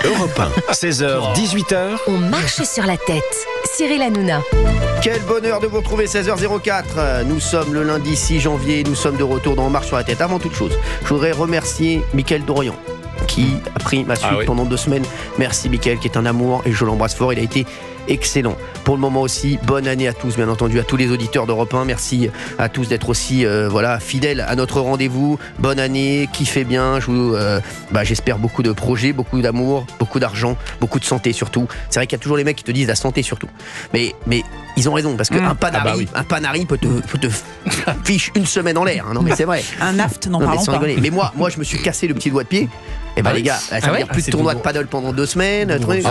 Europe 1, 16h, 18h. On marche sur la tête. Cyril Hanouna. Quel bonheur de vous retrouver, 16h04. Nous sommes le lundi 6 janvier, nous sommes de retour dans On marche sur la tête. Avant toute chose, je voudrais remercier Mickaël Dorian qui a pris ma suite pendant 2 semaines. Merci Mickaël, qui est un amour et je l'embrasse fort. Il a été excellent. Pour le moment aussi, bonne année à tous, bien entendu, à tous les auditeurs d'Europe 1. Merci à tous d'être aussi fidèles à notre rendez-vous. Bonne année, kiffez bien. J'espère beaucoup de projets, beaucoup d'amour, beaucoup d'argent, beaucoup de santé surtout. C'est vrai qu'il y a toujours les mecs qui te disent la santé surtout. Mais ils ont raison, parce qu'un panari peut te fiche une semaine en l'air. Hein. Non mais c'est vrai. Un aft, n'en parlons pas. Mais moi, je me suis cassé le petit doigt de pied. Et les gars, ça veut dire plus de tournoi de paddle pendant 2 semaines. Oui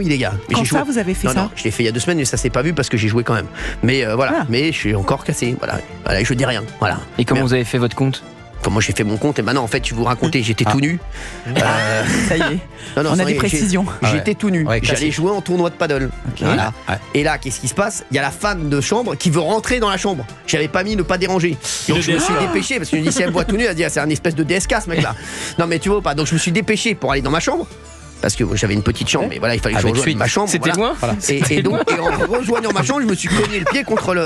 les gars. Quand ça vous avez fait ça? Non, je l'ai fait il y a 2 semaines, mais ça s'est pas vu parce que j'ai joué quand même. Mais mais je suis encore cassé. Voilà, je dis rien. Voilà. Et comment vous avez fait votre compte? Comment j'ai fait mon compte? Et maintenant, en fait, je vais vous raconter, j'étais tout nu. Ça y est, on a des précisions. J'étais tout nu. J'allais jouer en tournoi de paddle. Voilà. Et là, qu'est-ce qui se passe? Il y a la femme de chambre qui veut rentrer dans la chambre. J'avais pas mis ne pas déranger. Donc je me suis dépêché parce que je me dis, si elle me voit tout nu, elle dit, c'est un espèce de DSK ce mec-là. Non mais tu vois pas. Donc je me suis dépêché pour aller dans ma chambre. Parce que j'avais une petite chambre, mais voilà, il fallait que je rejoigne ma chambre. C'était loin. Et donc, en rejoignant ma chambre, je me suis cogné le pied contre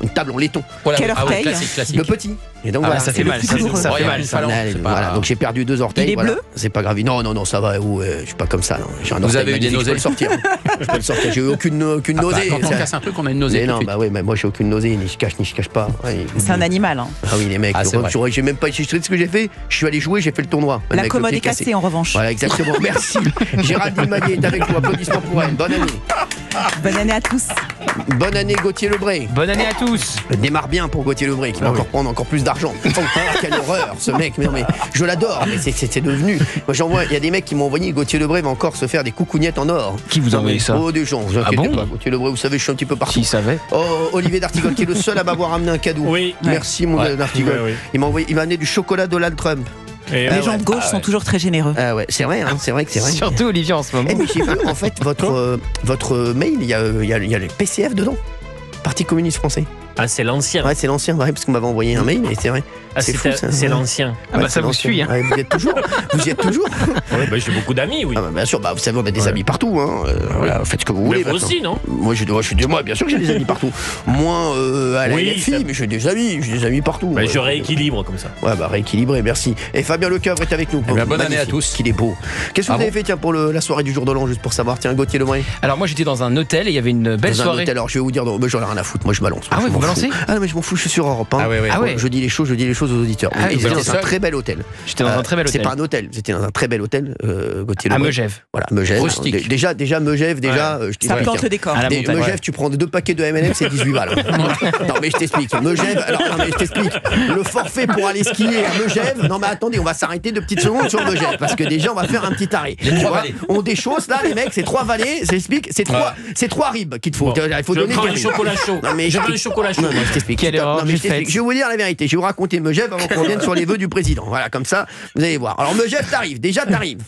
une table en laiton. Quel orteil? Classique. Le petit. Et donc ça fait mal. Ça fait mal. Donc j'ai perdu 2 orteils. Il est bleu? C'est pas grave. Non, ça va. Je suis pas comme ça. J'ai un Vous avez eu des nausées? Je peux le sortir. J'ai eu aucune nausée. Quand on casse un truc, on a une nausée. Mais moi j'ai aucune nausée, ni je cache pas. C'est un animal. Ah oui, les mecs. J'ai même pas illustré ce que j'ai fait. Je suis allé jouer, j'ai fait le tournoi. La commode est cassée en revanche. Voilà, exactement. Merci. Géraldine Maillet est avec nous. Applaudissements pour elle. Bonne année. Bonne année à tous. Bonne année Gauthier Lebray. Bonne année à tous. Démarre bien pour Gauthier Lebray qui va encore prendre encore plus d'argent. Quelle horreur ce mec. Mais je l'adore. Mais c'est devenu. Moi il y a des mecs qui m'ont envoyé Gauthier Lebray va encore se faire des coucougnettes en or. Qui vous a envoyé ça? Oh, des gens. Vous inquiétez pas. Gauthier Lebray, vous savez, je suis un petit peu partout. S'il savait. Oh, Olivier D'Artigol qui est le seul à m'avoir amené un cadeau. Oui. Merci mon D'Artigol. Il m'a amené du chocolat Donald Trump. Les gens de gauche sont toujours très généreux. C'est vrai, c'est vrai que c'est vrai. Surtout Olivier en ce moment. Mais j'ai vu, en fait, votre mail, il y a le PCF dedans. Parti communiste français. Ah, c'est l'ancien. Ouais, c'est l'ancien, parce qu'on m'avait envoyé un mail, et c'est vrai. C'est fou, ça. C'est l'ancien. Ça vous suit. Hein. Vous y êtes toujours. J'ai beaucoup d'amis, oui. Bien sûr, vous savez, on a des amis partout. Faites ce que vous voulez. Mais vous aussi, non? Moi, bien sûr que j'ai des amis partout. Moins à la LFI, mais j'ai des amis partout. Je rééquilibre comme ça. Rééquilibré, merci. Et Fabien Lecoeuvre est avec nous. Bonne année à tous. Qu'il est beau. Qu'est-ce que vous avez fait pour la soirée du jour de l'an, juste pour savoir? Tiens, Gauthier Lebray. Alors moi j'étais dans un hôtel et il y avait une belle soirée. Alors je vais vous dire, j'en ai rien à foutre, moi je balance. Ah ouais, vous balancez? Ah non, mais je m'en fous, je suis sur Europe 1. Je dis les choses aux auditeurs. C'était dans un très bel hôtel. J'étais dans un très bel hôtel. C'est pas un hôtel, c'était dans un très bel hôtel, Gauthier Lebray. À Megève. Voilà, Megève. Déjà Megève, ça plante le décor. Megève, tu prends 2 paquets de M&M, c'est 18 balles. Non mais je t'explique. Megève, le forfait pour aller skier à Megève. Non mais attendez, on va s'arrêter 2 petites secondes sur Megève parce que déjà on va faire un petit arrêt. On déchausse là les mecs, c'est 3 vallées, j'explique, c'est 3 ribs qu'il te faut. Il faut donner du chocolat chaud. Non mais je veux le chocolat chaud. Non, je t'explique. Quelle erreur j'ai faite. Je vais vous dire la vérité. Je vais vous raconter Megève avant qu'on vienne sur les vœux du président. Voilà, comme ça, vous allez voir. Alors Megève, t'arrives. Déjà, t'arrives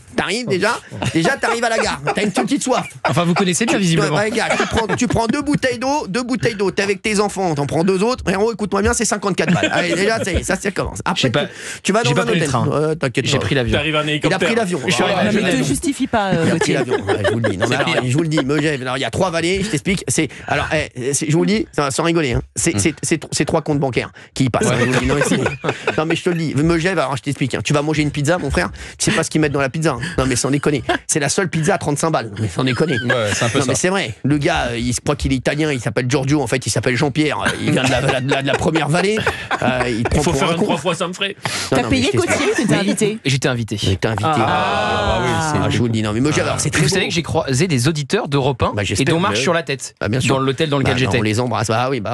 à la gare. T'as une petite soif. Enfin, vous connaissez bien visiblement. Gars, tu prends 2 bouteilles d'eau. T'es avec tes enfants. T'en prends 2 autres. Frérot, écoute-moi bien, c'est 54 balles. Allez, déjà, ça commence. Après, tu vas dans un hôtel. T'inquiète. J'ai pris l'avion. T'arrives en hélicoptère. Il a pris l'avion. Ne te justifie pas. Il a pris l'avion. Je vous le dis. Non, mais je vous le dis. Megève. Alors, il y a 3 vallées. Je t'explique. Je vous le dis, sans rigoler. C'est 3 comptes bancaires qui y passent. Non mais je te le dis, Megève, alors je t'explique, tu vas manger une pizza mon frère, tu sais pas ce qu'ils mettent dans la pizza. Non mais sans déconner, c'est la seule pizza à 35 balles. Mais sans déconner. C'est un peu ça. Mais c'est vrai, le gars, il se croit qu'il est italien, il s'appelle Giorgio, en fait il s'appelle Jean-Pierre, il vient de la première vallée. Il faut faire 3 fois ça me ferait. T'as payé Gauthier ou t'étais invité? J'étais invité. Je vous le dis, non mais Megève, alors c'est très. Vous savez que j'ai croisé des auditeurs d'Europe 1 et dont marche sur la tête dans l'hôtel dans lequel j'étais. On les embrasse.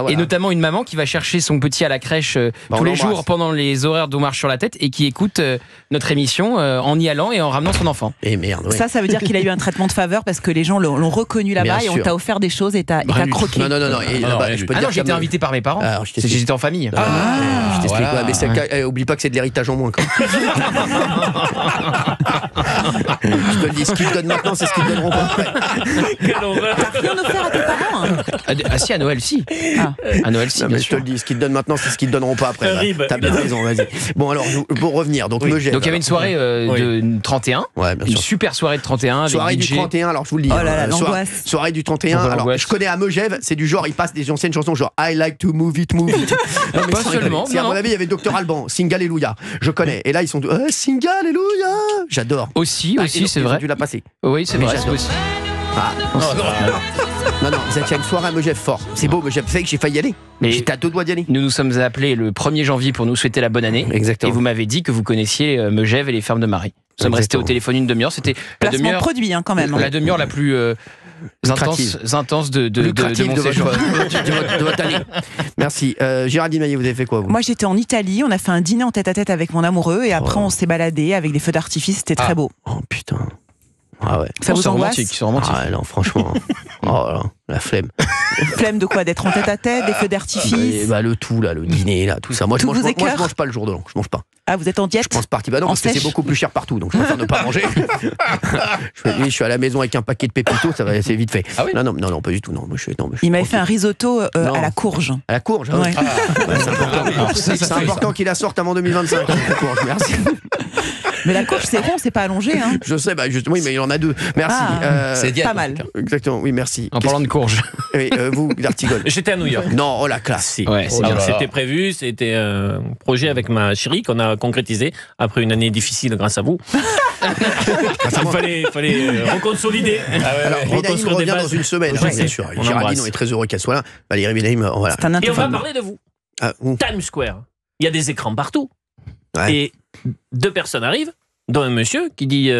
Et notamment une maman qui va chercher son petit à la crèche tous les jours pendant les horaires d'On marche sur la tête et qui écoute notre émission en y allant et en ramenant son enfant. Et merde. Ça veut dire qu'il a eu un traitement de faveur parce que les gens l'ont reconnu là-bas et on t'a offert des choses et t'as croqué. Non. J'étais invité par mes parents. J'étais en famille. Je t'explique. Mais oublie pas que c'est de l'héritage en moins quand même. Je te le dis, ce qu'ils te donnent maintenant, c'est ce qu'ils te donneront pas après. Quelle horreur. T'as rien offert à tes parents? Ah si, à Noël, si. À Noël, si, non, bien mais sûr. je te le dis, ce qu'ils te donnent maintenant, c'est ce qu'ils te donneront pas après. T'as bien Rib. raison, vas-y. Bon, alors, pour revenir, donc Megève. Donc il y avait une soirée de 31. Ouais, bien Une sûr. super soirée de 31 avec Soirée DJ. du 31, alors je vous le dis. Oh là là, l'angoisse. Soirée du 31. Bonjour, Alors, l'angoisse. je connais à Megève, c'est du genre, il passe des anciennes chansons genre I like to move it, move it. Non, mais Pas sans seulement, rigoler. Si, à non. mon avis, il y avait Dr Alban, Sing Alléluia. Je connais. Et là, ils sont Sing Alléluia. J'adore. Aussi, c'est vrai. Tu l'as passé. Oui, c'est Mais vrai. j'adore. Aussi. Non, vous êtes à une soirée à Megève fort. C'est beau, Megève. Vous savez que j'ai failli y aller. Mais J'étais à 2 doigts d'y aller. nous sommes appelés le 1er janvier pour nous souhaiter la bonne année. Exactement. Et vous m'avez dit que vous connaissiez Megève et les fermes de Marie. Nous sommes restés au téléphone une demi-heure. C'était la Placement demi-heure, produit, quand même. la demi-heure la plus intense de Lucrative mon de séjour. de votre année. Merci. Géraldine Maillet, vous avez fait quoi, vous? Moi, j'étais en Italie. On a fait un dîner en tête-à-tête avec mon amoureux. Et après, on s'est baladé avec des feux d'artifice. C'était très beau. Oh putain. Ah ouais. Ça vous C'est angoisse? romantique, c'est romantique. Ah non, franchement. Oh là, la flemme. Flemme de quoi? D'être en tête-à-tête, des feux d'artifice? Bah, le tout, là, le dîner, là, tout ça. Moi, je Tout mange, vous moi, écoeure je mange pas le jour de l'an. Je mange pas. Ah, vous êtes en diète? Je pense partie. Bah non, En parce que c'est sèche beaucoup plus cher partout. Donc je préfère ne pas manger. Je suis à la maison avec un paquet de pépitos, ça va, c'est vite fait. Ah oui non, pas du tout. Non, Il m'avait fait un risotto Non. à la courge. À la courge, Ouais. c'est important. C'est important qu'il la sorte avant 2025. La courge, merci. Mais la courge, c'est rond, c'est pas allongé. Hein. Je sais, bah justement, oui, mais il en a 2. Merci. C'est diète, pas mal. Exactement, oui, merci. En parlant de courge. Oui, vous, d'Artigol. J'étais à New York. Non, oh la classe. Si. Ouais, c'est Alors, bien. c'était prévu, c'était un projet avec ma chérie qu'on a concrétisé après une année difficile grâce à vous. Il fallait reconsolider. Alors, Vidaïm revient dans une semaine, Oui, bien sûr. on Géraldine, l'embrasse. on est très heureux qu'elle soit là. Valérie Vidaïm, voilà. C'est un Et on va intérim. parler de vous. Ah, où Times Square. Il y a des écrans partout. Ouais. Et 2 personnes arrivent, dont un monsieur qui dit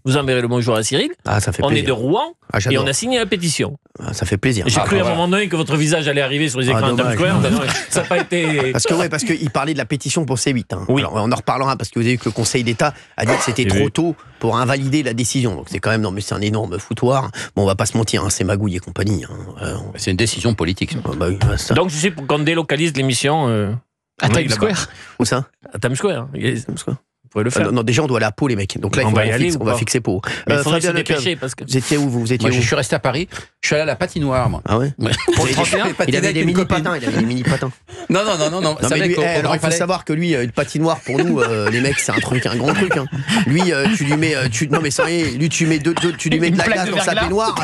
vous enverrez le bonjour à Cyril. Ah, ça fait On est plaisir. de Rouen Ah, et j'adore. on a signé la pétition. Ah, ça fait plaisir. J'ai cru à un voilà. moment donné que votre visage allait arriver sur les écrans de Times dommage. Square. Non, ça n'a pas été. Parce qu'il parlait de la pétition pour C8. Hein. Oui. Alors, on en reparlera parce que vous avez vu que le Conseil d'État a dit que c'était J'ai trop vu. tôt pour invalider la décision. Donc c'est quand même, non mais c'est un énorme foutoir. Bon, on va pas se mentir, hein, c'est Magouille et compagnie. Hein. C'est une décision politique. ça. Bah oui, ça. Donc je sais pour qu'on délocalise l'émission À Times là-bas. Square. Où ça À Times Square. Vous pouvez le faire. Non, déjà on doit aller à Pau les mecs. Donc là On il faut va y aller ou on va pas fixer Pau. Mais il faudrait se Fabien Leclerc, dépêcher parce que. vous étiez où vous étiez Moi, où je suis resté à Paris. Je suis allé à la patinoire, moi. Ah ouais. Pour le 31. Il avait des mini patins. Il avait des mini patins. Non. Non mais lui, alors il faut savoir que lui, le patinoire pour nous, les mecs, c'est un grand truc. Hein. Lui, tu lui mets, non mais sans rien, lui tu mets tu lui mets de la glace dans sa baignoire,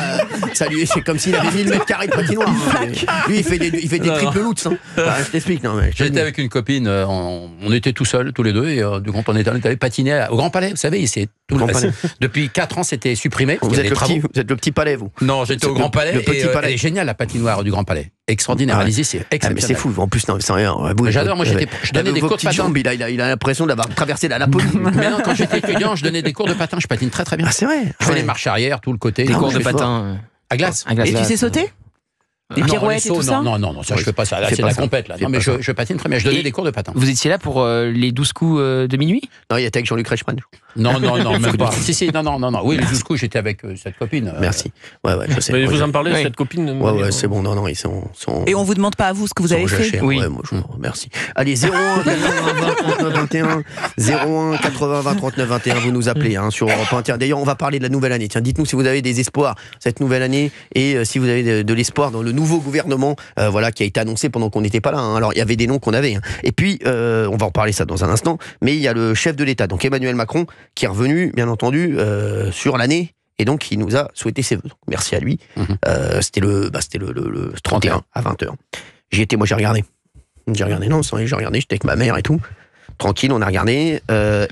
ça lui, c'est comme s'il avait 1000 mètres carrés de patinoire. Hein. Lui, il fait des triples loots. Hein. Je t'explique, non mais. J'étais avec une copine, on était tout seuls, tous les deux, et du coup, on est allé patiner au Grand Palais. Vous savez, c'est tout Grand Palais. Depuis 4 ans, c'était supprimé. Vous Il y a êtes, des travaux. vous êtes le petit palais, vous. Non, j'étais au Le- Grand Palais. le petit et, palais. elle est géniale, la patinoire du Grand Palais. Extraordinaire. Ah ouais. Allez-y, c'est Ah, mais exceptionnel. c'est fou. En plus, non, c'est rien. J'adore, moi, je donnais des cours de patin. jambes, il a l'impression d'avoir traversé la Laponie. Mais non, quand j'étais étudiant, je donnais des cours de patin. Je patine très très bien. Ah, c'est vrai. Je fais les marches arrière, tout le côté. Des Ah, cours moi, de je fais patin. À glace. À glace. Et tu sais sauter? Des Non, pirouettes les et tout sauts, ça? non, ça je fais pas ça. Là, Fais c'est pas la ça. compète là. Fais Non, mais pas ça. je patine très bien. Je donnais Et- des cours de patin. Vous étiez là pour les 12 coups de minuit? Non, il était avec Jean-Luc Reichmann. Non, même pas. Si, non. Oui, les 12 coups, j'étais avec cette copine. Merci. Ouais, je sais. Mais Ouais, vous en parlez de Oui. cette copine. Ouais, c'est bon. Non, ils sont. Et on vous demande pas à vous ce que vous avez fait? Oui. Ouais, moi, je vous remercie. Allez, 01 80 20 39 21. 01 80 20 39 21. Vous nous appelez sur Europe 1. Tiens, d'ailleurs, on va parler de la nouvelle année. Tiens, dites-nous si vous avez des espoirs cette nouvelle année et si vous avez de l'espoir dans le nouveau gouvernement qui a été annoncé pendant qu'on n'était pas là. Hein. Alors, il y avait des noms qu'on avait. Hein. Et puis, on va en reparler ça dans un instant. Mais il y a le chef de l'État, donc Emmanuel Macron, qui est revenu, bien entendu, sur l'année. Et donc, il nous a souhaité ses vœux. Donc, merci à lui. C'était le 31 à 20h. J'y étais, moi, j'ai regardé. J'ai regardé, j'étais avec ma mère et tout. Tranquille, on a regardé.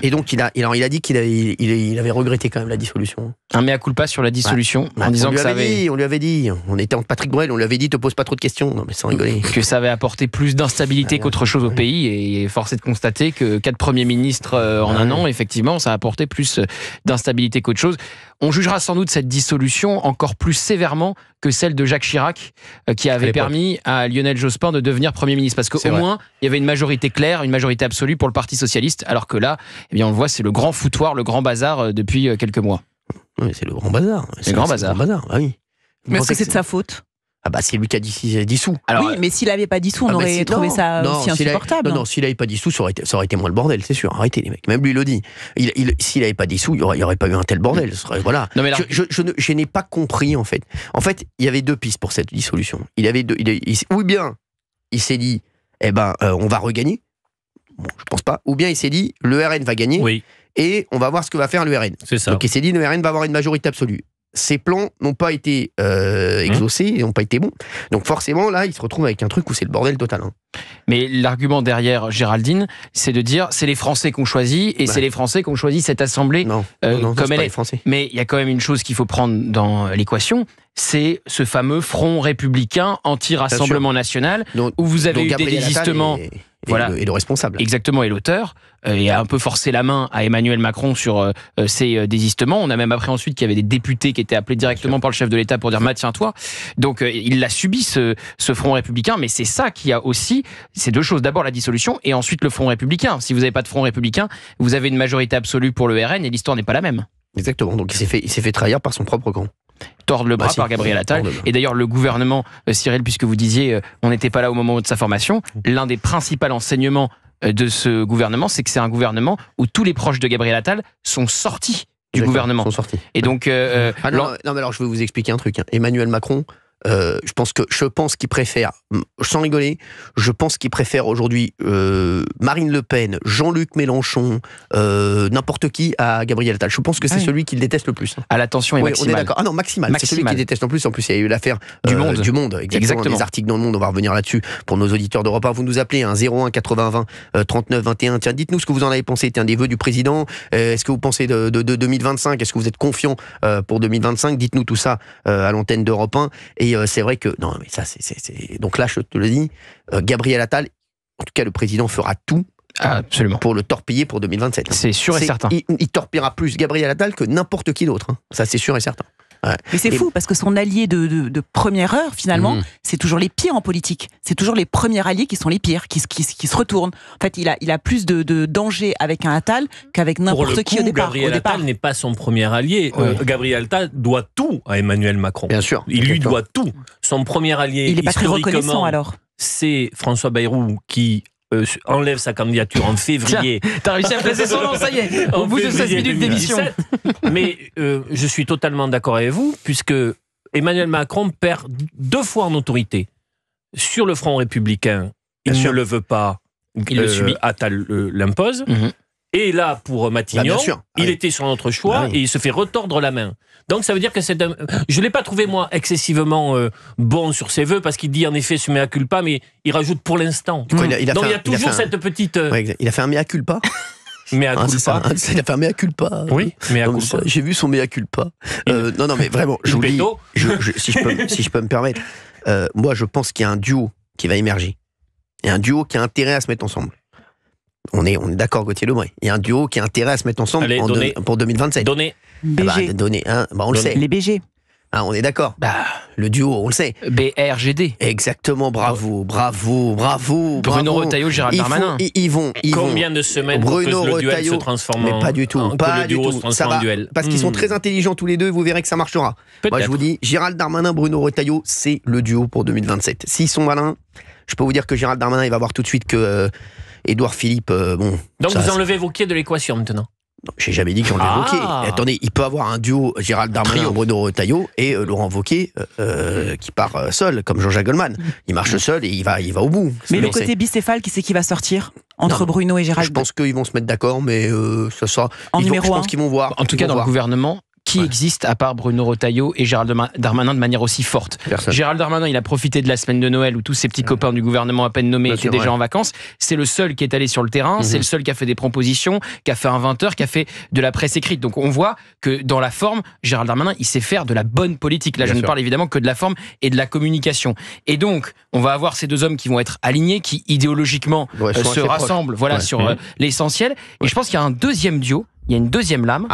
Et donc, il a dit qu'il avait regretté quand même la dissolution. Un mea culpa sur la dissolution en disant on lui avait dit, on était en Patrick Bruel, on lui avait dit, te pose pas trop de questions. Non, mais sans rigoler. que ça avait apporté plus d'instabilité qu'autre chose au pays, et force est de constater que 4 premiers ministres en un an, effectivement, ça a apporté plus d'instabilité qu'autre chose. On jugera sans doute cette dissolution encore plus sévèrement que celle de Jacques Chirac, qui avait permis à Lionel Jospin de devenir Premier ministre, parce qu'au moins il y avait une majorité claire, une majorité absolue pour le Parti socialiste, alors que là, eh bien, on le voit, c'est le grand foutoir, le grand bazar depuis quelques mois. Oui, c'est le grand bazar. C'est le grand bazar. Bah oui. Mais est-ce que c'est de sa faute? Ah bah c'est lui qui a dissous. Alors, oui, mais s'il n'avait pas dissous, on aurait trouvé ça aussi insupportable. Non, s'il n'avait pas dissous, ça aurait été moins le bordel, c'est sûr. Arrêtez les mecs. Même lui il le dit. S'il n'avait pas dissous, il n'y aurait pas eu un tel bordel. Voilà. Non, mais là, je n'ai pas compris en fait. En fait, il y avait 2 pistes pour cette dissolution. Ou bien il s'est dit, on va regagner. Bon, je pense pas. Ou bien il s'est dit, le RN va gagner. Oui. Et on va voir ce que va faire le RN. C'est ça. Donc il s'est dit, le RN va avoir une majorité absolue. Ces plans n'ont pas été exaucés et n'ont pas été bons. Donc forcément, là, il se retrouve avec un truc où c'est le bordel total. Mais l'argument derrière Géraldine, c'est de dire c'est les Français qui ont choisi et c'est les Français qui ont choisi cette assemblée non, comme elle est. Les Français. Mais il y a quand même une chose qu'il faut prendre dans l'équation, c'est ce fameux front républicain anti-rassemblement national où vous avez eu des désistements. Et le responsable. Exactement, et l'auteur, et a un peu forcé la main à Emmanuel Macron sur ces désistements. On a même appris ensuite qu'il y avait des députés qui étaient appelés directement par le chef de l'État pour dire maintiens-toi. Donc il l'a subi ce front républicain, mais c'est ça qui a aussi, c'est deux choses. D'abord la dissolution et ensuite le front républicain. Si vous n'avez pas de front républicain, vous avez une majorité absolue pour le RN et l'histoire n'est pas la même. Exactement, donc il s'est fait trahir par son propre camp. Tordre le bras par Gabriel Attal. Et d'ailleurs, le gouvernement, Cyril, puisque vous disiez, on n'était pas là au moment de sa formation, l'un des principaux enseignements de ce gouvernement, c'est que c'est un gouvernement où tous les proches de Gabriel Attal sont sortis du gouvernement. Sont sortis. Et donc... non, mais alors je vais vous expliquer un truc. Emmanuel Macron, je pense qu'il préfère, sans rigoler, je pense qu'il préfère aujourd'hui Marine Le Pen, Jean-Luc Mélenchon, n'importe qui à Gabriel Attal. Je pense que c'est celui qu'il déteste le plus. À l'attention est maximale. On est d'accord. Ah non, maximal. C'est celui qui déteste le plus. En plus, il y a eu l'affaire du Monde. Exactement. Des articles dans le Monde. On va revenir là-dessus pour nos auditeurs d'Europe 1. Vous nous appelez 01 80 20 39 21. Tiens, dites-nous ce que vous en avez pensé. Des vœux du président. Est-ce que vous pensez de 2025 ? Est-ce que vous êtes confiant pour 2025 ? Dites-nous tout ça à l'antenne d'Europe 1. Et c'est vrai que... Non, mais ça, c'est... Donc là, je te le dis, Gabriel Attal, en tout cas, le président fera tout absolument pour le torpiller pour 2027. C'est sûr et certain. Il torpillera plus Gabriel Attal que n'importe qui d'autre. Ça, c'est sûr et certain. Ouais. Mais c'est fou, parce que son allié de première heure, finalement, c'est toujours les pires en politique. C'est toujours les premiers alliés qui sont les pires, qui se retournent. En fait, il a plus de danger avec un Attal qu'avec n'importe qui au départ. Gabriel Attal n'est pas son premier allié. Gabriel Attal doit tout à Emmanuel Macron. Bien sûr. Il lui doit tout. Son premier allié, il n'est pas très reconnaissant, alors. C'est François Bayrou qui... enlève sa candidature en février. Tiens, t'as réussi à placer son nom, ça y est, au bout de 16 minutes d'émission. Mais je suis totalement d'accord avec vous, puisque Emmanuel Macron perd 2 fois en autorité. Sur le front républicain, il ne le veut pas, il le subit. Attal l'impose. Et là, pour Matignon, il était sur notre choix et il se fait retordre la main. Donc ça veut dire que je ne l'ai pas trouvé, moi, excessivement bon sur ses vœux, parce qu'il dit en effet ce mea culpa, mais il rajoute pour l'instant. Donc il y a toujours cette petite... il a fait un mea culpa. Mea culpa. Il a fait un mea culpa. Oui, mea culpa. J'ai vu son mea culpa. Non, mais vraiment, je vous dis, si je peux me permettre, moi je pense qu'il y a un duo qui va émerger. Il y a un duo qui a intérêt à se mettre ensemble. On est d'accord, Gauthier Lebray. Il y a un duo qui a intérêt à se mettre ensemble pour 2027. BG. On le sait. Les BG. On est d'accord. Le duo, on le sait. BRGD. Exactement, bravo. Bruno Retailleau, Gérald Darmanin. Combien de semaines pour que le duel se transforme mais pas du tout. Pas du tout. Ça va, duel. Parce qu'ils sont très intelligents tous les deux, vous verrez que ça marchera. Moi, je vous dis, Gérald Darmanin, Bruno Retailleau, c'est le duo pour 2027. S'ils sont malins, je peux vous dire que Gérald Darmanin, il va voir tout de suite que... Édouard Philippe, bon... Donc vous enlevez Wauquiez de l'équation maintenant ? Non, j'ai jamais dit qu'on enlevait Wauquiez. Attendez, il peut avoir un duo Gérald Darmanin, Bruno Retailleau et Laurent Wauquiez qui part seul, comme Jean-Jacques Goldman. Il marche seul et il va au bout. Mais le côté bicéphale, qui c'est qui va sortir entre Bruno et Gérald ? Je pense qu'ils vont se mettre d'accord, mais ça sera... Je pense qu'ils vont voir. En tout cas, dans le gouvernement... Qui existe à part Bruno Retailleau et Gérald Darmanin de manière aussi forte. Personne. Gérald Darmanin, il a profité de la semaine de Noël où tous ses petits copains du gouvernement à peine nommés étaient déjà en vacances. C'est le seul qui est allé sur le terrain, c'est le seul qui a fait des propositions, qui a fait un 20h, qui a fait de la presse écrite. Donc on voit que dans la forme, Gérald Darmanin, il sait faire de la bonne politique. Là, je ne parle évidemment que de la forme et de la communication. Et donc, on va avoir ces deux hommes qui vont être alignés, qui idéologiquement se rassemblent sur l'essentiel. Et je pense qu'il y a un deuxième duo, il y a une deuxième lame.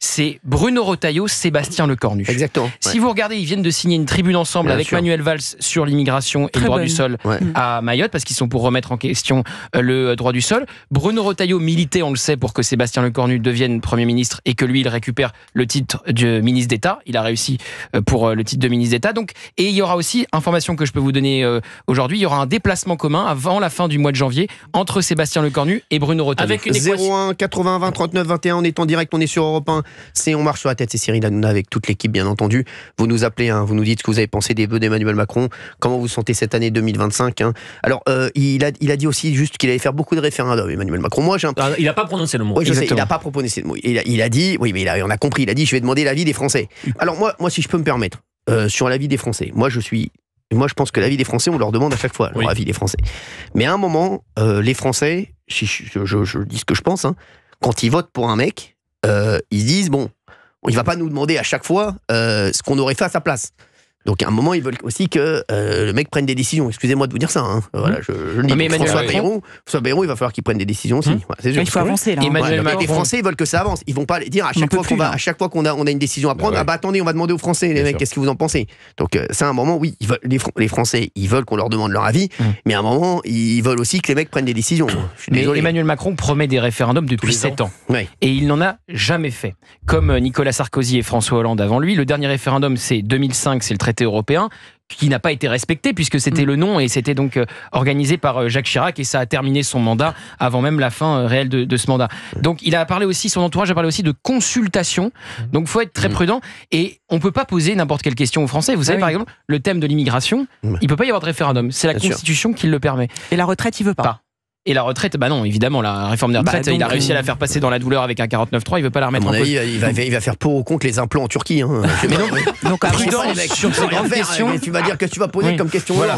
C'est Bruno Retailleau, Sébastien Lecornu. Exactement. Si vous regardez, ils viennent de signer une tribune ensemble avec Manuel Valls sur l'immigration et le droit du sol à Mayotte, parce qu'ils sont pour remettre en question le droit du sol. Bruno Retailleau militait, on le sait, pour que Sébastien Lecornu devienne Premier ministre et que lui, il récupère le titre de ministre d'État. Il a réussi pour le titre de ministre d'État. Donc, et il y aura aussi, information que je peux vous donner aujourd'hui, il y aura un déplacement commun avant la fin du mois de janvier entre Sébastien Lecornu et Bruno Retailleau. Avec une équation. 01 80 20 39 21, on est en direct, on est sur Europe 1. C'est On marche sur la tête, c'est Cyril Hanouna avec toute l'équipe, bien entendu. Vous nous appelez, vous nous dites ce que vous avez pensé des vœux d'Emmanuel Macron, comment vous sentez cette année 2025. Alors, il a dit aussi juste qu'il allait faire beaucoup de référendums, Emmanuel Macron. Moi, il n'a pas prononcé le mot. Oui, je sais, il n'a pas prononcé le mot. Il a dit, oui, mais on a compris, il a dit, je vais demander l'avis des Français. Alors moi, si je peux me permettre, sur l'avis des Français, moi, je pense que l'avis des Français, on leur demande à chaque fois leur avis des Français. Mais à un moment, les Français, je dis ce que je pense, quand ils votent pour un mec, ils disent, bon, il va pas nous demander à chaque fois ce qu'on aurait fait à sa place. Donc à un moment, ils veulent aussi que le mec prenne des décisions. Excusez-moi de vous dire ça. Voilà, je le dis. Mais François Bayrou, il va falloir qu'il prenne des décisions aussi. Voilà, c'est sûr. Il faut avancer là. Les Français, ils veulent que ça avance. Ils vont pas dire à chaque fois qu'on a une décision à prendre, attendez, on va demander aux Français, les mecs, qu'est-ce que vous en pensez. Donc c'est un moment, oui, les Français, ils veulent qu'on leur demande leur avis, mais à un moment, ils veulent aussi que les mecs prennent des décisions. Mais Emmanuel Macron promet des référendums depuis 7 ans. Et il n'en a jamais fait. Comme Nicolas Sarkozy et François Hollande avant lui, le dernier référendum, c'est 2005, c'est le traité européen, qui n'a pas été respecté puisque c'était le non et c'était donc organisé par Jacques Chirac et ça a terminé son mandat avant même la fin réelle de ce mandat. Donc il a parlé aussi, son entourage a parlé aussi de consultation. Donc il faut être très prudent et on peut pas poser n'importe quelle question aux Français. Vous savez par exemple, le thème de l'immigration, il peut pas y avoir de référendum. C'est la Constitution qui le permet. Et la retraite, il veut pas. Et la retraite, non, évidemment, la réforme des retraites, il a réussi à la faire passer dans la douleur avec un 49.3, il veut pas la remettre en cause. Il va faire pour ou contre les implants en Turquie. Donc, prudence sur ces grandes questions. Tu vas dire que tu vas poser comme question. Voilà,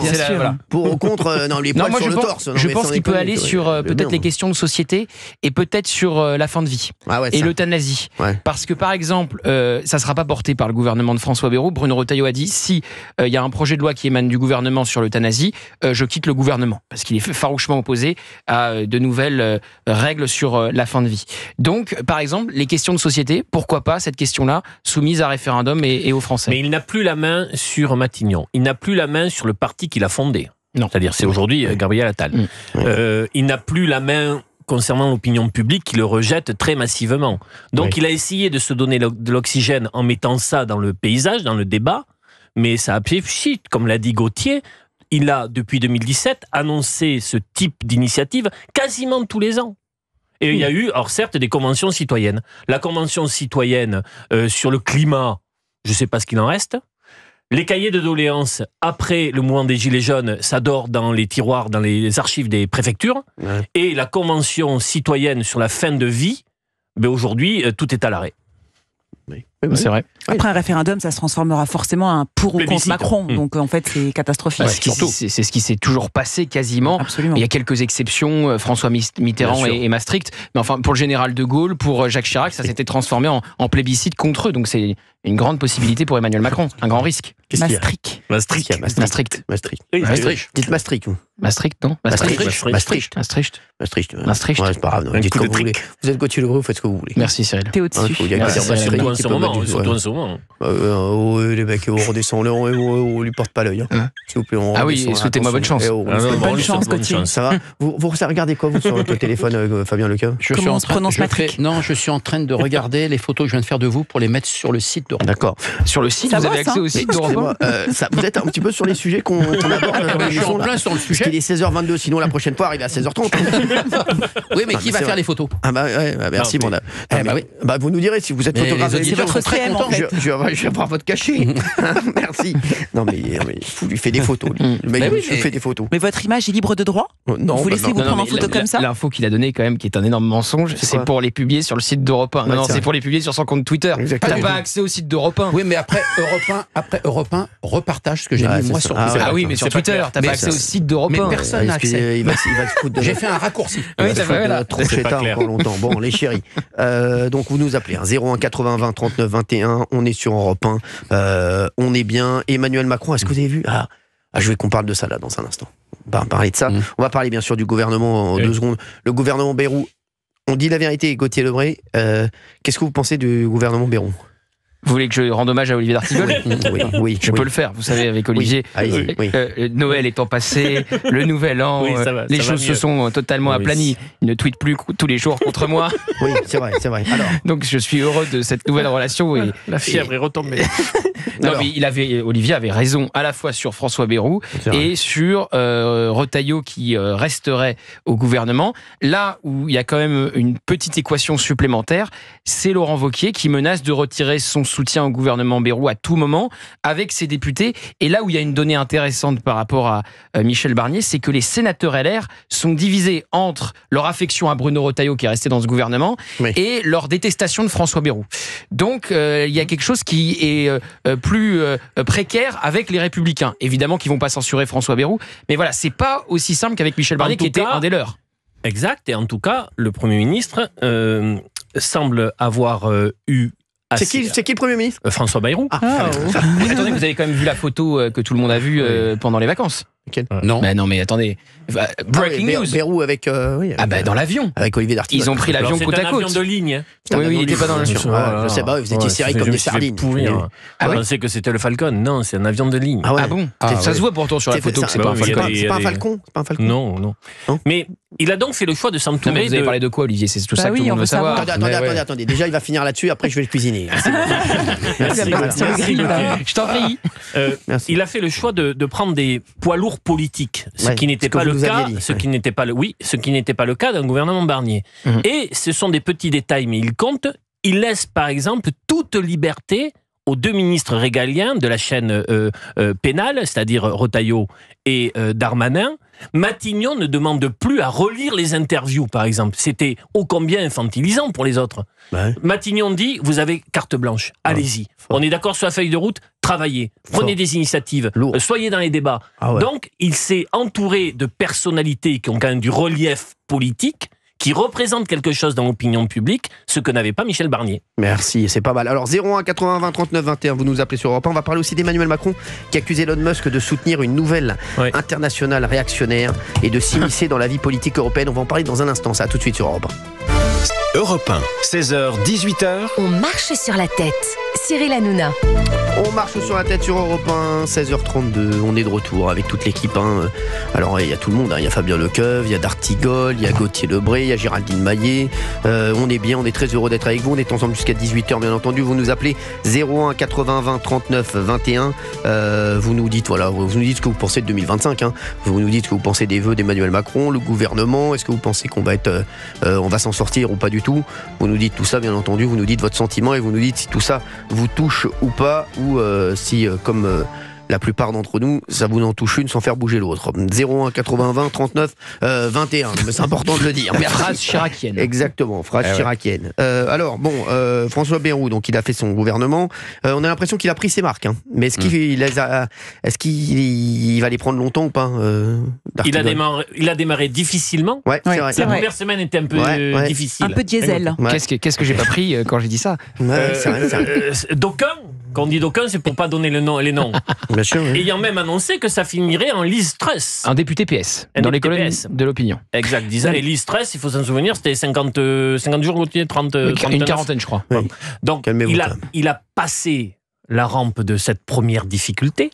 pour ou contre, les poils sur le torse. Je pense qu'il peut aller sur peut-être les questions de société et peut-être sur la fin de vie et l'euthanasie. Parce que, par exemple, ça sera pas porté par le gouvernement de François Bayrou. Bruno Retailleau a dit, si il y a un projet de loi qui émane du gouvernement sur l'euthanasie, je quitte le gouvernement. Parce qu'il est farouchement opposé à de nouvelles règles sur la fin de vie. Donc, par exemple, les questions de société, pourquoi pas cette question-là soumise à référendum et aux Français. Mais il n'a plus la main sur Matignon. Il n'a plus la main sur le parti qu'il a fondé. Non. C'est-à-dire, c'est aujourd'hui Gabriel Attal. Il n'a plus la main concernant l'opinion publique qui le rejette très massivement. Donc, il a essayé de se donner de l'oxygène en mettant ça dans le paysage, dans le débat, mais ça a fait pchit, comme l'a dit Gauthier. Il a, depuis 2017, annoncé ce type d'initiative quasiment tous les ans. Et il y a eu, alors certes, des conventions citoyennes. La convention citoyenne sur le climat, je ne sais pas ce qu'il en reste. Les cahiers de doléances, après le mouvement des Gilets jaunes, ça dort dans les tiroirs, dans les archives des préfectures. Et la convention citoyenne sur la fin de vie, aujourd'hui, tout est à l'arrêt. C'est vrai. Après un référendum, ça se transformera forcément en un pour ou contre Macron. Donc en fait, c'est catastrophique. C'est ce qui s'est toujours passé quasiment. Absolument. Il y a quelques exceptions, François Mitterrand et Maastricht. Mais enfin, pour le général de Gaulle, pour Jacques Chirac, ça s'était transformé en plébiscite contre eux. Donc c'est une grande possibilité pour Emmanuel Macron. Un grand risque. Maastricht. Dites Maastricht. Maastricht, non Maastricht. Ouais, c'est pas grave. Dites comme vous voulez. Vous êtes Gauthier Lebrun, vous faites ce que vous voulez. Merci Cyril. T'es au-dessus. Surtout en ce moment. Les mecs, on redescend, on lui porte pas l'œil. S'il vous plaît, ah oui, souhaitez-moi bonne chance. Bonne chance, Gauthier. Ça va vous regardez quoi, vous, sur votre téléphone, Fabien Lecoeur? Comment on se prononce Maastricht? Non, je suis en train de regarder les photos que je viens de faire de vous pour les mettre sur le site d'Europe. D'accord. Sur le site, vous avez accès au site d'Europe. Vous êtes un petit peu sur les sujets qu'on aborde. Je suis en plein sur le sujet. Parce qu'il est 16h22, sinon la prochaine fois, arrive à 16h30. Oui, mais qui va faire les photos? Merci, mon vous nous direz si vous êtes photographe. C'est votre CM, en fait. Je vais avoir votre cachet. Merci. Non, mais il lui fait des photos. Le mec, il fait des photos. Mais votre image est libre de droit? Non. Vous laissez vous prendre en photo comme ça? L'info qu'il a donnée, quand même, qui est un énorme mensonge, c'est pour les publier sur le site d'Europe 1. Non, c'est pour les publier sur son compte Twitter. T'as pas accès au site d'Europe 1. Oui, mais après Europe 1 repartage ce que j'ai mis moi sur Twitter. Ah oui, mais sur Twitter, t'as pas accès au site d'Europe 1. Mais personne n'a accès. Il va se foutre de... J'ai fait un raccourci. Oui, t'as fait trop chétard encore longtemps. Bon, les chéris. Donc, vous nous appelez 01 80 20 39 21. On est sur Europe 1. On est bien. Emmanuel Macron, est-ce que vous avez vu? Je veux qu'on parle de ça là dans un instant. On va parler de ça. On va parler bien sûr du gouvernement en 2 secondes. Le gouvernement Bayrou. On dit la vérité, Gauthier Lebrun. Qu'est-ce que vous pensez du gouvernement Bayrou? Vous voulez que je rende hommage à Olivier d'Artigol? Oui. Je peux le faire, vous savez, avec Olivier. Oui. Noël étant passé, le nouvel an, les choses se sont totalement aplanies. Il ne tweet plus tous les jours contre moi. Oui, c'est vrai. Alors. Donc je suis heureux de cette nouvelle relation. La fièvre est retombée. Non, mais Olivier avait raison, à la fois sur François Bayrou et sur Retailleau qui resterait au gouvernement. Là où il y a quand même une petite équation supplémentaire, c'est Laurent Wauquiez qui menace de retirer son soutien au gouvernement Bayrou à tout moment avec ses députés. Et là où il y a une donnée intéressante par rapport à Michel Barnier, c'est que les sénateurs LR sont divisés entre leur affection à Bruno Retailleau qui est resté dans ce gouvernement et leur détestation de François Bayrou. Donc il y a quelque chose qui est plus précaire avec les Républicains. Évidemment qu'ils vont pas censurer François Bayrou, mais voilà, c'est pas aussi simple qu'avec Michel Barnier qui était un des leurs. Exact, et en tout cas, le Premier ministre semble avoir eu... C'est qui le Premier ministre? François Bayrou. Mais attendez, vous avez quand même vu la photo que tout le monde a vue pendant les vacances. Non. Non, mais attendez. Breaking news. Bayrou avec. Dans l'avion. Avec Olivier d'Artigol. Ils ont pris l'avion côte à côte. C'est un avion de ligne. Oui, il n'était pas dans l'avion. Je sais pas, vous étiez serrés comme des sardines. Je pensais que c'était le Falcon. Non, c'est un avion de ligne. Ah bon? Ça se voit pourtant sur la photo que c'est pas un Falcon. C'est pas un Falcon? Non. Mais il a donc fait le choix de s'entourer. Vous avez parlé de quoi, Olivier? C'est tout ça que tout le monde veut savoir. Attendez. Déjà, il va finir là-dessus. Après, je vais le cuisiner. Merci. Je t'en prie. Il a fait le choix de prendre des poids lourds politiques, ce qui n'était pas le cas, ce qui n'était pas le cas d'un gouvernement Barnier. Et ce sont des petits détails, mais il compte. Il laisse par exemple toute liberté aux deux ministres régaliens de la chaîne pénale, c'est-à-dire Retailleau et Darmanin. Matignon ne demande plus à relire les interviews, par exemple. C'était ô combien infantilisant pour les autres. Matignon dit, vous avez carte blanche, allez-y. On est d'accord sur la feuille de route, travaillez, prenez des initiatives, soyez dans les débats. Donc, il s'est entouré de personnalités qui ont quand même du relief politique, qui représente quelque chose dans l'opinion publique, ce que n'avait pas Michel Barnier. Merci, c'est pas mal. Alors 01 80 20 39 21, vous nous appelez sur Europe 1. On va parler aussi d'Emmanuel Macron qui accuse Elon Musk de soutenir une nouvelle internationale réactionnaire et de s'immiscer dans la vie politique européenne. On va en parler dans un instant, ça tout de suite sur Europe 1. Europe 1, 16h, 18h. On marche sur la tête. Cyril Hanouna. On marche sur la tête sur Europe 1, 16h32, on est de retour avec toute l'équipe. Alors il y a tout le monde, il y a Fabien Lecoeuvre, il y a D'Artigol, il y a Gauthier Lebré, il y a Géraldine Maillet. On est bien, on est très heureux d'être avec vous, on est ensemble jusqu'à 18h bien entendu. Vous nous appelez 01 80 20 39 21. Vous nous dites ce que vous pensez de 2025. Vous nous dites ce que vous pensez des vœux d'Emmanuel Macron, le gouvernement. Est-ce que vous pensez qu'on va on va s'en sortir ou pas du tout? Vous nous dites tout ça bien entendu, vous nous dites votre sentiment et vous nous dites si tout ça vous touche ou pas, ou si comme la plupart d'entre nous, ça vous en touche une sans faire bouger l'autre. 01 80 20 39 21, mais c'est important de le dire. Phrase chiracienne. Exactement, phrase chiracienne. Alors bon, François Bayrou, donc il a fait son gouvernement. On a l'impression qu'il a pris ses marques, mais est-ce qu'il va les prendre longtemps ou pas? Il a démarré difficilement. Ouais, c'est vrai. La première semaine était un peu difficile. Un peu diesel. Qu'est-ce que j'ai pas pris quand j'ai dit ça? C'est vrai. D'aucuns, quand on dit d'aucuns, c'est pour pas donner les noms. Bien sûr, ayant même annoncé que ça finirait en Liz Truss. Un député PS, dans les colonnes de l'Opinion. Exact, disait Liz Truss, il faut s'en souvenir, c'était 50 jours, 30 une quarantaine, je crois. Oui. Donc, il a passé la rampe de cette première difficulté,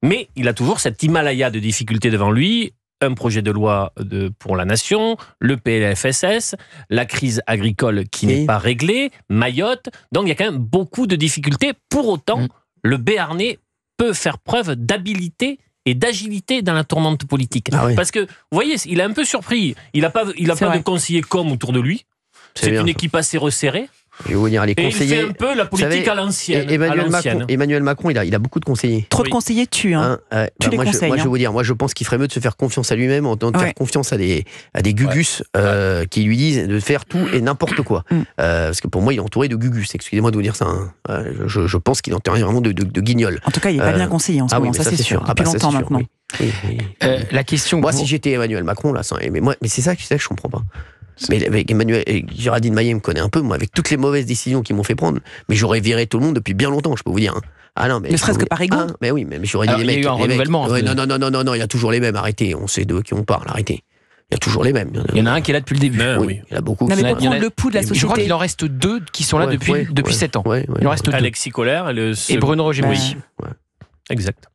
mais il a toujours cet Himalaya de difficultés devant lui. Un projet de loi pour la nation, le PLFSS, la crise agricole qui n'est pas réglée, Mayotte. Donc il y a quand même beaucoup de difficultés. Pour autant, le Béarnais peut faire preuve d'habilité et d'agilité dans la tourmente politique. Parce que, vous voyez, il est un peu surpris. Il n'a pas de conseiller com autour de lui. C'est une équipe assez resserrée. Je vais vous dire, les conseillers. Et il fait un peu la politique à l'ancienne. Emmanuel Macron, il a beaucoup de conseillers. Trop de conseillers tuent. Tu les conseilles. Moi, je vais vous dire, je pense qu'il ferait mieux de se faire confiance à lui-même, de faire confiance à des gugus qui lui disent de faire tout et n'importe quoi. Parce que pour moi, il est entouré de gugus. Excusez-moi de vous dire ça. Je pense qu'il est entouré vraiment de guignols. En tout cas, il n'est pas bien conseillé en ce moment, ça c'est sûr. Depuis longtemps maintenant. La question. Moi, si j'étais Emmanuel Macron, là, mais c'est ça que je comprends pas. Mais avec Géraldine Maillet me connaît un peu, moi, avec toutes les mauvaises décisions qu'ils m'ont fait prendre, mais j'aurais viré tout le monde depuis bien longtemps, je peux vous dire. Ah non, mais ne serait-ce que par ego. Mais oui, mais j'aurais dit les mecs. Il y a eu un renouvellement. Non, il y a toujours les mêmes. Arrêtez, on sait de qui on parle. Arrêtez. Il y a toujours les mêmes. Il y en a un qui est là depuis le début. Oui, il y en a beaucoup. Non, mais pour Il y en a- prendre le pouls de la société. Je crois qu'il en reste 2 qui sont là depuis 7 ans. Il en reste 2. Alexis Kohler Et Bruno Roger Petit. Exact.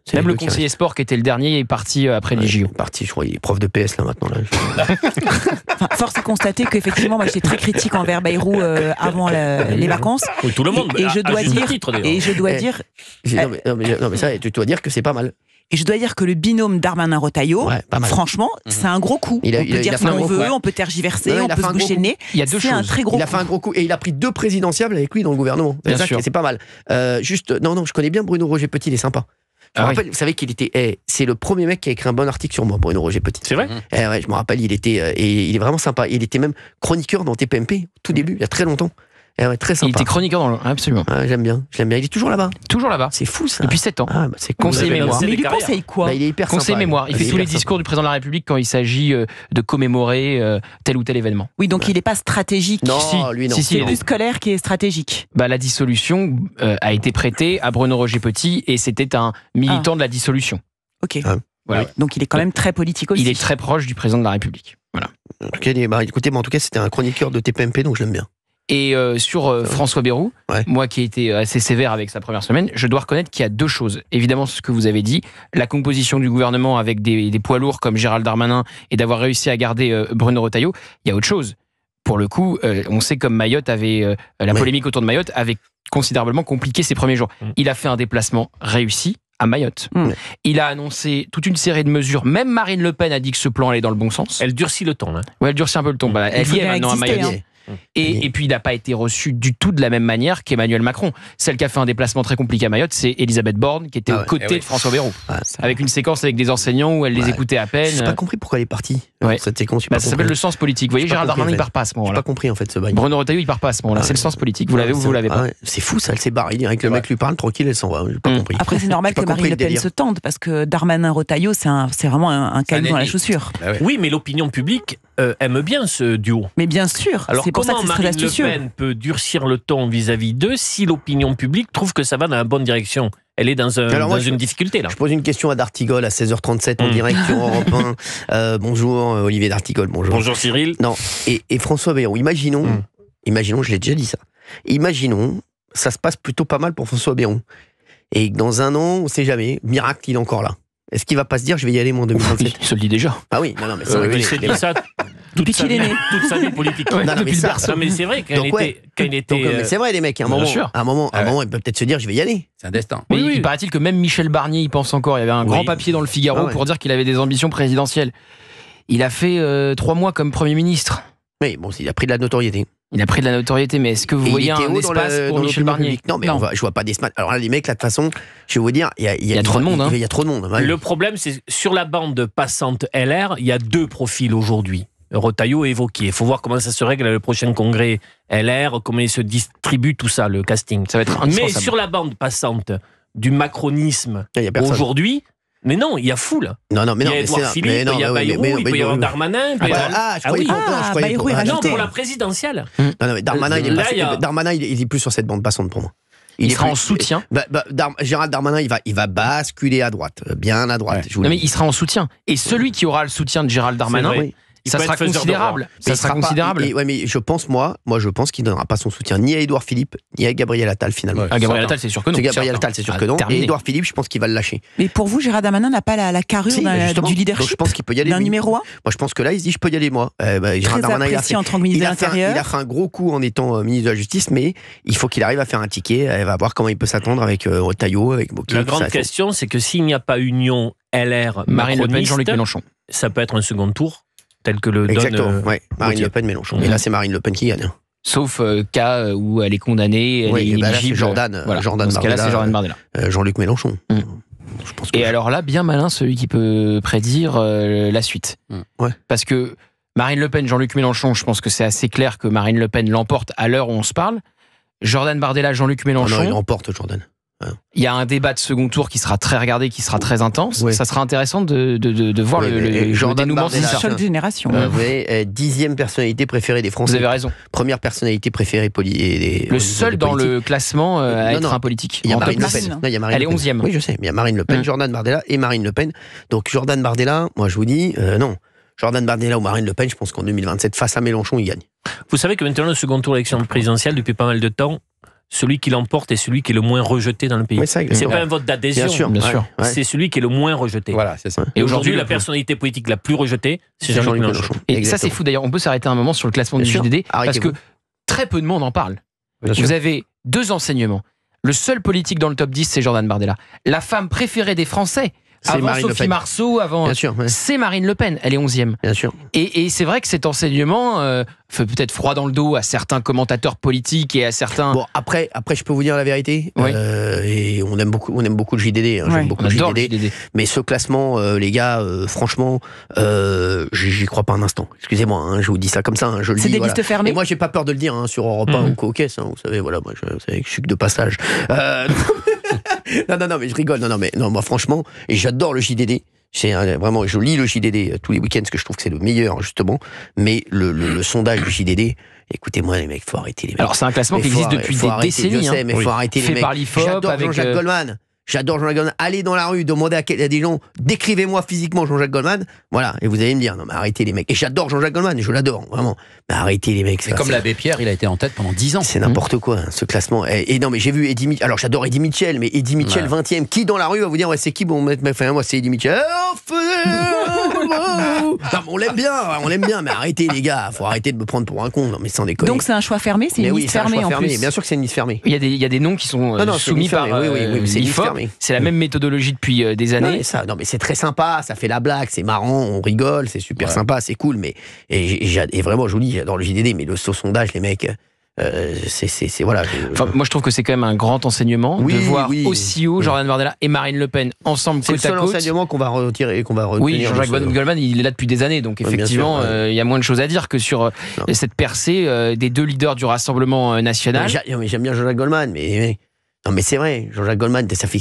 C'est Même les le deux qui conseiller sport qui était le dernier est parti après les JO. Il est parti, je crois, il est prof de PS là maintenant. Là. Enfin, force est de constater qu'effectivement, moi j'étais très critique envers Bayrou avant les vacances. Oui, tout le monde. Et je dois dire, Non mais ça, tu dois dire que c'est pas mal. Et je dois dire que le binôme Darmanin-Retailleau, franchement, c'est un gros coup. On peut dire ce qu'on veut, on peut tergiverser, on peut se boucher le nez. Il y a 2 choses. C'est un très gros coup. Il a fait un gros coup et il a pris 2 présidentiables avec lui dans le gouvernement. Bien sûr. C'est pas mal. Non, je connais bien Bruno Roger Petit, il est sympa. Je me rappelle, vous savez qu'il était. C'est le premier mec qui a écrit un bon article sur moi, Bruno Roger Petit. C'est vrai. Ouais, je me rappelle, il était. Et il est vraiment sympa. Il était même chroniqueur dans TPMP, au tout début, il y a très longtemps. Ouais, très sympa. Il était chroniqueur dans le... Absolument. J'aime bien. Il est toujours là-bas. Toujours là-bas. C'est fou ça. Depuis 7 ans. C'est cool. Conseiller mémoire. Mais il lui conseille quoi? Il est hyper Conseiller sympa. mémoire. Il fait tous les discours du président de la République quand il s'agit de commémorer tel ou tel événement. Oui, donc il n'est pas stratégique. Non, Si, lui non. si, C'est plus Colère qui est stratégique. La dissolution a été prêtée à Bruno Roger Petit et c'était un militant de la dissolution. Ok. Voilà. Donc il est quand même très politique aussi. Il est très proche du président de la République. Voilà. En tout cas, écoutez, en tout cas, c'était un chroniqueur de TPMP, donc je l'aime bien. Et sur François Bayrou, moi qui ai été assez sévère avec sa première semaine, je dois reconnaître qu'il y a 2 choses. Évidemment, ce que vous avez dit, la composition du gouvernement avec des poids lourds comme Gérald Darmanin et d'avoir réussi à garder Bruno Retailleau. Il y a autre chose. Pour le coup, on sait comme Mayotte avait la polémique autour de Mayotte avait considérablement compliqué ses premiers jours. Il a fait un déplacement réussi à Mayotte. Il a annoncé toute une série de mesures. Même Marine Le Pen a dit que ce plan allait dans le bon sens. Elle durcit le ton. Là. Ouais, elle durcit un peu le ton. Elle y est maintenant à Mayotte. Et puis il n'a pas été reçu du tout de la même manière qu'Emmanuel Macron. Celle qui a fait un déplacement très compliqué à Mayotte, c'est Elisabeth Borne, qui était aux côtés de François Bayrou. Avec une séquence avec des enseignants où elle les écoutait à peine. J'ai pas compris pourquoi elle est partie. Cette séquence, ça s'appelle le sens politique. Vous voyez, Gérald Darmanin, il part pas à ce moment-là. J'ai pas compris en fait ce bail. Bruno Retailleau, il part pas à ce moment-là. C'est le sens politique. Vous l'avez ou vous l'avez pas. C'est fou ça, elle s'est barrée. Direct, le mec lui parle tranquille, elle s'en va. J'ai pas compris. Après, c'est normal que Marine Le Pen se tende parce que Darmanin-Retailleau, c'est vraiment un caillou dans la chaussure. Oui, mais l'opinion publique aime bien ce duo. Mais bien sûr. Alors c'est pour ça que c'est très Marine astucieux. Le Pen peut durcir le ton vis-à-vis d'eux si l'opinion publique trouve que ça va dans la bonne direction. Elle est dans une difficulté là. Je pose une question à D'Artigol à 16h37 en direct sur Europe 1. Bonjour Olivier D'Artigol, bonjour. Bonjour Cyril. Non, et François Bayrou, imaginons, je l'ai déjà dit ça, imaginons, ça se passe plutôt pas mal pour François Bayrou. Et dans un an, on sait jamais, miracle, il est encore là. Est-ce qu'il va pas se dire, je vais y aller moi en 2027 Il se le dit déjà. Ah oui, non, mais ça il s'est dit ça toute sa vie politique. Non, mais c'est vrai, quand il était. C'est vrai, les mecs, à un moment, il peut peut-être se dire, je vais y aller. C'est un destin. Mais il paraît-il que même Michel Barnier y pense encore. Il y avait un grand papier dans le Figaro pour dire qu'il avait des ambitions présidentielles. Il a fait 3 mois comme Premier ministre. Oui, bon, il a pris de la notoriété. Il a pris de la notoriété, mais est-ce que vous voyez un espace pour Michel Barnier? Non, mais je vois pas d'espace. Alors là, les mecs, là, de toute façon, je vais vous dire, il y a trop de monde. Il y a trop de monde. Le problème, c'est sur la bande passante LR, il y a 2 profils aujourd'hui. Retailleau est évoqué. Il faut voir comment ça se règle à le prochain congrès LR, comment il se distribue tout ça, le casting. Ça va être mais sur la bande passante du macronisme aujourd'hui, mais non, il y a foule. Non, mais non. Il y a Édouard Philippe, il y a Bayrou, il peut y avoir Darmanin. Bayrou est rajouté. Non, pour la présidentielle. Non, mais Darmanin, il est plus sur cette bande passante pour moi. Il sera en soutien. Gérald Darmanin, il va basculer à droite, bien à droite. Non, mais il sera en soutien. Et celui qui aura le soutien de Gérald Darmanin, ça sera considérable. Ça sera considérable. Mais je pense, je pense qu'il ne donnera pas son soutien ni à Édouard Philippe, ni à Gabriel Attal, finalement. Gabriel Attal, c'est sûr que non. Gabriel Attal, c'est sûr que non. Et Édouard Philippe, je pense qu'il va le lâcher. Mais pour vous, Gérald Darmanin n'a pas la carrure du leadership. Donc je pense qu'il peut y aller. D'un numéro 1. Moi, je pense que là, il se dit, je peux y aller, moi. Gérald Darmanin, il a fait un gros coup en étant ministre de la Justice, mais il faut qu'il arrive à faire un ticket. Elle va voir comment il peut s'attendre avec Retailleau, avec Bocquet. La grande question, c'est que s'il n'y a pas union LR, Marine Le Pen, Jean-Luc Mélenchon, ça peut être un second tour. Tel que le donne. Marine Le Pen, Mélenchon. Et là, c'est Marine LePen qui gagne. Sauf cas où elle est condamnée, elle est inéligible. Jordan Dans ce cas-là, c'est Jordan Bardella. Jean-luc Mélenchon. Je pense que alors là, bien malin celui qui peut prédire la suite. Parce que Marine Le Pen, Jean-Luc Mélenchon, je pense que c'est assez clair que Marine Le Pen l'emporte à l'heure où on se parle. Jordan Bardella, Jean-Luc Mélenchon. Non, il l'emporte, Jordan. Il y a un débat de second tour qui sera très regardé, qui sera très intense. Ça sera intéressant de voir le dénouement de la choc de génération. 10e personnalité préférée des Français. Vous avez raison. Première personnalité préférée le seul dans le classement à être un politique. Il y a Marine Le Pen. Elle est 11e. Oui, je sais. Mais il y a Marine Le Pen, Jordan Bardella et Marine Le Pen. Donc Jordan Bardella, moi je vous dis, non. Jordan Bardella ou Marine Le Pen, je pense qu'en 2027, face à Mélenchon, il gagne. Vous savez que maintenant, le second tour d'élection présidentielle, depuis pas mal de temps, celui qui l'emporte est celui qui est le moins rejeté dans le pays. Oui, c'est pas un vote d'adhésion. Bien sûr. Ouais. C'est celui qui est le moins rejeté. Voilà, c'est ça. Et aujourd'hui, la personnalité politique la plus rejetée, c'est Jean-Luc Mélenchon. Et ça, c'est fou. D'ailleurs, on peut s'arrêter un moment sur le classement du JDD, parce que très peu de monde en parle. Vous avez 2 enseignements. Le seul politique dans le top 10, c'est Jordan Bardella. La femme préférée des Français, avant Sophie Marceau, c'est Marine Le Pen. Elle est 11e. Bien sûr. Et c'est vrai que cet enseignement fait peut-être froid dans le dos à certains commentateurs politiques et à certains... Bon, après je peux vous dire la vérité. Oui. Et on aime beaucoup le JDD. J'aime beaucoup le JDD. Mais ce classement, les gars, franchement, j'y crois pas un instant. Excusez-moi, je vous dis ça comme ça. Je le dis. C'est des listes fermées. Et moi, j'ai pas peur de le dire sur Europe 1 ou Caucase. Vous savez, voilà, moi, vous savez que je suis que de passage. Non, mais je rigole. Non, moi, franchement, et j'adore le JDD. Vraiment, je lis le JDD tous les week-ends parce que je trouve que c'est le meilleur, justement. Mais le sondage du JDD, écoutez-moi, les mecs, faut arrêter les mecs. Alors, c'est un classement qui existe depuis des décennies. Je sais, mais faut arrêter les mecs. Fait par l'IFOP. J'adore Jean-Jacques Goldman. Allez dans la rue, demandez à des gens, décrivez-moi physiquement Jean-Jacques Goldman. Voilà, et vous allez me dire, non mais arrêtez les mecs. Et j'adore Jean-Jacques Goldman, je l'adore, vraiment. Mais arrêtez les mecs. C'est comme l'abbé Pierre, il a été en tête pendant 10 ans. C'est n'importe quoi, ce classement. Et non, mais j'ai vu Eddie Mitchell. Alors j'adore Eddie Mitchell, mais Eddie Mitchell, 20e. Qui dans la rue va vous dire, c'est qui bon mettre moi, c'est Eddie Mitchell. Non, mais on l'aime bien, mais arrêtez les gars, faut arrêter de me prendre pour un con. Non, mais sans déconner. Donc c'est un choix fermé, c'est une liste fermée en plus. Bien sûr que c'est une liste fermée. Il y a des noms qui sont soumis par l'IFOP. C'est la même méthodologie depuis des années. Non, mais c'est très sympa, ça fait la blague, c'est marrant, on rigole, c'est super sympa, c'est cool, mais et vraiment, je vous dis, j'adore le JDD, mais le sondage, les mecs, c'est voilà. Moi, je trouve que c'est quand même un grand enseignement de voir aussi haut Jordan Bardella et Marine Le Pen ensemble côte à côte. C'est le seul enseignement qu'on va retirer, qu'on va retenir. Oui, Jean-Jacques Goldman, il est là depuis des années, donc effectivement, il y a moins de choses à dire que sur cette percée des 2 leaders du Rassemblement national. Mais j'aime bien Jean-Jacques Goldman, mais non, mais c'est vrai, Jean-Jacques Goldman, ça fait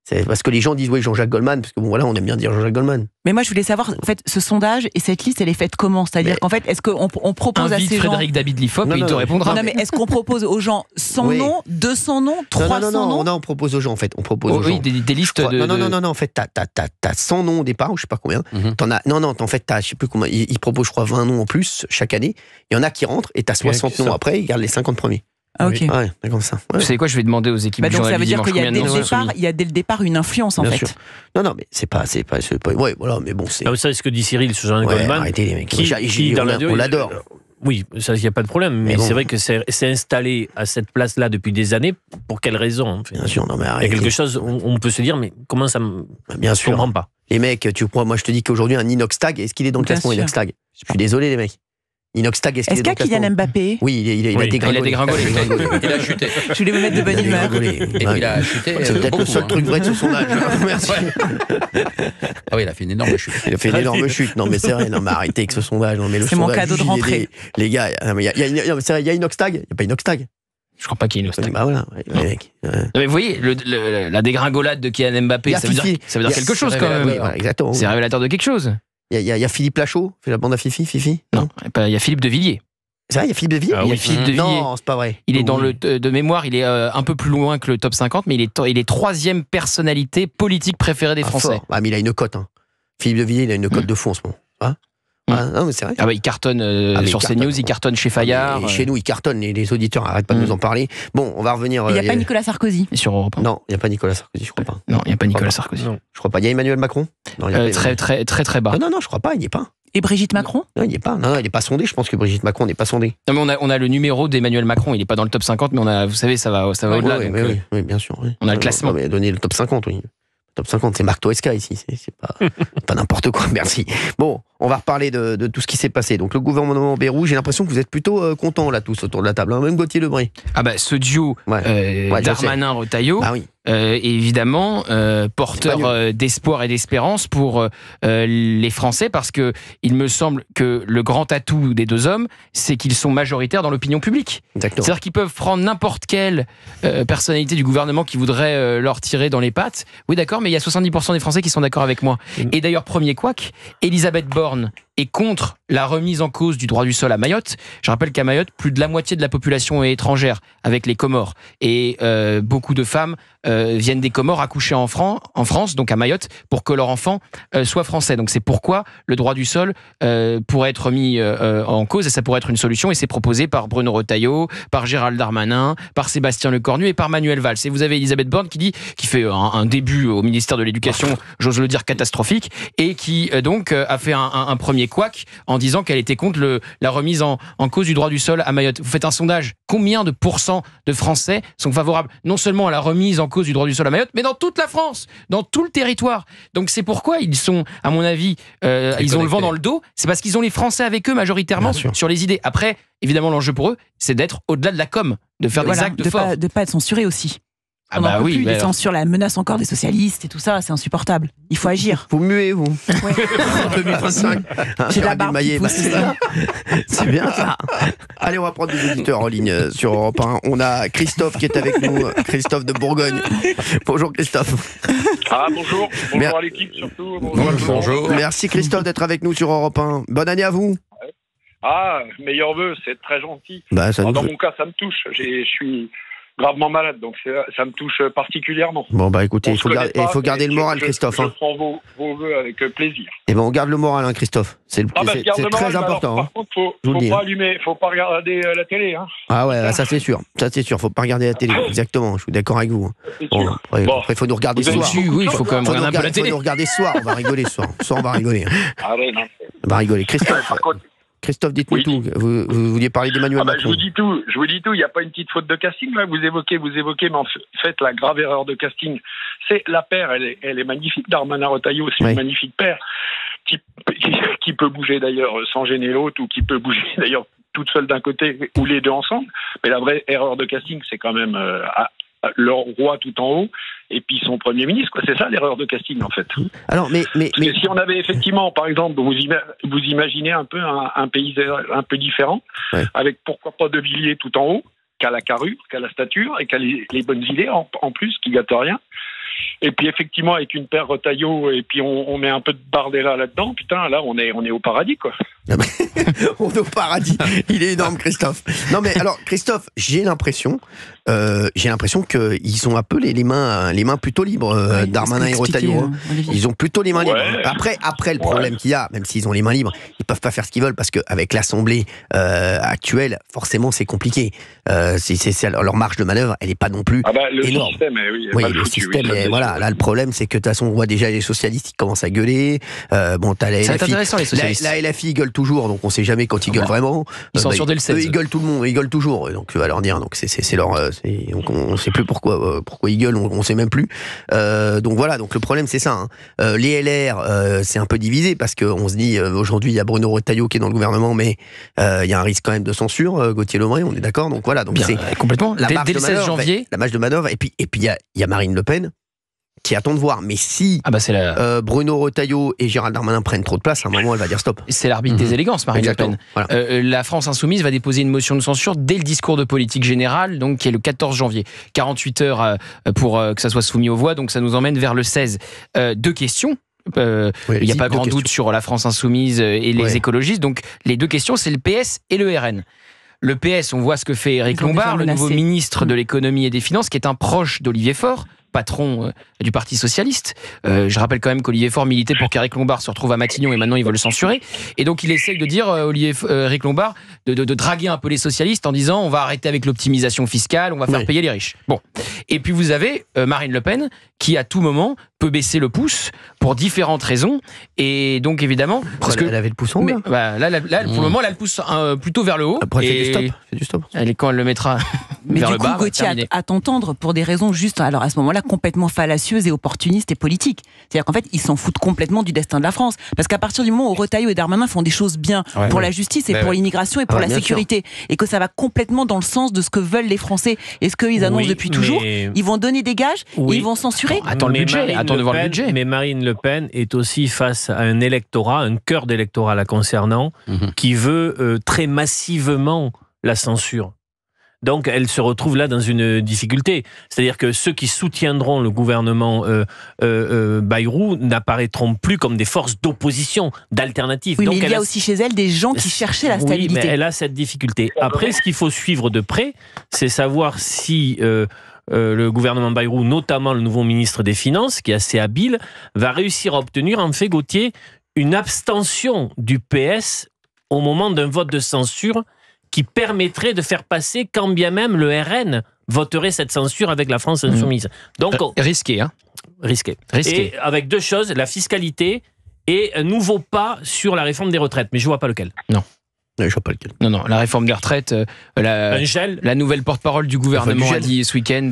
c'est parce que les gens disent Jean-Jacques Goldman, parce que bon voilà, on aime bien dire Jean-Jacques Goldman. Mais moi je voulais savoir, en fait, ce sondage et cette liste, elle est faite comment ? C'est-à-dire qu'en fait, est-ce qu'on propose à ces gens... Frédéric David Lifop, il te répondra. Non, mais est-ce qu'on propose aux gens 100 noms, 200 noms, 300 noms ? Non, on propose aux gens, en fait. On propose aux gens. Des listes de... Non, en fait, t'as 100 noms au départ, ou je sais pas combien. En fait, t'as, je sais plus combien, ils proposent, je crois, 20 noms en plus chaque année. Il y en a qui rentrent, et t'as 60 noms après, ils gardent les 50 premiers. Ah, ok. Ouais, c'est comme ça. Ouais. Vous savez quoi, je vais demander aux équipes du donc ça veut dire qu'il y a dès le le départ une influence, en fait. Non, mais c'est pas. Ouais, voilà, mais bon, c'est. Vous savez ce que dit Cyril sur Jean-Jacques Goldman. Arrêtez les mecs. On l'adore. Oui, ça, il n'y a pas de problème. Mais c'est vrai que c'est installé à cette place-là depuis des années. Pour quelle raison, en fait ? Bien sûr, non, mais arrêtez. Il y a quelque chose, on peut se dire, mais comment ça me. Bien sûr. Je comprends pas. Les mecs, moi, je te dis qu'aujourd'hui, un Inox Tag, est-ce qu'il est dans le classement Inox Tag ? Je suis désolé, les mecs. Inox Tag, est-ce qu'il y a Kylian Mbappé ? Oui, il a dégringolé. Il a chuté. Je voulais me mettre de bonne humeur. Il a chuté. C'est peut-être le seul truc vrai de ce sondage. Merci. Ah oui, il a fait une énorme chute. Non, mais c'est vrai. Non, mais arrêtez avec ce sondage. C'est mon cadeau de rentrée. Les gars, il y a Inox Tag ? Il n'y a pas Inox Tag ? Je crois pas qu'il y ait Inox Tag. Bah voilà, les mecs. Mais vous voyez, la dégringolade de Kylian Mbappé, ça veut dire quelque chose quand même. Exactement. C'est révélateur de quelque chose. Il y a Philippe Lachaud, fait la bande à Fifi. Non, il y a Philippe de Villiers. C'est vrai, il y a Philippe de Villiers. Il y a Philippe de Villiers. Non, c'est pas vrai. Il est dans de mémoire, il est un peu plus loin que le top 50, mais il est 3e personnalité politique préférée des Français. Mais il a une cote. Philippe de Villiers, il a une cote de fond en ce moment. Non, mais c'est vrai. Il cartonne sur CNews, il cartonne chez Fayard. Et chez nous, il cartonne, les auditeurs n'arrêtent pas de nous en parler. Bon, on va revenir. Il n'y a pas Nicolas Sarkozy. Et sur Europe 1. Non, il n'y a pas Nicolas Sarkozy, je crois pas. Non, il n'y a pas Nicolas Sarkozy. Je crois pas. Il y a Emmanuel Macron. Très bas. Non, je crois pas, il n'y est pas. Et Brigitte Macron ? Non, il n'y est pas. Non, il n'est pas sondé. Je pense que Brigitte Macron n'est pas sondée. Non, mais on a le numéro d'Emmanuel Macron. Il n'est pas dans le top 50, mais vous savez, ça va au-delà. Oui, bien sûr. On a le classement. On a donné le top 50, oui. Top 50, c'est Marc Toesca ici, c'est pas n'importe quoi, merci. Bon, on va reparler de tout ce qui s'est passé. Donc le gouvernement Bayrou, j'ai l'impression que vous êtes plutôt contents là tous autour de la table, hein. Même Gauthier Lebray. Ce duo Darmanin-Retailleau, évidemment, porteur d'espoir et d'espérance pour les Français, parce que il me semble que le grand atout des deux hommes, c'est qu'ils sont majoritaires dans l'opinion publique. Exactement. C'est-à-dire qu'ils peuvent prendre n'importe quelle personnalité du gouvernement qui voudrait leur tirer dans les pattes. Oui, d'accord, mais il y a 70% des Français qui sont d'accord avec moi. Et d'ailleurs, premier couac, Elisabeth Borne est contre la remise en cause du droit du sol à Mayotte. Je rappelle qu'à Mayotte, plus de la moitié de la population est étrangère, avec les Comores. Et beaucoup de femmes viennent des Comores accoucher en France, donc à Mayotte, pour que leur enfant soit français. Donc c'est pourquoi le droit du sol pourrait être mis en cause, et ça pourrait être une solution, et c'est proposé par Bruno Retailleau, par Gérald Darmanin, par Sébastien Lecornu et par Manuel Valls. Et vous avez Elisabeth Borne qui fait un début au ministère de l'Éducation, j'ose le dire, catastrophique, et qui donc a fait un premier couac en disant qu'elle était contre la remise en cause du droit du sol à Mayotte. Vous faites un sondage, combien de pourcents de Français sont favorables non seulement à la remise en cause du droit du sol à Mayotte, mais dans toute la France, dans tout le territoire. Donc c'est pourquoi ils sont, à mon avis, ils ont le vent dans le dos, c'est parce qu'ils ont les Français avec eux majoritairement sur les idées. Après, évidemment, l'enjeu pour eux, c'est d'être au-delà de la com, de faire des actes forts. De pas être censuré aussi. Ah bah oui, plus, censure, la menace encore des socialistes et tout ça, c'est insupportable. Il faut agir. Vous muez, vous. Ouais. En 2025. J'ai la barbe qui pousse. C'est bien ça. Allez, on va prendre des auditeurs en ligne sur Europe 1. On a Christophe qui est avec nous, Christophe de Bourgogne. Bonjour Christophe. Ah bonjour, bonjour à l'équipe surtout. Bonjour. Merci Christophe d'être avec nous sur Europe 1. Bonne année à vous. Ah, meilleurs vœux, c'est très gentil. Bah, dans mon cas, ça me touche. Je suis gravement malade, donc ça me touche particulièrement. Bon bah écoutez, il faut garder le moral, Christophe. Je prends vos vœux avec plaisir. Et ben on garde le moral, Christophe. C'est très important. Par contre, faut pas regarder la télé. Hein. Ah ouais, ça c'est sûr. Faut pas regarder la télé. Exactement. Je suis d'accord avec vous. Bon, après, il faut nous regarder ce soir. Oui, il faut quand même regarder un peu la télé. Il faut nous regarder ce soir. On va rigoler ce soir. Ce soir, on va rigoler. Ah ouais, non. On va rigoler. Christophe, dites-nous tout. Vous vouliez parler d'Emmanuel Macron. Je vous dis tout. Il n'y a pas une petite faute de casting là. Vous évoquez, mais en fait, la grave erreur de casting, c'est la paire. Elle est magnifique. Darmanin-Retailleau, c'est une magnifique paire qui peut bouger d'ailleurs sans gêner l'autre, ou qui peut bouger d'ailleurs toute seule d'un côté ou les deux ensemble. Mais la vraie erreur de casting, c'est quand même le roi tout en haut et puis son premier ministre, quoi. C'est ça l'erreur de casting en fait. Alors mais si on avait effectivement, par exemple, vous imaginez un peu un pays un peu différent, avec pourquoi pas De Villiers tout en haut, qui a la carrure, qui a la stature et qui a les bonnes idées en plus, qui gâte rien. Et puis effectivement avec une paire Retailleau, et puis on met un peu de Bardella là-dedans, putain, là on est au paradis quoi. On est au paradis. Il est énorme Christophe. Non mais alors Christophe, j'ai l'impression qu'ils ont un peu les mains plutôt libres, Darmanin et Retailleau. Ils ont plutôt les mains libres. Après le problème qu'il y a, même s'ils ont les mains libres, ils peuvent pas faire ce qu'ils veulent parce qu'avec l'Assemblée actuelle, forcément c'est compliqué. Leur marge de manœuvre, elle est pas non plus énorme. Système, le système, voilà. Là le problème c'est que de toute façon on voit déjà les socialistes qui commencent à gueuler. T'as la LFI. C'est intéressant les socialistes. La LFI gueule toujours, donc on sait jamais quand ils gueulent vraiment. Ils sont sur dès le 16. Ils gueulent tout le monde, ils gueulent toujours. Donc tu vas leur dire, donc c'est leur, donc on sait plus pourquoi ils gueulent, on sait même plus. Donc voilà, donc le problème c'est ça. Les LR, c'est un peu divisé parce que on se dit aujourd'hui il y a Bruno Retailleau qui est dans le gouvernement, mais il y a un risque quand même de censure. Gauthier Lebray, on est d'accord. Donc voilà, donc c'est complètement dès le 16 janvier. La marge de manœuvre, et puis il y a Marine Le Pen qui attend de voir. Mais si Bruno Retailleau et Gérald Darmanin prennent trop de place, à un moment, elle va dire stop. C'est l'arbitre des élégances, Marine Le Pen. Voilà. La France Insoumise va déposer une motion de censure dès le discours de politique générale, donc qui est le 14 janvier. 48 heures pour que ça soit soumis aux voix, donc ça nous emmène vers le 16. Deux questions. Il n'y a pas grand doute sur la France Insoumise et les écologistes. Donc les deux questions, c'est le PS et le RN. Le PS, on voit ce que fait Éric Lombard, le nouveau ministre de l'économie et des finances, qui est un proche d'Olivier Faure, patron du Parti Socialiste. Je rappelle quand même qu'Olivier Faure militait pour qu'Éric Lombard se retrouve à Matignon et maintenant il veut le censurer. Et donc il essaye de dire, Éric Lombard, de draguer un peu les socialistes en disant on va arrêter avec l'optimisation fiscale, on va faire payer les riches. Bon. Et puis vous avez Marine Le Pen qui à tout moment peut baisser le pouce pour différentes raisons. Et donc évidemment... Parce que elle avait le pouce en haut. Là, pour le moment, elle a le pouce plutôt vers le haut. Après, elle fait du stop. Quand elle le mettra vers le bas... Mais du coup, Gauthier, à t'entendre, pour des raisons juste, alors à ce moment-là, complètement fallacieuses et opportunistes et politiques. C'est-à-dire qu'en fait, ils s'en foutent complètement du destin de la France. Parce qu'à partir du moment où Retailleau et Darmanin font des choses bien pour la justice et pour l'immigration et pour la sécurité, et que ça va complètement dans le sens de ce que veulent les Français et ce qu'ils annoncent depuis toujours, ils vont donner des gages et ils vont censurer. Attends le budget, attends de voir le budget. Mais Marine Le Pen est aussi face à un électorat, un cœur d'électorat la concernant, qui veut très massivement la censure. Donc, elle se retrouve là dans une difficulté. C'est-à-dire que ceux qui soutiendront le gouvernement Bayrou n'apparaîtront plus comme des forces d'opposition, d'alternative. Oui, donc, mais il y a aussi chez elle des gens qui cherchaient la stabilité. Oui, mais elle a cette difficulté. Après, ce qu'il faut suivre de près, c'est savoir si le gouvernement Bayrou, notamment le nouveau ministre des Finances, qui est assez habile, va réussir à obtenir, en fait, Gauthier, une abstention du PS au moment d'un vote de censure qui permettrait de faire passer, quand bien même le RN voterait cette censure avec la France insoumise. Donc, risqué, hein. Risqué. Et avec deux choses, la fiscalité et un nouveau pas sur la réforme des retraites. Mais je ne vois pas lequel. Non. Je vois pas lequel. Non, la réforme des retraites, la nouvelle porte-parole du gouvernement a dit ce week-end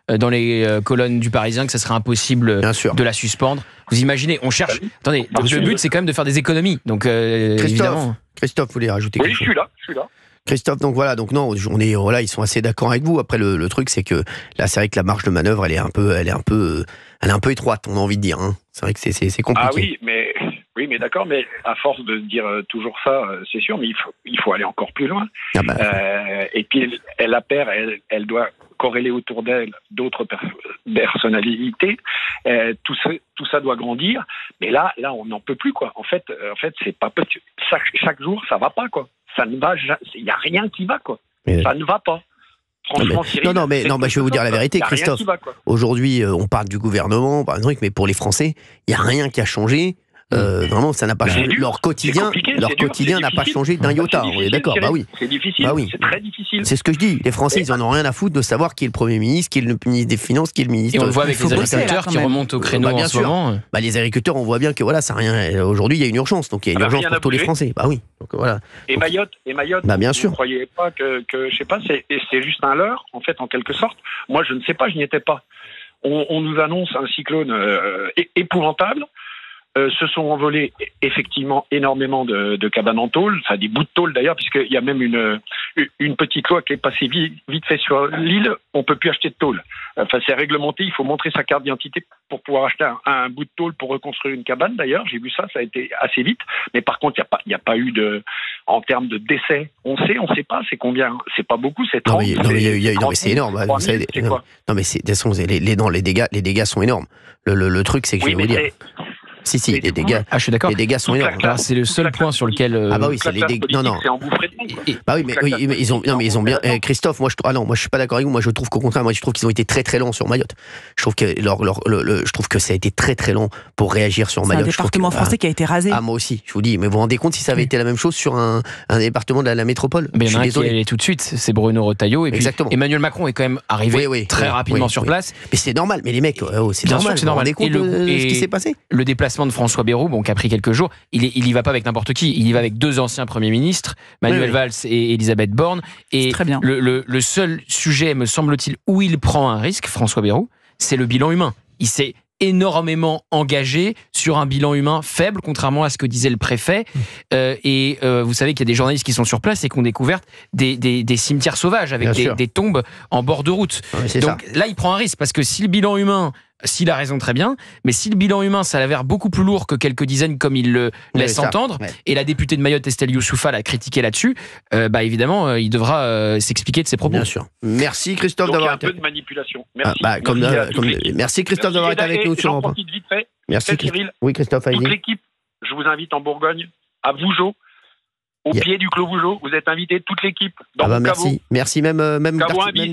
dans les colonnes du Parisien que ça serait impossible de la suspendre. Vous imaginez, on cherche... Attendez, le but c'est quand même de faire des économies. Donc, évidemment... Christophe, vous voulez rajouter quelque chose ? Oui, je suis là. Christophe, donc voilà, ils sont assez d'accord avec vous. Après, le truc, c'est que là, c'est vrai que la marge de manœuvre, elle est un peu étroite, on a envie de dire. Hein. C'est vrai que c'est compliqué. Ah oui, mais d'accord, mais à force de dire toujours ça, c'est sûr, mais il faut aller encore plus loin. Et puis, elle doit corréler autour d'elle d'autres personnalités. Tout ça doit grandir. Mais là, on n'en peut plus, quoi. En fait, c'est pas possible. Chaque jour, ça va pas, quoi. Ça ne va, il n'y a rien qui va, quoi. Ça ne va pas. Franchement, Cyril, non, mais je vais vous dire la vérité, Christophe. Aujourd'hui, on parle du gouvernement, par exemple, mais pour les Français, il n'y a rien qui a changé. Vraiment, ça n'a pas changé. Leur quotidien n'a pas changé d'un iota. On est d'accord. Bah oui. C'est difficile. Bah oui. C'est très difficile. C'est ce que je dis. Les Français, ils en ont rien à foutre de savoir qui est le Premier ministre, qui est le ministre des Finances, qui est le ministre. Et on le voit avec les agriculteurs qui remontent au créneau en ce moment. Les agriculteurs, on voit bien que voilà, ça rien. Aujourd'hui, il y a une urgence. Donc il y a une urgence pour tous les Français. Bah oui. Donc voilà. Et Mayotte. Bah bien sûr. Vous ne croyez pas que je sais pas, c'est juste un leurre, en fait, en quelque sorte. Moi, je ne sais pas, je n'y étais pas. On nous annonce un cyclone épouvantable. Se sont envolés effectivement énormément de cabanes en tôle, enfin des bouts de tôle d'ailleurs, puisqu'il y a même une petite loi qui est passée vite fait sur l'île, on peut plus acheter de tôle. Enfin, c'est réglementé, il faut montrer sa carte d'identité pour pouvoir acheter un bout de tôle pour reconstruire une cabane. D'ailleurs, j'ai vu ça a été assez vite. Mais par contre, il n'y a pas eu en termes de décès. On sait pas, c'est combien. C'est pas beaucoup, c'est 30. Non, mais c'est énorme. Vous savez, de toute façon, les dégâts sont énormes. Le truc, c'est que je vais vous dire. Si, les dégâts. Je suis d'accord. Les dégâts sont énormes. C'est le seul point sur lequel. C'est les dégâts. Non. Bah oui, mais ils ont bien. Christophe, moi je suis pas d'accord avec vous. Moi, je trouve qu'au contraire, je trouve qu'ils ont été très très lents sur Mayotte. Je trouve que je trouve que ça a été très très lent pour réagir sur Mayotte. C'est un département français qui a été rasé. Moi aussi, je vous dis. Mais vous vous rendez compte si ça avait été la même chose sur un département de la métropole? Mais il y en a un qui est allé tout de suite. C'est Bruno Retailleau. Et puis Emmanuel Macron est quand même arrivé très rapidement sur place. Mais c'est normal. Mais les mecs, c'est normal. Vous vous rendez compte de ce qui s'est passé? Le déplacement de François Bayrou, qui a pris quelques jours, il y va pas avec n'importe qui, il y va avec deux anciens premiers ministres, Manuel Valls et Elisabeth Borne. Et très bien. Le seul sujet, me semble-t-il, où il prend un risque, François Bayrou, c'est le bilan humain. Il s'est énormément engagé sur un bilan humain faible, contrairement à ce que disait le préfet. Vous savez qu'il y a des journalistes qui sont sur place et qui ont découvert des cimetières sauvages avec des tombes en bord de route. Donc là, il prend un risque, parce que si le bilan humain, s'il a raison, très bien, mais si le bilan humain, ça a l'air beaucoup plus lourd que quelques dizaines comme il le laisse entendre, et la députée de Mayotte, Estelle Youssoufa, l'a critiqué là-dessus, évidemment, il devra s'expliquer de ses propos. Bien sûr. Merci Christophe d'avoir été... un peu de manipulation. Merci. Merci Christophe d'avoir été avec nous sur Europe 1. Vite fait. Merci Cyril. Oui Christophe, allez-y. Toute l'équipe, je vous invite en Bourgogne, à Vougeot, au pied du Clos Vougeot. Vous êtes invités, toute l'équipe, dans mon caveau. Merci, même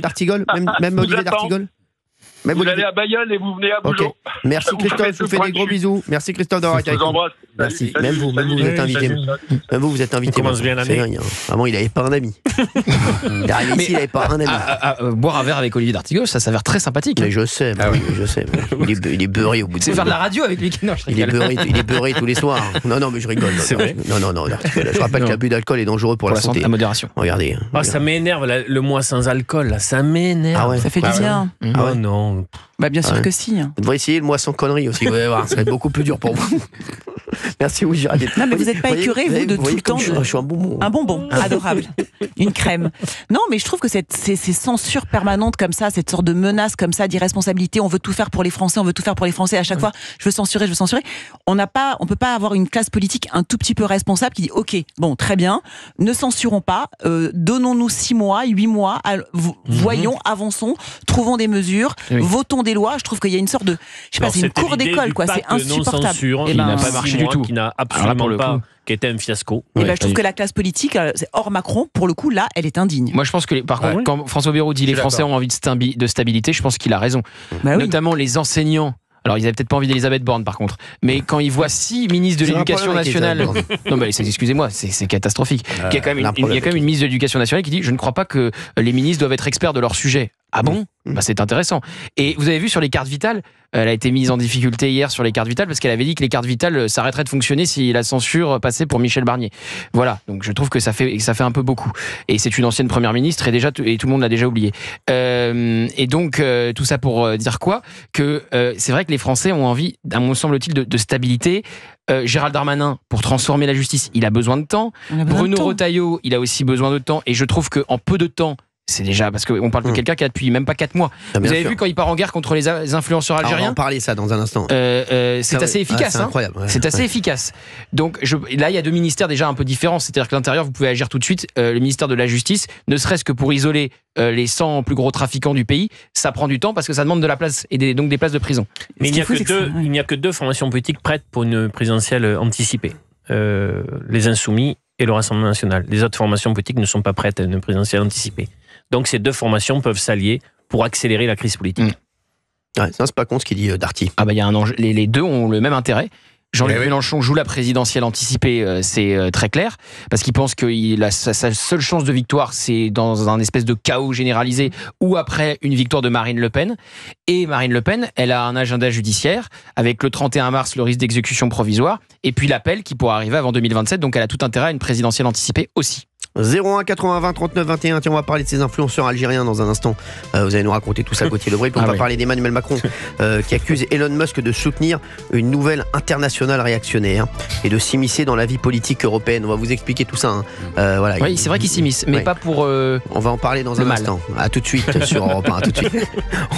d'Artigol, même Olivier d'Artigol. Vous allez à Bayonne et vous venez à Vougeot. Merci Christophe, je vous fais des gros bisous. Merci Christophe d'avoir été avec nous. Merci. Même vous, vous êtes invité. Même vous êtes invité. Commence bien l'année. Vraiment, il n'avait pas un ami. Il est arrivé ici, il n'avait pas un ami. Boire un verre avec Olivier d'Artigol, ça s'avère très sympathique. Mais je sais, je sais. Il est beurré au bout de C'est faire de la radio avec lui. Non, il est beurré tous les soirs. Non, mais je rigole. C'est vrai. Non. Je rappelle que l'abus d'alcool est dangereux pour la santé. À modération. Regardez. Ça m'énerve le mois sans alcool. Ça m'énerve. Ça fait du bien. Oh non. Bien sûr que si. Vous devriez essayer le mois sans conneries aussi. Vous allez voir, ça va être beaucoup plus dur pour vous. Merci, oui, Gérald. Non, mais vous n'êtes pas écœuré, vous, de tout le temps. Je suis un bonbon. Un bonbon, adorable. Une crème. Non, mais je trouve que ces censures permanentes comme ça, cette sorte de menace comme ça, d'irresponsabilité, on veut tout faire pour les Français, à chaque fois, je veux censurer. On peut pas avoir une classe politique un tout petit peu responsable qui dit, ok, bon, très bien, ne censurons pas, donnons-nous 6 mois, 8 mois, voyons, avançons, trouvons des mesures, votons des lois. Je trouve qu'il y a une sorte de, c'est une cour d'école, quoi. C'est insupportable. Qui n'a pas marché du tout, qui n'a absolument pas, qui était un fiasco. Et je trouve que la classe politique, hors Macron, pour le coup, là, elle est indigne. Moi, je pense que, par contre, quand François Bayrou dit les Français ont envie de stabilité, je pense qu'il a raison. Notamment les enseignants. Alors, ils n'avaient peut-être pas envie d'Elisabeth Borne, par contre. Mais quand ils voient 6 ministres de l'Éducation nationale... Non, mais excusez-moi, c'est catastrophique. Il y a quand même une ministre de l'Éducation nationale qui dit « Je ne crois pas que les ministres doivent être experts de leur sujet. » Ah bon ? C'est intéressant. Et vous avez vu sur les cartes vitales, elle a été mise en difficulté hier sur les cartes vitales parce qu'elle avait dit que les cartes vitales s'arrêteraient de fonctionner si la censure passait pour Michel Barnier. Voilà, donc je trouve que ça fait un peu beaucoup. Et c'est une ancienne première ministre et tout le monde l'a déjà oublié. Et donc tout ça pour dire quoi ? Que c'est vrai que les Français ont envie, me semble-t-il, de stabilité. Gérald Darmanin, pour transformer la justice, il a besoin de temps. Bruno Retailleau, il a aussi besoin de temps. Et je trouve qu'en peu de temps, c'est déjà, parce qu'on parle de quelqu'un qui a depuis même pas 4 mois. Vous avez vu quand il part en guerre contre les influenceurs algériens ? On va en parler ça dans un instant. C'est assez efficace. C'est incroyable. C'est assez efficace. Donc là, il y a 2 ministères déjà un peu différents. C'est-à-dire que l'intérieur, vous pouvez agir tout de suite. Le ministère de la Justice, ne serait-ce que pour isoler les 100 plus gros trafiquants du pays, ça prend du temps parce que ça demande de la place et donc des places de prison. Mais il n'y a que 2 formations politiques prêtes pour une présidentielle anticipée. Les Insoumis et le Rassemblement National. Les autres formations politiques ne sont pas prêtes à une présidentielle anticipée. Donc ces 2 formations peuvent s'allier pour accélérer la crise politique. Ouais, ça, c'est pas con ce qu'il dit Darty. Ah bah, y a un enjeu. Les 2 ont le même intérêt. Jean-Luc Mélenchon joue la présidentielle anticipée, c'est très clair, parce qu'il pense que sa seule chance de victoire, c'est dans un espèce de chaos généralisé ou après une victoire de Marine Le Pen. Et Marine Le Pen, elle a un agenda judiciaire avec le 31 mars, le risque d'exécution provisoire, et puis l'appel qui pourra arriver avant 2027, donc elle a tout intérêt à une présidentielle anticipée aussi. 01 80 20 39 21. Tiens, on va parler de ces influenceurs algériens dans un instant. Vous allez nous raconter tout ça, Gauthier Lebret. On va parler d'Emmanuel Macron qui accuse Elon Musk de soutenir une nouvelle internationale réactionnaire et de s'immiscer dans la vie politique européenne. On va vous expliquer tout ça. Voilà. Oui, c'est vrai qu'il s'immisce, mais pas pour. On va en parler dans un instant. À tout de suite sur Europe 1. À tout de suite.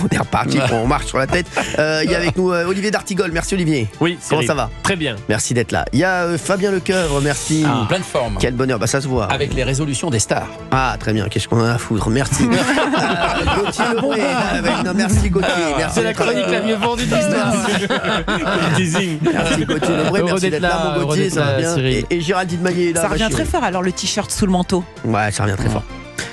On est reparti. On marche sur la tête. Il y a avec nous Olivier D'Artigol. Merci Olivier. Oui. Comment ça va ? Très bien. Merci d'être là. Il y a Fabien Lecoeuvre. Merci. Pleine forme. Quel bonheur. Bah ça se voit. Avec les résolutions des stars. Ah, très bien. Qu'est-ce qu'on a à foutre. Merci. Gauthier Lebret. Merci Gauthier. Merci. C'est la chronique la mieux vendue de l'histoire. Merci Gauthier Lebret. Merci d'être là, mon Gauthier. Ça va bien. Et Géraldine Maillet est là. Ça revient très fort alors le t-shirt sous le manteau. Ouais, ça revient très fort.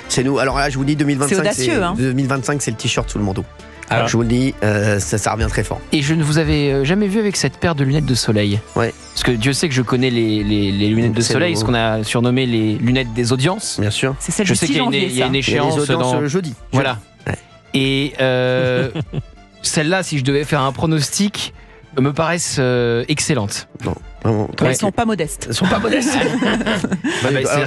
C'est nous. Alors là, je vous dis 2025. C'est audacieux, 2025, c'est le t-shirt sous le manteau. Alors, je vous le dis, ça revient très fort. Et je ne vous avais jamais vu avec cette paire de lunettes de soleil. Ouais. Parce que Dieu sait que je connais les lunettes de soleil, ce qu'on a surnommé les lunettes des audiences. Bien sûr. C'est celle je du sais 6 janvier, qu'il y a une échéance dans jeudi. Voilà. Ouais. Et celle-là, si je devais faire un pronostic, me paraissent excellentes. Non. Elles sont pas modestes. Elles sont pas modestes.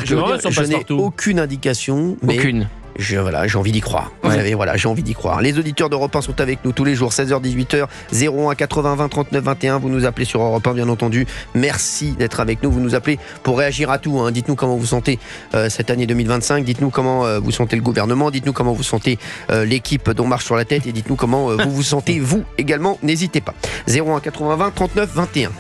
Je n'ai aucune indication. Aucune. J'ai envie d'y croire. Vous savez, j'ai envie d'y croire. Les auditeurs d'Europe 1 sont avec nous tous les jours, 16h, 18h, 01 80 20 39 21. Vous nous appelez sur Europe 1, bien entendu. Merci d'être avec nous. Vous nous appelez pour réagir à tout. Dites-nous comment vous sentez cette année 2025. Dites-nous comment vous sentez le gouvernement. Dites-nous comment vous sentez l'équipe dont marche sur la tête. Et dites-nous comment vous vous sentez, vous également. N'hésitez pas. 01 80 20 39 21.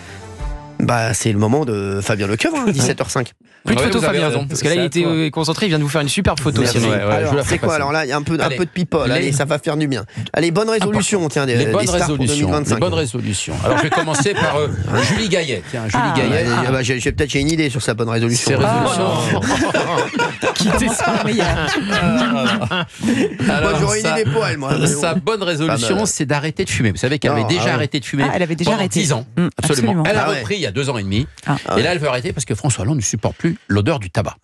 C'est le moment de Fabien Lecoeuvre, 17h05. Plus de photo, Fabien, parce que là, il était concentré, il vient de vous faire une superbe photo. Alors, c'est quoi ? Alors là, il y a un peu de people. Allez, ça va faire du bien. Allez, bonne résolution, tiens, les bonnes résolutions. 2025. Les bonnes résolutions. Alors, je vais commencer par Julie Gaillet. Tiens, Julie Gaillet. J'ai une idée sur sa bonne résolution. Ses résolutions. Quitter ça, meilleur. Moi, j'aurais une idée pour elle, moi. Sa bonne résolution, c'est d'arrêter de fumer. Vous savez qu'elle avait déjà arrêté de fumer. Elle avait déjà arrêté. 10 ans. Absolument. Elle a repris il y a 2 ans et demi. Et là, elle veut arrêter parce que François Hollande ne supporte plus l'odeur du tabac.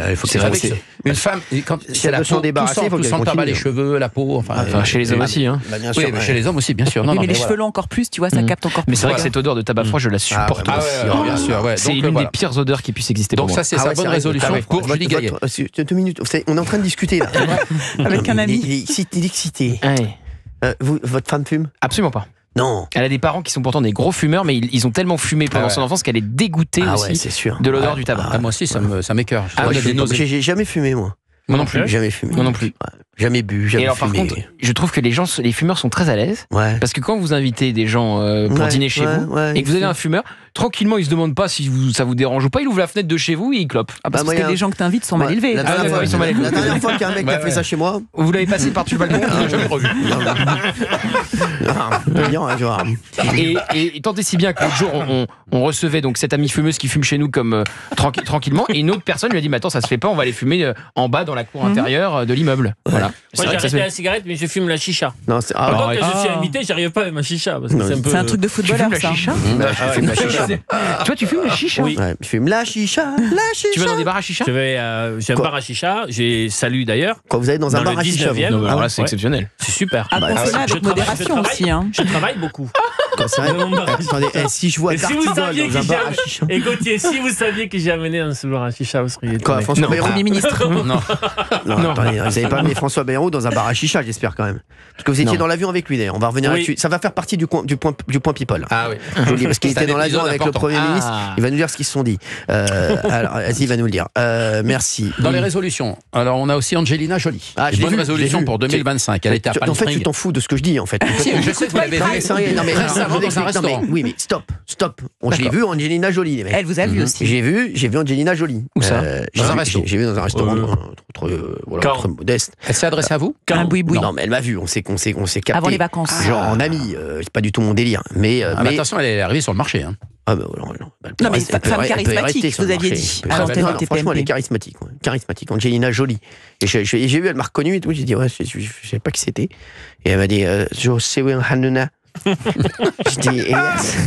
Il faut que c'est une femme, quand c'est la peau, tout sent le tabac, les cheveux, la peau, chez les hommes aussi. Oui, chez les hommes aussi, bien sûr. Mais les cheveux longs encore plus, tu vois, ça capte encore plus. Mais c'est vrai que cette odeur de tabac froid, je la supporte pas. Bien sûr. C'est l'une des pires odeurs qui puisse exister pour moi. Donc ça, c'est sa bonne résolution pour Julie Gaillet. 2 minutes. On est en train de discuter là. Avec un ami. Il est excité. Votre femme fume ? Absolument pas. Non. Elle a des parents qui sont pourtant des gros fumeurs, mais ils ont tellement fumé pendant son enfance qu'elle est dégoûtée aussi c'est sûr. de l'odeur du tabac. Moi aussi, ça m'écœure. J'ai jamais fumé, moi. Moi non plus. Jamais fumé. Moi non plus. Jamais bu, jamais et alors, fumé. par contre, je trouve que les fumeurs sont très à l'aise. Ouais. Parce que quand vous invitez des gens pour dîner chez vous et que vous avez un fumeur, tranquillement, il se demande pas si ça vous dérange ou pas. Il ouvre la fenêtre de chez vous et il clope. Parce que les gens que t'invites sont mal élevés. La dernière fois qu'il y a un mec qui a fait ça chez moi. Vous l'avez passé par-dessus le balcon. Je l'ai revu. Et tant et si bien que l'autre jour, on recevait donc cette amie fumeuse qui fume chez nous comme tranquillement, et une autre personne lui a dit mais attends, ça se fait pas, on va aller fumer en bas dans la cour intérieure de l'immeuble. Voilà. Moi j'ai arrêté la cigarette, mais je fume la chicha. Non, quand je suis invité, j'arrive pas avec ma chicha. C'est un truc de footballeur, ça. Tu fumes la chicha. Toi, tu fumes la chicha? Oui. Je fume la chicha. Tu vas dans des bars à chicha? J'ai un bar à chicha. J'ai Salut d'ailleurs. Quand vous allez dans un bar à chicha, alors là, c'est exceptionnel. C'est super. À consommer avec modération aussi. Je travaille beaucoup. Attendez, si je vois Darty Gold dans un bar à chicha. Et Gauthier, si vous saviez que j'ai amené un bar à chicha, vous seriez. Quoi, François Bayrou? Premier ministre. Non, attendez, vous n'avez pas amené François Bayrou dans un bar à chicha, j'espère quand même. Parce que vous étiez dans l'avion avec lui d'ailleurs. On va revenir là-dessus. Ça va faire partie du point people. Ah oui. Je vous le dis, parce qu'il était dans l'avion avec le Premier ministre. Il va nous dire ce qu'ils se sont dit. Alors, vas-y, il va nous le dire. Merci. Dans les résolutions, alors on a aussi Angelina Jolie. Une bonne résolution pour 2025. Elle était à Palm En fait, Springs. tu t'en fous de ce que je dis, en fait. Si, je sais que vous l'avez vu. Non, mais récemment dans un restaurant. oui, mais stop. J'ai vu Angelina Jolie, les mecs. Elle vous a vu aussi. J'ai vu Angelina Jolie. Où ça? Dans un resto. J'ai vu dans un restaurant très modeste. Elle s'est adressée à vous? Un boui-boui. Non, mais elle m'a vu. On s'est capté. Avant les vacances. Genre en ami. C'est pas du tout mon délire. Mais attention, elle est arrivée sur le marché. Ah non, mais femme charismatique, vous aviez dit. Franchement, elle est charismatique. Charismatique, Angelina Jolie. Et j'ai vu, elle m'a reconnu et tout. J'ai dit, ouais, je savais pas qui c'était. Et elle m'a dit, je sais où Hanouna. Je dis, yes.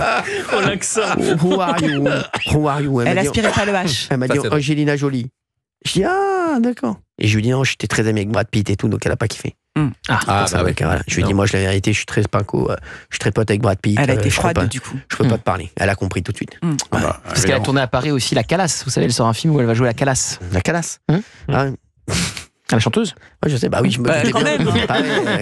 Oh, l'accent. Who are you? Elle aspirait pas le H. Elle m'a dit, Angelina Jolie. Je dis, ah, d'accord. Et je lui dis, non, j'étais très ami avec Brad Pitt et tout, donc elle a pas kiffé. Voilà. Je lui ai dit, moi, je la vérité, je suis très pinko, je suis très pote avec Brad Pitt. Elle a été froide, du coup. Je peux pas te parler. Elle a compris tout de suite. Parce qu'elle a tourné à Paris aussi, La Calas. Vous savez, elle sort un film où elle va jouer la Calas. La Calas? La chanteuse? Ouais, je sais, bah oui, je me dis quand même.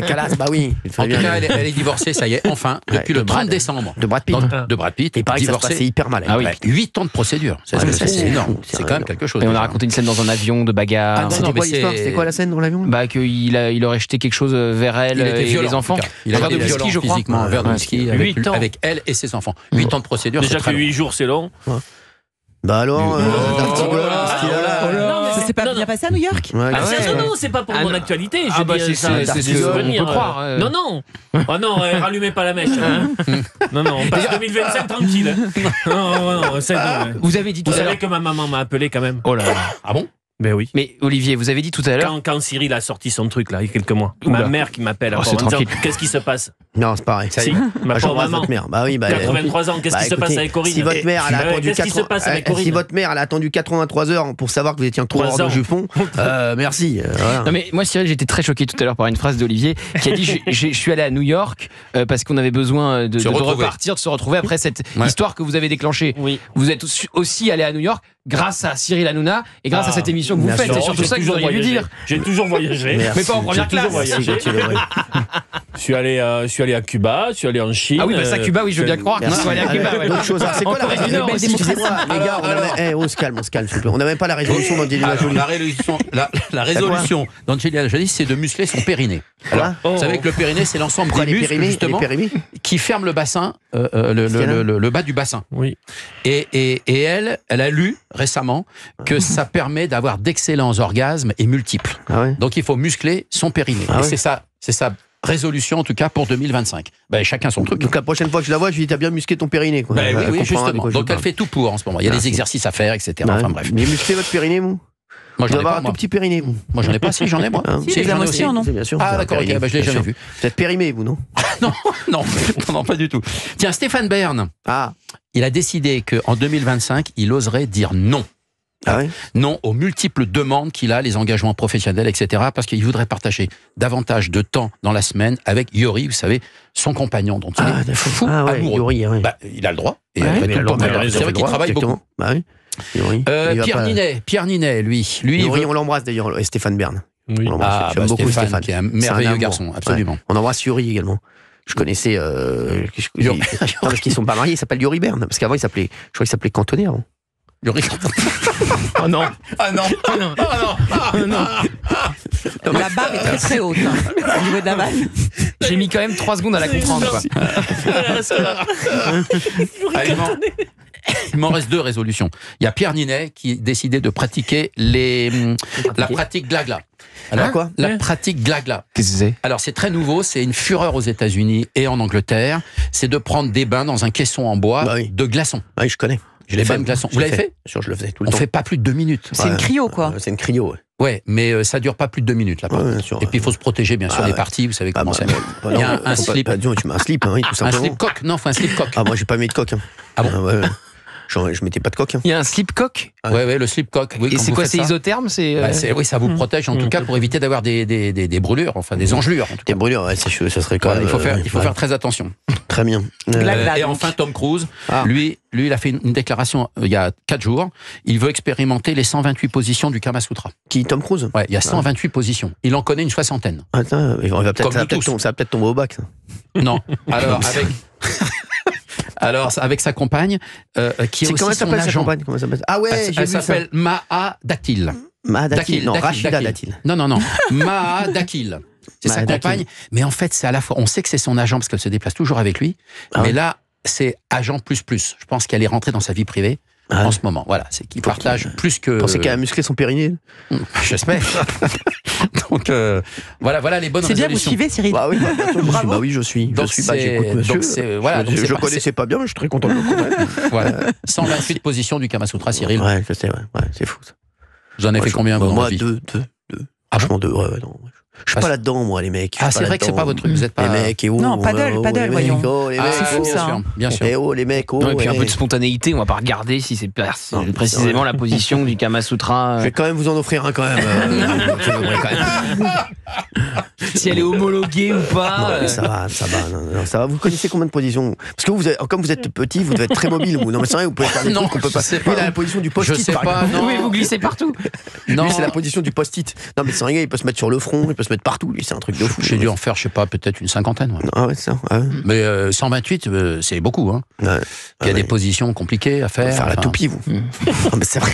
Calas, bah oui. En tout cas, elle est divorcée, ça y est, enfin, depuis le 30 décembre. De Brad Pitt. De Brad Pitt. Et pareil, ça se passait hyper mal. Ah oui. 8 ans de procédure. C'est énorme. C'est quand même quelque chose. Et on a raconté une scène dans un avion de bagarre. C'était quoi l'histoire? C'était quoi la scène dans l'avion? Bah, qu'il aurait jeté quelque chose vers elle et les enfants. Il a été de whisky, violent je crois. physiquement, un verre de whisky avec elle et ses enfants. 8 ans de procédure. Déjà que 8 jours, c'est long. Bah alors, Darty Gold, ça s'est pas bien passé à New York? Non, c'est pas pour mon actualité. C'est des souvenirs. On peut croire. Non. Oh non, rallumez pas la mèche. Non, on passe 2025 tranquille. Non, vous avez dit tout à l'heure. Vous savez que ma maman m'a appelé quand même. Oh là là. Ah bon? Ben oui. Mais Olivier, vous avez dit tout à l'heure. Quand Cyril a sorti son truc là, il y a quelques mois, ma mère qui m'appelle en disant qu'est-ce qui se passe? Non, c'est pareil. Si, ma pauvre maman. Votre mère. Bah oui, 83 ans, qu'est-ce qui se passe avec Corinne? Si votre mère elle a attendu qu'est-ce qui se passe avec Corinne? Si votre mère elle a attendu 83 heures pour savoir que vous étiez un coureur de jupons, merci. Non mais moi Cyril, j'étais très choqué tout à l'heure par une phrase d'Olivier qui a dit je suis allé à New York parce qu'on avait besoin de repartir, de se retrouver après cette histoire que vous avez déclenchée. Oui. Vous êtes aussi allé à New York grâce à Cyril Hanouna et grâce à cette émission que vous faites. C'est surtout ça que je voudrais lui dire. J'ai toujours voyagé. Mais pas en première classe. Je suis allé à Cuba, je suis allé en Chine. Ah oui, bah ça, Cuba, oui, je veux bien croire qu'ils sont allés à Cuba. D'autres choses. C'est quoi la résolution? Excusez-moi, les gars, on se calme, s'il vous plaît. On n'a même pas la résolution d'Angelina Jolie. La résolution d'Angelina Jolie, c'est de muscler son périnée. Alors, vous savez que le périnée, c'est l'ensemble des muscles, justement, qui ferment le bassin, le bas du bassin. Oui. Et elle a lu récemment que ça permet d'avoir d'excellents orgasmes et multiples. Donc il faut muscler son périnée. Et c'est ça. Résolution en tout cas pour 2025. Chacun son truc. Donc la prochaine fois que je la vois, je lui dis t'as bien musclé ton périnée. Quoi. Oui, justement. Donc elle fait tout pour en ce moment. Il y a des exercices à faire, etc. Enfin bref. Mais musclez votre périnée, vous? Moi j'en ai pas. Un tout petit périnée, vous? Moi j'en ai pas. Si j'en ai moi. Si, j'en ai aussi, non? Bien sûr. Ah d'accord. Je l'ai jamais vu. Vous êtes périmé, vous, non? Non, pas du tout. Tiens, Stéphane Bern. Il a décidé qu'en 2025, il oserait dire non. Non aux multiples demandes qu'il a, les engagements professionnels, etc. Parce qu'il voudrait partager davantage de temps dans la semaine avec Yori, vous savez, son compagnon dont il est fou amoureux. Yori, il a le droit. Et c'est vrai qu'il travaille beaucoup. Pierre Ninet, lui. Yori, on l'embrasse d'ailleurs, et Stéphane Bern. J'aime beaucoup Stéphane, qui est un merveilleux garçon, absolument. On embrasse Yori également. Je connaissais. Parce qu'ils sont pas mariés, il s'appelle Yuri Bern. Parce qu'avant, je crois qu'il s'appelait Cantonné avant. Oh non. Ah non. Oh non. Oh non. La barre est très très haute au niveau de la vanne. J'ai mis quand même 3 secondes à la comprendre. Quoi. Il m'en reste 2 résolutions. Il y a Pierre Ninet qui a décidé de pratiquer la pratique glagla. Alors quoi ? La pratique glagla. Qu'est-ce que c'est ? Alors c'est très nouveau, c'est une fureur aux États-Unis et en Angleterre. C'est de prendre des bains dans un caisson en bois de glaçons. Oui, je connais. Les bains de glaçons. Vous l'avez fait ? Bien sûr, je le faisais tout le On temps. fait pas plus de 2 minutes. C'est une cryo, quoi. C'est une cryo, ouais. Ouais, mais ça dure pas plus de 2 minutes là. Et puis il faut se protéger bien sûr des parties, vous savez comment c'est. Il y a un slip. Tu mets un slip, oui, tout simplement. Un slip coq ? Non, faut un slip coq. Ah, moi j'ai pas mis de coq. Ah bon ? Je mettais pas de coq. Il y a un slip coq. Ouais, le slip coq. Oui, et c'est quoi, c'est isotherme, oui, ça vous protège en tout cas pour éviter d'avoir des brûlures, enfin des engelures. En tout cas. Des brûlures, ouais, ça serait quand même. Il faut faire très attention. Très bien. Et enfin Tom Cruise, lui, il a fait une déclaration il y a 4 jours. Il veut expérimenter les 128 positions du Kama Sutra. Qui, Tom Cruise ? Ouais, il y a 128 positions. Il en connaît une 60aine. Attends, ça va peut-être tomber au bac. Ça. Non. Alors avec sa compagne, qui est aussi comment son s'appelle agent. sa compagne ? Comment s'appelle ? Ah ouais, elle s'appelle Maha Dakil. Maha Dakil. Non, Rachida Dakil. Non. Maha Dakil. C'est sa compagne. Mais en fait, c'est à la fois, on sait que c'est son agent parce qu'elle se déplace toujours avec lui. Mais là, c'est agent plus. Je pense qu'elle est rentrée dans sa vie privée. En ce moment, voilà, c'est qu'il partage plus que. Vous pensez qu'elle a musclé son périnée ? J'espère. Donc voilà les bonnes résolutions. C'est bien, vous suivez, Cyril. Bah oui, bravo. Bah oui, je suis. J'écoute monsieur. Je connaissais pas bien, mais je suis très content de le connaître. Voilà. 128 positions du Kama Sutra, Cyril. Ouais, je sais, c'est fou. Vous en avez fait combien vous, moi, 2. Franchement, 2. Non. Je suis pas là-dedans, moi, les mecs. Ah, c'est vrai que c'est pas votre truc. Vous êtes pas. Les mecs, et non, paddle, voyons. C'est fou, ça. Bien sûr. Et les mecs, et puis un peu de spontanéité, on va pas regarder si c'est précisément la position du Kama Sutra. Je vais quand même vous en offrir un, quand même. Si elle est homologuée ou pas. Non, ça va. Vous connaissez combien de positions ? Parce que comme vous êtes petit, vous devez être très mobile. Non, mais c'est vrai, vous pouvez faire des trucs qu'on peut pas. Lui, il a la position du post-it. Je sais pas. Oui, vous glissez partout. Lui, c'est la position du post-it. Non, mais c'est rien, il peut se mettre sur le front, il peut se mettre partout. Lui, c'est un truc de fou. J'ai dû en faire, je sais pas, peut-être une 50aine. Ouais. Ah ouais, c'est ça. Ah ouais. Mais 128, c'est beaucoup. Hein. Ouais. Il y a des positions compliquées à faire. Faire la toupie, vous. Non, mais c'est vrai.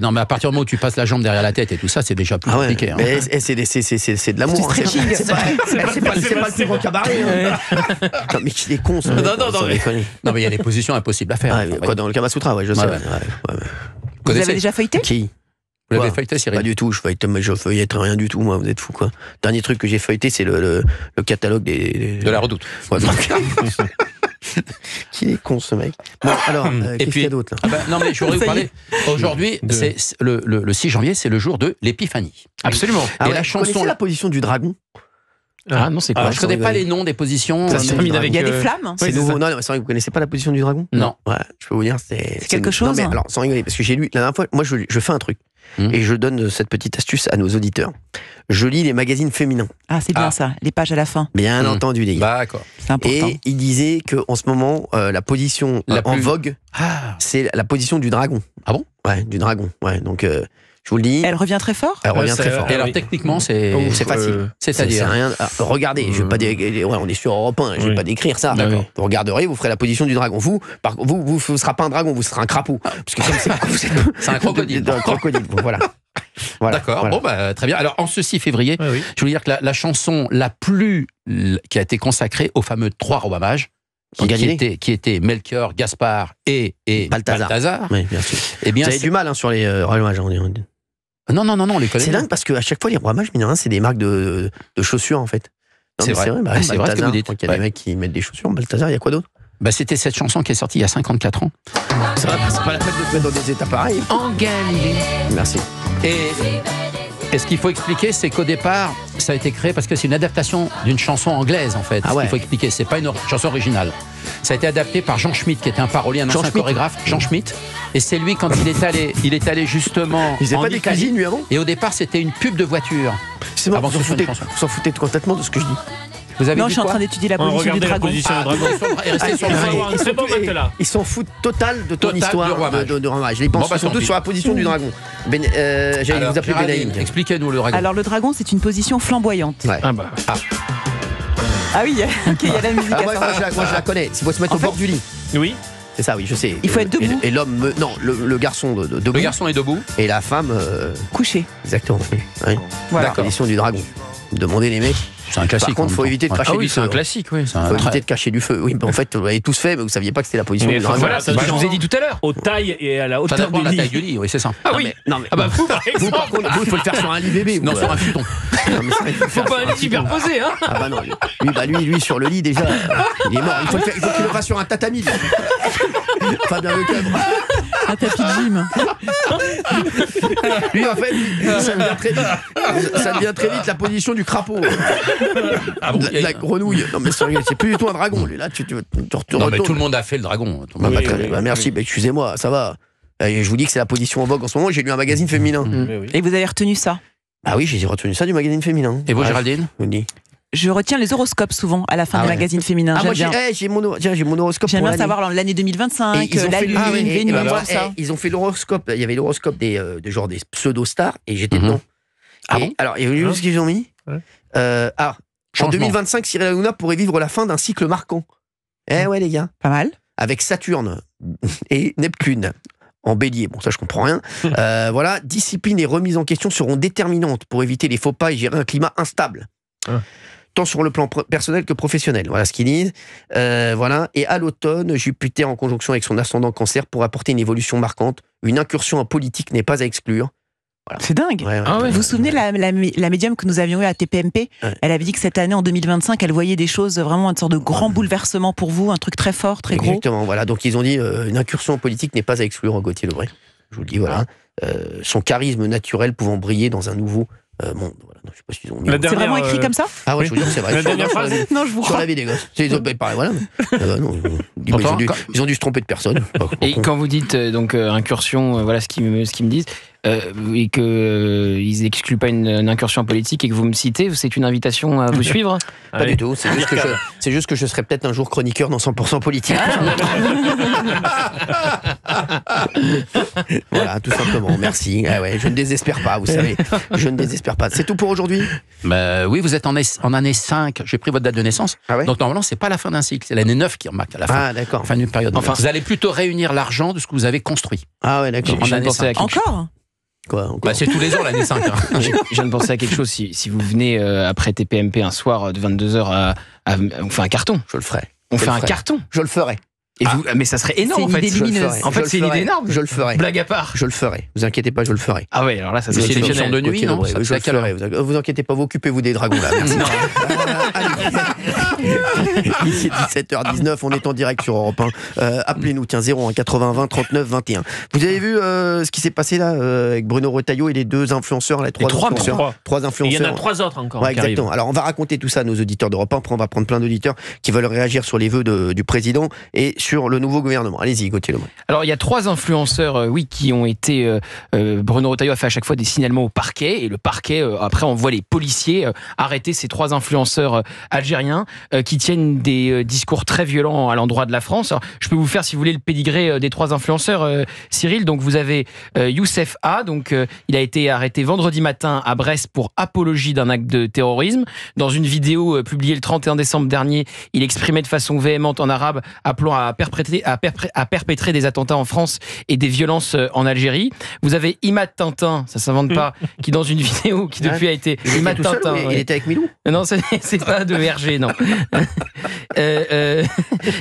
Non, mais à partir du moment où tu passes la jambe derrière la tête et tout ça, c'est déjà plus compliqué. Hein. Mais c'est de l'amour. C'est pas le plus grand cabaret. Mais qu'il est con, ça. Non, mais il y a des positions impossibles à faire. Quoi, dans le Kama Sutra, ouais, je sais. Vous avez déjà feuilleté ? Qui ? Vous l'avez feuilleté, Cyril ? Pas du tout, je feuillette rien du tout, moi, vous êtes fou, quoi. Dernier truc que j'ai feuilleté, c'est le catalogue de la Redoute. Ouais, qui est con, ce mec. Bon, alors, qu'est-ce qu'il y a d'autre, là ? Non, mais je voudrais vous parler. Aujourd'hui, c'est le 6 janvier, c'est le jour de l'épiphanie. Absolument. Et la chanson. Vous connaissez la position du dragon ? Ah non, c'est quoi ? Je connais pas les noms des positions. Il y a des flammes. C'est nouveau. Non, c'est vrai que vous connaissez pas la position du dragon ? Non. Ouais, je peux vous dire, c'est quelque chose. Non, mais alors, sans rigoler, parce que j'ai lu la dernière fois, moi, je fais un truc. Et je donne cette petite astuce à nos auditeurs. Je lis les magazines féminins. Ah, c'est bien ça, les pages à la fin. Bien entendu, les gars. D'accord. C'est important. Et il disait qu'en ce moment, la position en vogue, c'est la position du dragon. Ah bon ? Ouais, du dragon. Ouais, donc je vous le dis. Elle revient très fort ? Elle revient très fort. Et alors techniquement, c'est facile. C'est-à-dire rien. Regardez, je vais pas on est sur Europe 1, je vais pas décrire ça. D'accord. Vous regarderez, vous ferez la position du dragon. Vous ne serez pas un dragon, vous serez un crapaud. Parce que comme c'est un crocodile. Un crocodile. Voilà. D'accord. Bon, très bien. Alors en ce 6 février, je veux dire que la chanson qui a été consacrée aux fameux 3 rois mages. Qui étaient Melchior, Gaspard et Balthazar. Oui, bien sûr. Eh bien, vous avez du mal sur les rois mages. Non, on les connaît. C'est dingue parce qu'à chaque fois, les rois mages, c'est des marques de chaussures, en fait. C'est vrai. C'est vrai ce que vous dites. Il y a des mecs qui mettent des chaussures. Balthazar, il y a quoi d'autre ? C'était cette chanson qui est sortie il y a 54 ans. C'est pas la peine de te mettre dans des états pareils. En Galilée. Merci. Et ce qu'il faut expliquer, c'est qu'au départ, ça a été créé parce que c'est une adaptation d'une chanson anglaise, en fait. Ah ouais. Il faut expliquer, c'est pas une chanson originale. Ça a été adapté par Jean Schmitt, qui était un parolier, un ancien chorégraphe, Jean Schmitt. Et c'est lui, quand il est allé justement. Il faisait pas des cuisines, lui, avant ? Et au départ, c'était une pub de voiture. C'est bon, vous s'en foutez complètement de ce que je dis. Non, je suis en train d'étudier la position du dragon. Ils s'en foutent total de ton histoire de roi mage. Ils pensent surtout sur la position du dragon. J'allais vous appeler Benaïm. Expliquez-nous le dragon. Alors le dragon, c'est une position flamboyante. Ah oui, il y a la musique. Moi, je la connais. Il faut se mettre au bord du lit. Oui. C'est ça, oui, je sais. Il faut être debout. Et l'homme, non, le garçon debout. Le garçon est debout. Et la femme couchée. Exactement. Oui. Voilà. La condition du dragon. Demandez les mecs. C'est un classique. Par contre, il faut éviter de cracher du feu. C'est un classique, oui. Il faut éviter de cacher du feu. Oui, en fait, vous l'avez tous fait, mais vous saviez pas que c'était la position du dragon. Voilà, je vous ai dit tout à l'heure. Aux tailles et à la hauteur du lit. La taille du lit, oui, c'est ça. Ah oui. Vous, par contre, il faut le faire sur un lit bébé. Non, sur un futon. Faut pas un lit superposé, hein. Ah bah non. Lui, sur le lit, déjà, il est mort. Il faut qu'il le fasse sur un tatami. Fabien Lecoeuvre. Un tapis de gym. Lui, en fait, ça devient très vite la position du crapaud. La grenouille. Non, mais c'est plus du tout un dragon. Lui, là, tu non, mais tout le monde a fait le dragon. Merci, excusez-moi, ça va. Je vous dis que c'est la position en vogue en ce moment. J'ai lu un magazine féminin. Et vous avez retenu ça? Ah oui, j'ai retenu ça du magazine féminin. Et vous, Géraldine? Je retiens les horoscopes souvent à la fin des magazines féminins. Moi j'ai mon horoscope. J'aime bien savoir l'année 2025, la Lune, Vénus, ça. Ils ont fait l'horoscope. Il y avait l'horoscope des pseudo-stars et j'étais dedans. Alors, il y a vu ce qu'ils ont mis. En 2025, Cyril Hanouna pourrait vivre la fin d'un cycle marquant. Ouais, les gars. Pas mal. Avec Saturne et Neptune en bélier. Bon, ça, je comprends rien. Voilà, discipline et remise en question seront déterminantes pour éviter les faux pas et gérer un climat instable. Tant sur le plan personnel que professionnel. Voilà ce qu'ils disent. Voilà. Et à l'automne, Jupiter en conjonction avec son ascendant Cancer pour apporter une évolution marquante. Une incursion en politique n'est pas à exclure. Voilà. C'est dingue. Vous vous souvenez la médium que nous avions eue à TPMP? Elle avait dit que cette année, en 2025, elle voyait des choses, vraiment une sorte de grand bouleversement pour vous, un truc très fort, très gros. Exactement. Voilà. Donc ils ont dit une incursion en politique n'est pas à exclure, Gauthier Lebray. Je vous le dis, voilà. Son charisme naturel pouvant briller dans un nouveau monde. Voilà. Non, je sais pas s'ils ont mis. C'est vraiment écrit comme ça? Ah ouais, je vous jure que c'est vrai. La dernière phrase. Non, je vous crois. Sur la vie des gosses. Ils ont dû se tromper de personne. Et quand vous dites incursion, voilà ce qu'ils me disent. Et qu'ils n'excluent pas une incursion en politique et que vous me citez, c'est une invitation à vous suivre? Pas du tout, c'est juste que je serai peut-être un jour chroniqueur dans 100% politique. Voilà, tout simplement, merci. Je ne désespère pas, vous savez, je ne désespère pas. C'est tout pour aujourd'hui? Oui, vous êtes en année 5, j'ai pris votre date de naissance, donc normalement c'est pas la fin d'un cycle, c'est l'année 9 qui remarque à la fin. Ah d'accord. Fin d'une période. Enfin, vous allez plutôt réunir l'argent de ce que vous avez construit. Ah ouais, d'accord. Encore? Quoi, c'est tous les ans l'année 5. Je viens de penser à quelque chose. Si vous venez après TPMP un soir de 22h, on fait un carton. Je le ferai. On fait un carton. Je le ferai. Et mais ça serait énorme en fait. En fait, c'est une idée énorme. Je le ferai. Blague à part. Je le ferai. Vous inquiétez pas, je le ferai. Ah ouais, alors là, ça serait exceptionnel. De nuit, non, je le ferai. Vous inquiétez pas, vous occupez-vous des dragons là. Merci. Ici 17h19, on est en direct sur Europe 1. Appelez-nous, 01 80 20 39 21. Vous avez vu ce qui s'est passé là avec Bruno Retailleau et les deux influenceurs, les trois influenceurs. Il y en a 3 autres encore. Ouais, exactement. Alors on va raconter tout ça à nos auditeurs d'Europe 1. Après, on va prendre plein d'auditeurs qui veulent réagir sur les vœux du président et sur le nouveau gouvernement. Allez-y, Gauthier Lebray. Alors, il y a 3 influenceurs, qui ont été... Bruno Retailleau a fait à chaque fois des signalements au parquet, et le parquet, après, envoie les policiers arrêter ces 3 influenceurs algériens qui tiennent des discours très violents à l'endroit de la France. Alors, je peux vous faire, si vous voulez, le pédigré des 3 influenceurs, Cyril. Donc, vous avez Youssef A. Donc, il a été arrêté vendredi matin à Brest pour apologie d'un acte de terrorisme. Dans une vidéo publiée le 31 décembre dernier, il exprimait de façon véhémente en arabe, appelant à perpétrer des attentats en France et des violences en Algérie. Vous avez Imad Tintin, ça s'invente pas, qui dans une vidéo qui depuis a été... Imad Tintin. Il était avec Milou? Non, c'est pas de Hergé, non.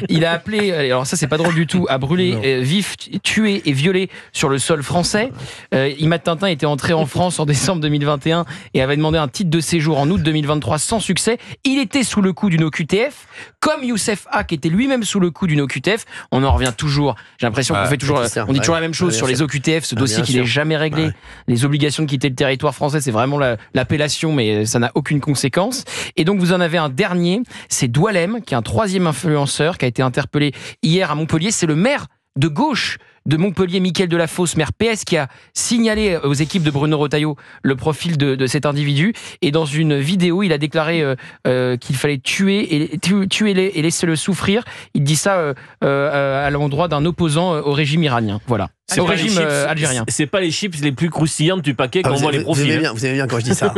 Il a appelé, alors ça c'est pas drôle du tout, à brûler vif, tuer et violer sur le sol français. Imad Tintin était entré en France en décembre 2021 et avait demandé un titre de séjour en août 2023 sans succès. Il était sous le coup d'une OQTF, comme Youssef A qui était lui-même sous le coup d'une OQTF. On en revient toujours, j'ai l'impression qu'on fait toujours, on dit toujours la même chose sur les OQTF, ce dossier qui n'est jamais réglé. Les obligations de quitter le territoire français, c'est vraiment l'appellation, mais ça n'a aucune conséquence. Et donc vous en avez un dernier, c'est Doualem, qui est un 3e influenceur qui a été interpellé hier à Montpellier. C'est le maire de gauche de Montpellier, Mickaël Delafosse, maire PS, qui a signalé aux équipes de Bruno Retailleau le profil de cet individu. Et dans une vidéo, il a déclaré qu'il fallait tuer et laisser le souffrir. Il dit ça à l'endroit d'un opposant au régime iranien. Voilà. C'est au régime algérien. C'est pas les chips les plus croustillantes du paquet quand on voit les profils. Vous aimez bien quand je dis ça.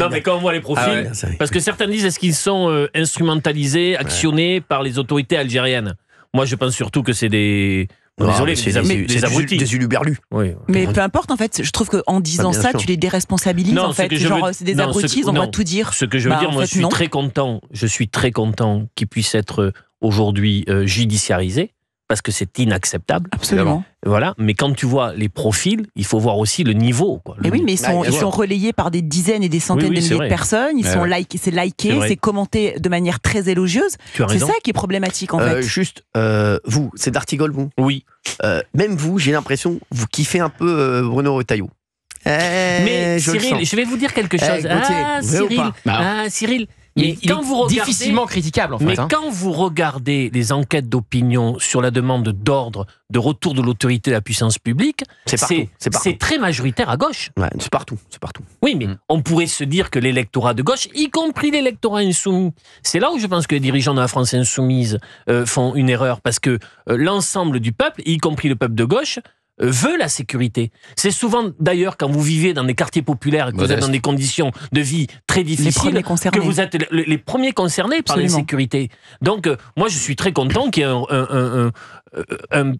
Non, mais quand on voit les profils, parce que certains disent est-ce qu'ils sont instrumentalisés, actionnés par les autorités algériennes. Moi, je pense surtout que c'est des... Désolé, des abrutis. Des uluberlus. Oui. Mais peu importe, en fait, je trouve qu'en disant ça, tu les déresponsabilises. En fait, c'est des abrutis, on va tout dire. Ce que je veux dire, moi, je suis très content qu'ils puissent être aujourd'hui judiciarisés, parce que c'est inacceptable. Absolument. Voilà. Mais quand tu vois les profils, il faut voir aussi le niveau. Mais oui, mais ils sont relayés par des dizaines et des centaines de milliers de personnes. Ils sont likés, c'est liké, c'est commenté de manière très élogieuse. C'est ça qui est problématique, en fait. Juste, vous, c'est d'Artigol, vous ? Oui. Même vous, j'ai l'impression, vous kiffez un peu Bruno Retailleau. Mais Cyril, je vais vous dire quelque chose. Cyril. Mais quand vous regardez, difficilement critiquable en fait. Mais quand vous regardez les enquêtes d'opinion sur la demande d'ordre de retour de l'autorité de la puissance publique, c'est très majoritaire à gauche. Ouais, c'est partout. Oui, mais on pourrait se dire que l'électorat de gauche, y compris l'électorat insoumis, c'est là où je pense que les dirigeants de la France insoumise font une erreur, parce que l'ensemble du peuple, y compris le peuple de gauche, veut la sécurité. C'est souvent, d'ailleurs, quand vous vivez dans des quartiers populaires et que vous êtes dans des conditions de vie très difficiles, que vous êtes les premiers concernés par l'insécurité. Donc, moi, je suis très content qu'il y ait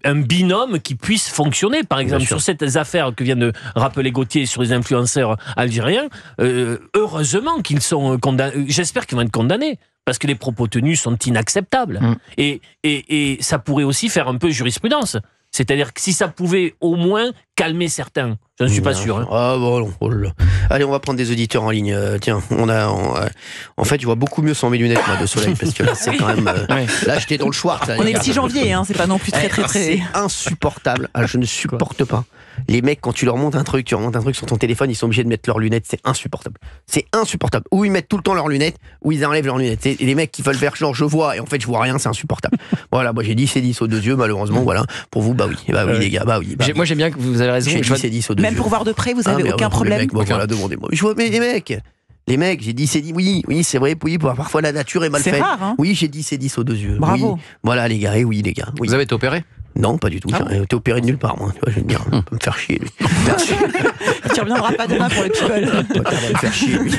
un binôme qui puisse fonctionner. Par exemple, sur cette affaire que vient de rappeler Gauthier sur les influenceurs algériens, heureusement qu'ils sont condamnés. J'espère qu'ils vont être condamnés, parce que les propos tenus sont inacceptables. Et ça pourrait aussi faire un peu jurisprudence. C'est-à-dire que si ça pouvait au moins calmer certains, je ne suis pas sûr. Ah bon, allez, on va prendre des auditeurs en ligne. Tiens, en fait, je vois beaucoup mieux sans mes lunettes moi, de soleil, parce que là, c'est quand même. Là, j'étais dans le Schwartz. On est le 6 janvier, c'est pas non plus très. C'est insupportable. Je ne supporte pas. Les mecs, quand tu remontes un truc sur ton téléphone, ils sont obligés de mettre leurs lunettes. C'est insupportable. C'est insupportable. Ou ils mettent tout le temps leurs lunettes, ou ils enlèvent leurs lunettes. Et les mecs qui veulent faire genre je vois, et en fait je vois rien, c'est insupportable. Voilà, moi j'ai 10 et 10 aux deux yeux, malheureusement. Voilà. Pour vous, oui les gars, oui. Moi j'aime bien que vous avez raison. J'ai 10 et 10 aux deux yeux. Même pour voir de près, vous avez aucun problème. Voilà, demandez-moi. Je vois, mais les mecs, j'ai 10 et 10, oui, c'est vrai, parfois la nature est mal faite. C'est rare, hein. Oui, j'ai 10 et 10 aux deux yeux. Bravo. Oui. Voilà, les gars, oui. Vous avez été opéré ? Non, pas du tout. J'ai été opéré de nulle part, moi. Tu vois, je vais dire, on peut me faire chier, lui. Tu reviendras pas demain pour le people. On va me faire chier, lui.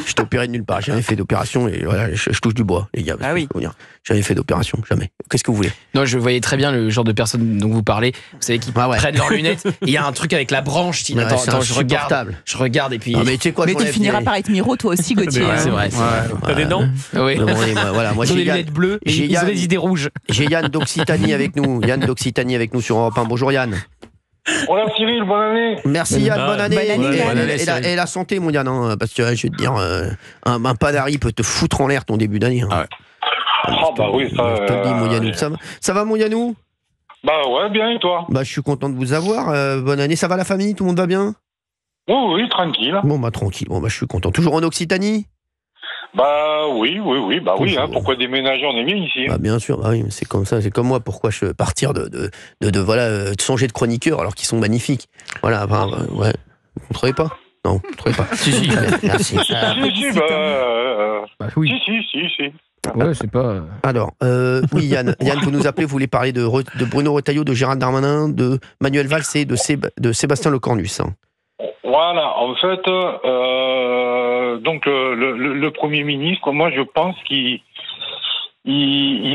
Je t'ai opéré de nulle part. J'ai jamais fait d'opération et voilà, je touche du bois, les gars. Oui. J'ai jamais fait d'opération, jamais. Qu'est-ce que vous voulez ? Non, je voyais très bien le genre de personnes dont vous parlez. Vous savez, qui prennent leurs lunettes. Il y a un truc avec la branche. Attends, je regarde et puis. Non, mais tu sais quoi, mais tu finiras par être Miro, toi aussi, Gauthier. C'est vrai. T'as des dents ? Oui. Moi, j'ai des lunettes bleues et ils ont des idées rouges. J'ai Yann d'Occitanie avec nous. sur Europe 1. Bonjour Yann. Bonjour Cyril, bonne année. Merci Yann, bonne année. Et la santé, mon Yann, parce que je vais te dire, un Panari peut te foutre en l'air ton début d'année. Oui, ça. Je te le dis, mon Yannou. Ça va, mon Yannou ? Ouais, bien, et toi ? Je suis content de vous avoir. Bonne année. Ça va la famille ? Tout le monde va bien ? Oui, tranquille. Bon, tranquille. Bon, je suis content. Toujours en Occitanie ? Oui. Pourquoi déménager, on est bien ici. Bien sûr, oui, c'est comme ça, c'est comme moi. Pourquoi je partir de changer de chroniqueur alors qu'ils sont magnifiques. Voilà, ouais. Vous ne trouvez pas ? Non, vous ne trouvez pas. Si. Merci. Oui. Si. Ouais, c'est pas. Alors, oui, Yann, vous nous appelez, vous voulez parler de Bruno Retailleau, de Gérald Darmanin, de Manuel Valls et de Sébastien Lecornu. Voilà, en fait, donc le Premier ministre, moi je pense qu'il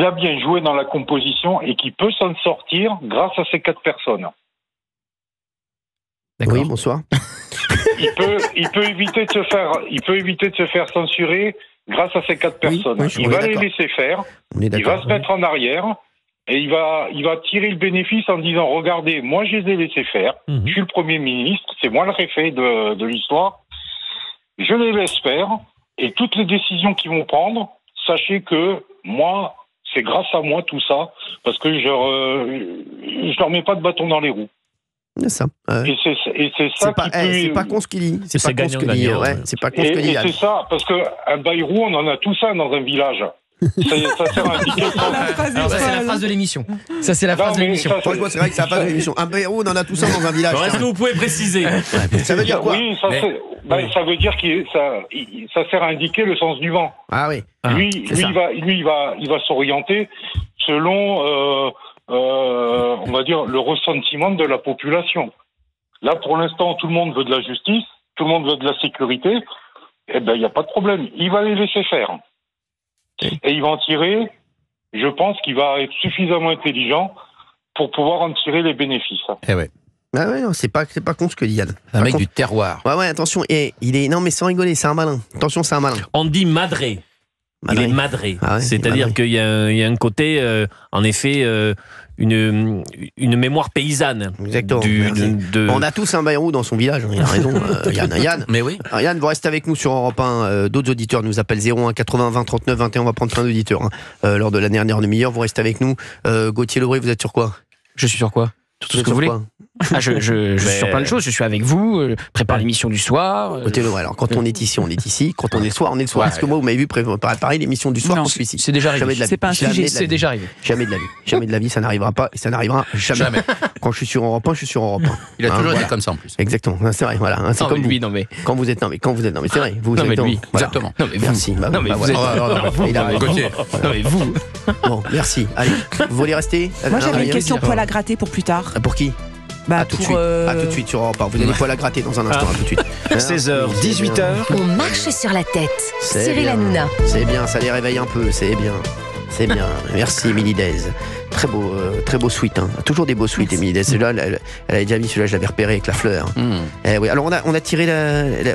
a bien joué dans la composition et qu'il peut s'en sortir grâce à ces 4 personnes. D'accord. Oui, bonsoir. Il peut éviter de se faire censurer grâce à ces 4 personnes. Il va les laisser faire, il va se mettre en arrière. Et il va tirer le bénéfice en disant, regardez, moi je les ai laissés faire, je suis le Premier ministre, c'est moi le réfet de l'histoire, je les laisse faire, et toutes les décisions qu'ils vont prendre, sachez que moi, c'est grâce à moi tout ça, parce que je leur mets pas de bâton dans les roues. C'est ça. Et c'est ça c'est pas con ce qu'il dit. C'est pas con ce qu'il dit. C'est pas con ce qu'il dit. Et c'est ça, parce qu'un Bayrou, on en a tout ça dans un village. Ça sert à indiquer le sens. Alors ça, c'est la phrase de l'émission. Ça, c'est la phrase de l'émission. Franchement, c'est vrai que c'est la phrase de l'émission. Un Bayrou, on en a tout ça dans un village. Est-ce que vous pouvez préciser? Ça veut dire quoi? Oui, ça veut dire que ça sert à indiquer le sens du vent. Ah oui. Lui, il va s'orienter selon, on va dire, le ressentiment de la population. Là, pour l'instant, tout le monde veut de la justice, tout le monde veut de la sécurité. Eh ben, il n'y a pas de problème. Il va les laisser faire. Et il va en tirer, je pense qu'il va être suffisamment intelligent pour pouvoir en tirer les bénéfices. Eh ouais. Ah ouais, non, c'est pas con ce que dit Yann. Un mec du terroir. Ouais, attention. Et non, mais sans rigoler, c'est un malin. Attention, c'est un malin. On dit madré. Il est madré. Ah ouais, c'est-à-dire qu'il y a un côté, en effet, une mémoire paysanne. Exactement. On a tous un Bayrou dans son village, il a raison, Yann. Mais oui. Alors, Yann, vous restez avec nous sur Europe 1. D'autres auditeurs nous appellent 01 80 20 39 21. On va prendre plein d'auditeurs lors de la dernière demi-heure. Vous restez avec nous. Gauthier Lebray, vous êtes sur quoi? Je suis sur quoi? Tout ce que vous voulez. Je suis sur plein de choses. Je suis avec vous, prépare l'émission du soir. Gauthier Lebray, alors quand on est ici, on est ici. Quand on est le soir, on est le soir. Parce que moi, vous m'avez vu préparer l'émission du soir quand je suis ici. C'est déjà arrivé. C'est pas un sujet, c'est déjà arrivé. Jamais de la vie. Jamais de la vie, ça n'arrivera pas et ça n'arrivera jamais. Quand je suis sur Europe 1, je suis sur Europe 1. Il a toujours été comme ça en plus. Exactement, c'est vrai, voilà. C'est comme lui, vous. non mais. Quand vous êtes, non mais c'est vrai. Vous non mais êtes lui, exactement. Non mais vous. Merci. Non mais vous êtes. Non mais vous. Bon, merci. Allez, vous voulez rester? Moi j'avais une question poil à gratter pour plus tard. Pour qui? À tout de suite sur Europe 1. Vous allez poil à gratter dans un instant, à tout de suite. 16h, 18h. On marche sur la tête. Cyril Hanouna. C'est bien, ça les réveille un peu, c'est bien. C'est bien. Merci, Émilie Dez. Très beau sweat. Hein. Toujours des beaux sweats, Émilie Dez. Celui-là, elle avait déjà mis celui-là, je l'avais repéré avec la fleur. Oui. Alors, on a tiré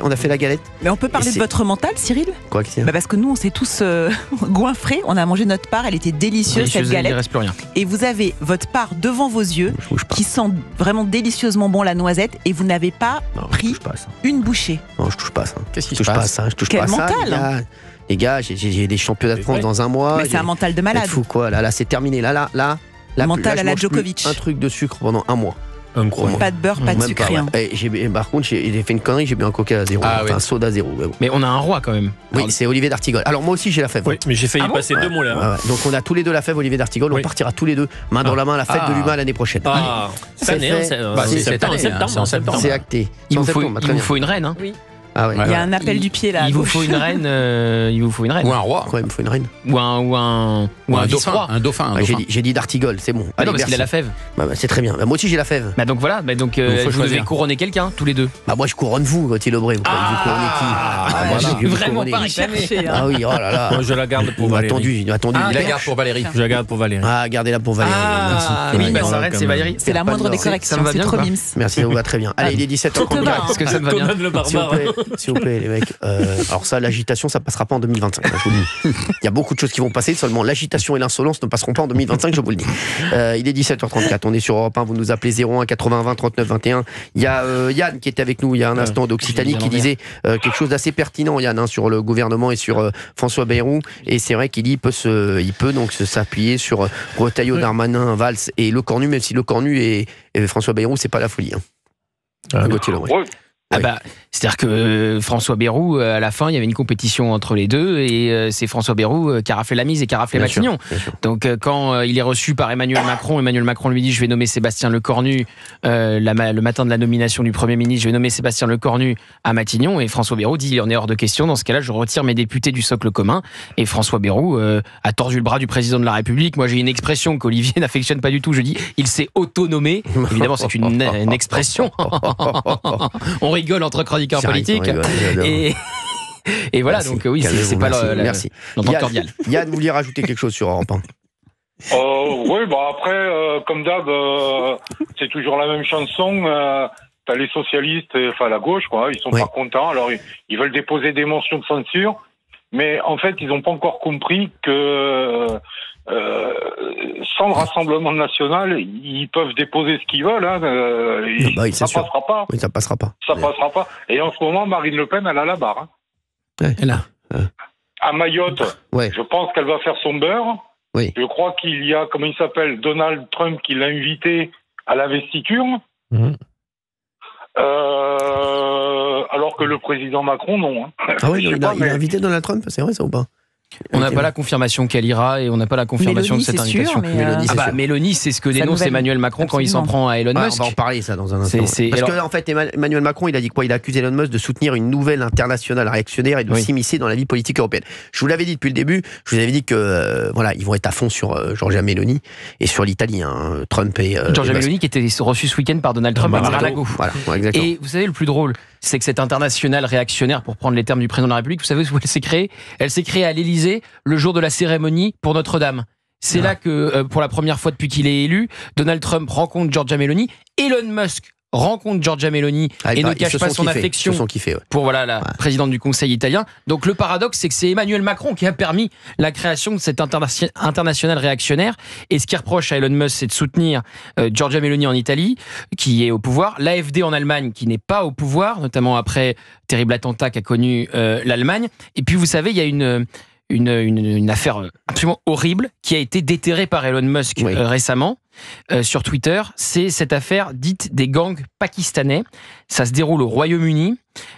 on a fait la galette. Mais on peut parler de votre mental, Cyril? Quoi que parce que nous, on s'est tous goinfrés. On a mangé notre part. Elle était délicieuse, cette galette. Il ne reste plus rien. Et vous avez votre part devant vos yeux, qui sent vraiment délicieusement bon la noisette. Et vous n'avez pas pris une bouchée. Non, je touche pas ça. Qu'est-ce qui se passe? Je touche Quel pas mental, ça. Les gars, j'ai des championnats de France dans un mois. Mais c'est un mental de malade. C'est fou quoi. Là, c'est terminé. Là, mental à la Djokovic. Un truc de sucre pendant un mois. Pas de beurre, pas de sucre, rien. Par contre, j'ai fait une connerie, j'ai bu un coca à 0. Un soda à 0. Mais on a un roi quand même. Oui, c'est Olivier d'Artigol. Alors moi aussi j'ai la fève. Oui, mais j'ai failli passer 2 mots là. Donc on a tous les deux la fève, Olivier d'Artigol. On partira tous les deux main dans la main à la fête de l'UMA l'année prochaine. C'est en septembre. C'est acté. Il vous faut une reine. Oui. Ah ouais. Il y a un appel du pied là. Il vous faut une reine. Ou un roi. Quoi, il me faut une reine. Ou un dauphin. Un dauphin. J'ai dit d'Artigol, c'est bon. Ah non, parce qu'il a la fève. C'est très bien. Moi aussi j'ai la fève. Donc voilà. Donc vous devez couronner quelqu'un tous les deux. Moi je couronne vous, Gauthier Lebray. Vous couronner qui? Vraiment pas réclamé. Ah oui, oh là là. Moi je la garde pour Valérie. Il a attendu. Il la garde pour Valérie. Je la garde pour Valérie. Gardez-la pour Valérie. Oui, sa reine c'est Valérie. C'est la moindre des corrections. C'est trop mimes. Merci, ça vous va très bien. Allez, il est 17h34. Est-ce que ça me va bien? S'il vous plaît, les mecs. Alors ça, l'agitation, ça passera pas en 2025. Je vous le dis. Il y a beaucoup de choses qui vont passer, seulement l'agitation et l'insolence ne passeront pas en 2025, je vous le dis. Il est 17h34, on est sur Europe 1, vous nous appelez 01 80 20 39 21. Il y a Yann qui était avec nous il y a un instant d'Occitanie qui disait quelque chose d'assez pertinent, Yann, sur le gouvernement et sur François Bayrou. Et c'est vrai qu'il dit il peut donc s'appuyer sur Retailleau, Darmanin, Valls et Le Cornu, même si Le Cornu et François Bayrou, c'est pas la folie. Gauthier Lebray. C'est-à-dire que François Bayrou, à la fin, il y avait une compétition entre les deux et c'est François Bayrou qui a raflé la mise et qui a raflé Matignon. Donc quand il est reçu par Emmanuel Macron lui dit je vais nommer Sébastien Lecornu le matin de la nomination du Premier ministre, je vais nommer Sébastien Lecornu à Matignon et François Bayrou dit il en est hors de question, dans ce cas-là je retire mes députés du socle commun et François Bayrou a tordu le bras du président de la République. Moi j'ai une expression qu'Olivier n'affectionne pas du tout, je dis il s'est auto-nommé. Évidemment c'est une expression. On rigole entre chroniqueurs politiques. Et voilà, merci. Donc oui, c'est pas l'entente cordiale. Yann, vous vouliez rajouter quelque chose sur Europe 1? Oui, après, comme d'hab, c'est toujours la même chanson. T'as les socialistes, enfin la gauche, quoi, ils sont pas contents. Alors ils veulent déposer des motions de censure, mais en fait ils n'ont pas encore compris que sans le Rassemblement national, ils peuvent déposer ce qu'ils veulent. Ça passera pas. Oui, ça passera pas. Ça passera pas. Et en ce moment, Marine Le Pen, elle a la barre. Elle a. À Mayotte, je pense qu'elle va faire son beurre. Oui. Je crois qu'il y a, comment il s'appelle, Donald Trump qui l'a invité à l'investiture. Alors que le président Macron, non. Ah oui, il a invité Donald Trump, c'est vrai ça ou pas? On n'a pas la confirmation qu'elle ira et on n'a pas la confirmation Mélanie, de cette invitation. Mélanie, c'est ce que dénonce Emmanuel Macron quand il s'en prend à Elon Musk. On va en parler ça dans un instant. Parce que en fait, Emmanuel Macron, il a dit quoi? Il a accusé Elon Musk de soutenir une nouvelle internationale réactionnaire et de s'immiscer dans la vie politique européenne. Je vous l'avais dit depuis le début. Je vous avais dit que ils vont être à fond sur Giorgia Meloni et sur l'Italie. Trump et Giorgia Meloni qui était reçue ce week-end par Donald Trump à Mar-a-Lago. Voilà, exactement. Et vous savez le plus drôle, c'est que cette internationale réactionnaire, pour prendre les termes du président de la République, vous savez où elle s'est créée? Elle s'est créée à l'Élysée le jour de la cérémonie pour Notre-Dame. C'est là que, pour la première fois depuis qu'il est élu, Donald Trump rencontre Giorgia Meloni, Elon Musk rencontre Giorgia Meloni et ne cache pas son affection pour la présidente du Conseil italien. Donc le paradoxe, c'est que c'est Emmanuel Macron qui a permis la création de cette internationale réactionnaire. Et ce qu'il reproche à Elon Musk, c'est de soutenir Giorgia Meloni en Italie, qui est au pouvoir, l'AfD en Allemagne, qui n'est pas au pouvoir, notamment après terrible attentat qu'a connu l'Allemagne. Et puis vous savez, il y a une affaire absolument horrible qui a été déterrée par Elon Musk récemment sur Twitter. C'est cette affaire dite des gangs pakistanais. Ça se déroule au Royaume-Uni.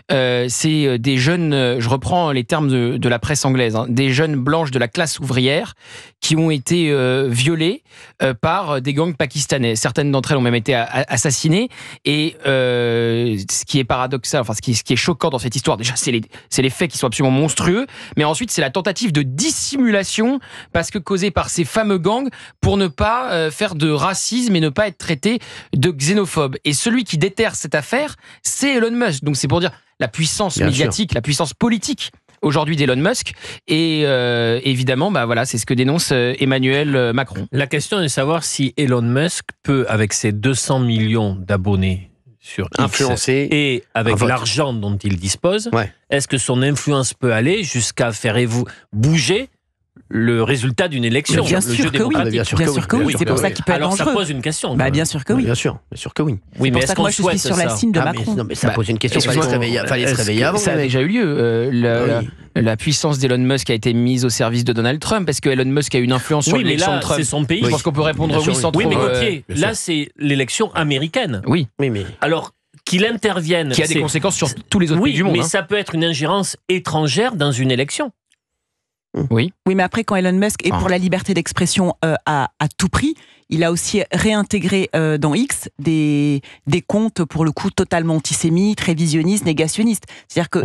C'est des jeunes, je reprends les termes de la presse anglaise, des jeunes blanches de la classe ouvrière qui ont été violées par des gangs pakistanais. Certaines d'entre elles ont même été assassinées. Et ce qui est paradoxal, ce qui est choquant dans cette histoire, déjà, c'est les faits qui sont absolument monstrueux, mais ensuite c'est la tentative de dissimulation causée par ces fameux gangs pour ne pas faire de racisme et ne pas être traité de xénophobe. Et celui qui déterre cette affaire, c'est Elon Musk. Donc c'est pour dire la puissance médiatique, la puissance politique aujourd'hui d'Elon Musk. Et évidemment, c'est ce que dénonce Emmanuel Macron. La question est de savoir si Elon Musk peut, avec ses 200 millions d'abonnés sur influencer et avec l'argent dont il dispose, est-ce que son influence peut aller jusqu'à faire bouger le résultat d'une élection, bien sûr que oui. Bien sûr que oui. C'est pour ça qu'il peut être dangereux. Alors ça pose une question. Bien sûr que oui. Bien sûr que oui. Oui, mais est-ce qu'on souhaite ça? Moi, je suis sur la cible de Macron. Non, mais ça pose une question. Fallait se réveiller avant. Ça a déjà eu lieu. La puissance d'Elon Musk a été mise au service de Donald Trump. Parce que Elon Musk a une influence sur l'élection de Trump. C'est son pays. Je pense qu'on peut répondre oui sans trop. Oui, mais Gauthier, là c'est l'élection américaine. Oui, mais alors qu'il intervienne, qui a des conséquences sur tous les autres pays du monde. Mais ça peut être une ingérence étrangère dans une élection. Oui, mais après, quand Elon Musk est pour la liberté d'expression à tout prix, il a aussi réintégré dans X des comptes, pour le coup, totalement antisémites, révisionnistes, négationnistes. C'est-à-dire que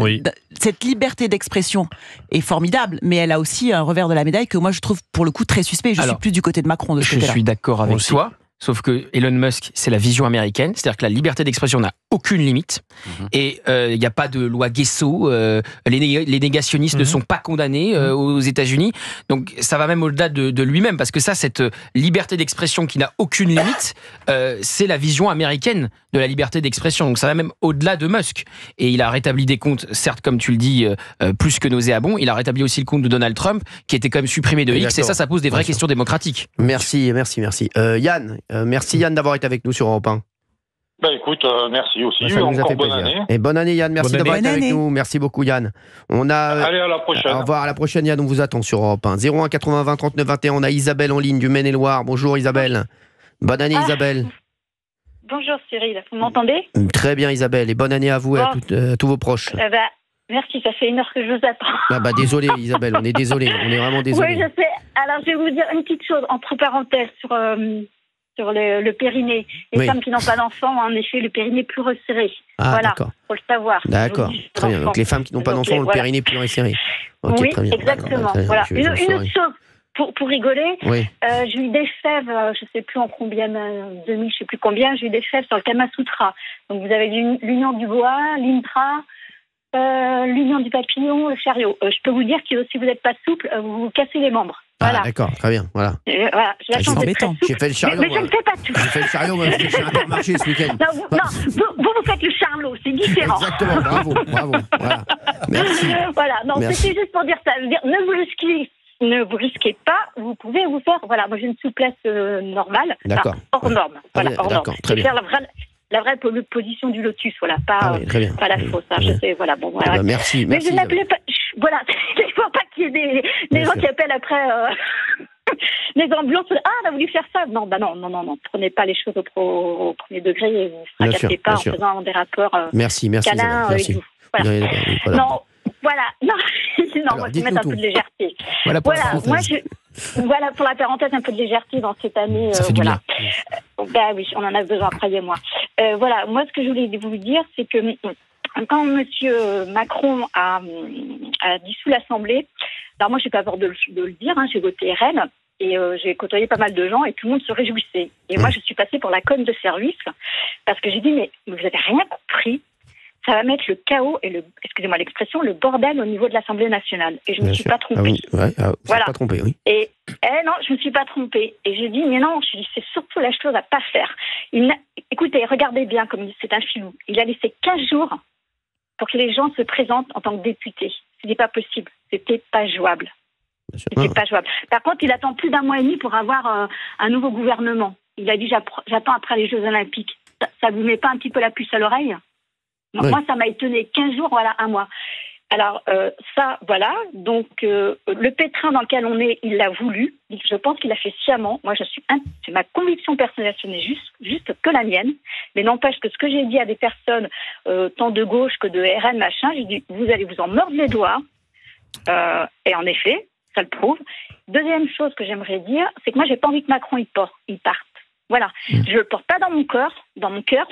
cette liberté d'expression est formidable, mais elle a aussi un revers de la médaille que moi, je trouve, pour le coup, très suspect. Je suis plus du côté de Macron de ce côté-là. Je suis d'accord avec toi. Sauf que Elon Musk, c'est la vision américaine, c'est-à-dire que la liberté d'expression n'a aucune limite, et il n'y a pas de loi Guesso, les négationnistes ne sont pas condamnés aux États-Unis, donc ça va même au-delà de lui-même, parce que cette liberté d'expression qui n'a aucune limite, c'est la vision américaine de la liberté d'expression, donc ça va même au-delà de Musk. Et il a rétabli des comptes, certes, comme tu le dis, plus que nauséabonds, il a rétabli aussi le compte de Donald Trump, qui était quand même supprimé de X, et ça pose des vraies questions démocratiques. Merci. Yann, merci Yann d'avoir été avec nous sur Europe 1. Écoute, merci aussi. Encore bonne année. Et bonne année Yann, merci d'avoir été avec nous. Merci beaucoup Yann. Allez, à la prochaine. Au revoir, à la prochaine Yann, on vous attend sur Europe 1. 01 80 20 39 21, on a Isabelle en ligne du Maine-et-Loire. Bonjour Isabelle. Bonne année Isabelle. Bonjour Cyril, vous m'entendez? Très bien Isabelle, et bonne année à vous et à tous vos proches. Merci, ça fait 1 heure que je vous attends. Désolé Isabelle, on est désolé, on est vraiment désolé. Oui, je sais. Alors je vais vous dire une petite chose, entre parenthèses, sur le périnée. Les femmes qui n'ont pas d'enfants ont en effet le périnée plus resserré. Voilà, faut le savoir. D'accord, très bien. Donc les femmes qui n'ont pas d'enfants ont le périnée plus resserré. Oui, très bien. Exactement. Voilà. Une autre chose, pour rigoler, j'ai eu des fèves, je ne sais plus en combien, 2000, je ne sais plus combien, j'ai eu des fèves sur le Kama Sutra. Donc vous avez l'union du bois, l'intra, l'union du papillon, le chariot. Je peux vous dire que si vous n'êtes pas souple, vous vous cassez les membres. Voilà. D'accord, très bien. Voilà. J'ai la chance d'être très souple. J'ai fait le chariot. Mais je ne fais pas tout. J'ai fait le chariot, moi, je suis Intermarché ce week-end. Vous faites le charlot, c'est différent. Exactement, bravo. Voilà. Merci. Voilà, c'était juste pour dire ça. Ne vous risquez pas, vous pouvez vous faire. Voilà, moi j'ai une souplesse normale. D'accord. Hors norme. Voilà, hors norme. Très bien. La vraie position du lotus, voilà, pas la fausse. Je sais, voilà, bon, voilà. Merci. Mais je n'appelais pas. Voilà, il ne faut pas qu'il y ait des gens qui appellent après les ambulances. On a voulu faire ça. Non, prenez pas les choses au premier degré et ne fracassez pas en faisant des rapports merci, câlins merci. Voilà. Voilà. Non, Voilà, non, moi je vais mettre un peu de légèreté. Voilà pour la voilà pour la parenthèse, un peu de légèreté dans cette année. Ça fait du bien. Bah oui, on en a besoin, croyez-moi. Voilà, moi ce que je voulais vous dire, c'est que quand M. Macron a dissous l'Assemblée, alors moi je n'ai pas peur de le dire, j'ai voté RN. Et j'ai côtoyé pas mal de gens et tout le monde se réjouissait. Et moi, je suis passée pour la conne de service parce que j'ai dit, mais vous n'avez rien compris. Ça va mettre le chaos et excusez-moi l'expression, le bordel au niveau de l'Assemblée nationale. Et je ne me suis pas trompée. Voilà. Pas trompée, oui. Et non, je ne me suis pas trompée. Et j'ai dit, mais non, c'est surtout la chose à pas faire. Écoutez, regardez bien comme c'est un filou. Il a laissé 15 jours pour que les gens se présentent en tant que députés. Ce n'est pas possible. C'était pas jouable. C'était pas jouable. Par contre, il attend plus d'1 mois et demi pour avoir un nouveau gouvernement. Il a dit, j'attends après les Jeux Olympiques. Ça vous met pas un petit peu la puce à l'oreille? Donc, moi, ça m'a étonné. 15 jours, voilà, 1 mois. Alors, ça, voilà. Donc, le pétrin dans lequel on est, il l'a voulu. Je pense qu'il a fait sciemment. Moi, c'est ma conviction personnelle, ce n'est juste que la mienne. Mais n'empêche que ce que j'ai dit à des personnes, tant de gauche que de RN, machin, j'ai dit, vous allez vous en mordre les doigts. Et en effet, ça le prouve. Deuxième chose que j'aimerais dire, c'est que moi, j'ai pas envie que Macron il parte. Voilà. Je le porte pas dans mon cœur.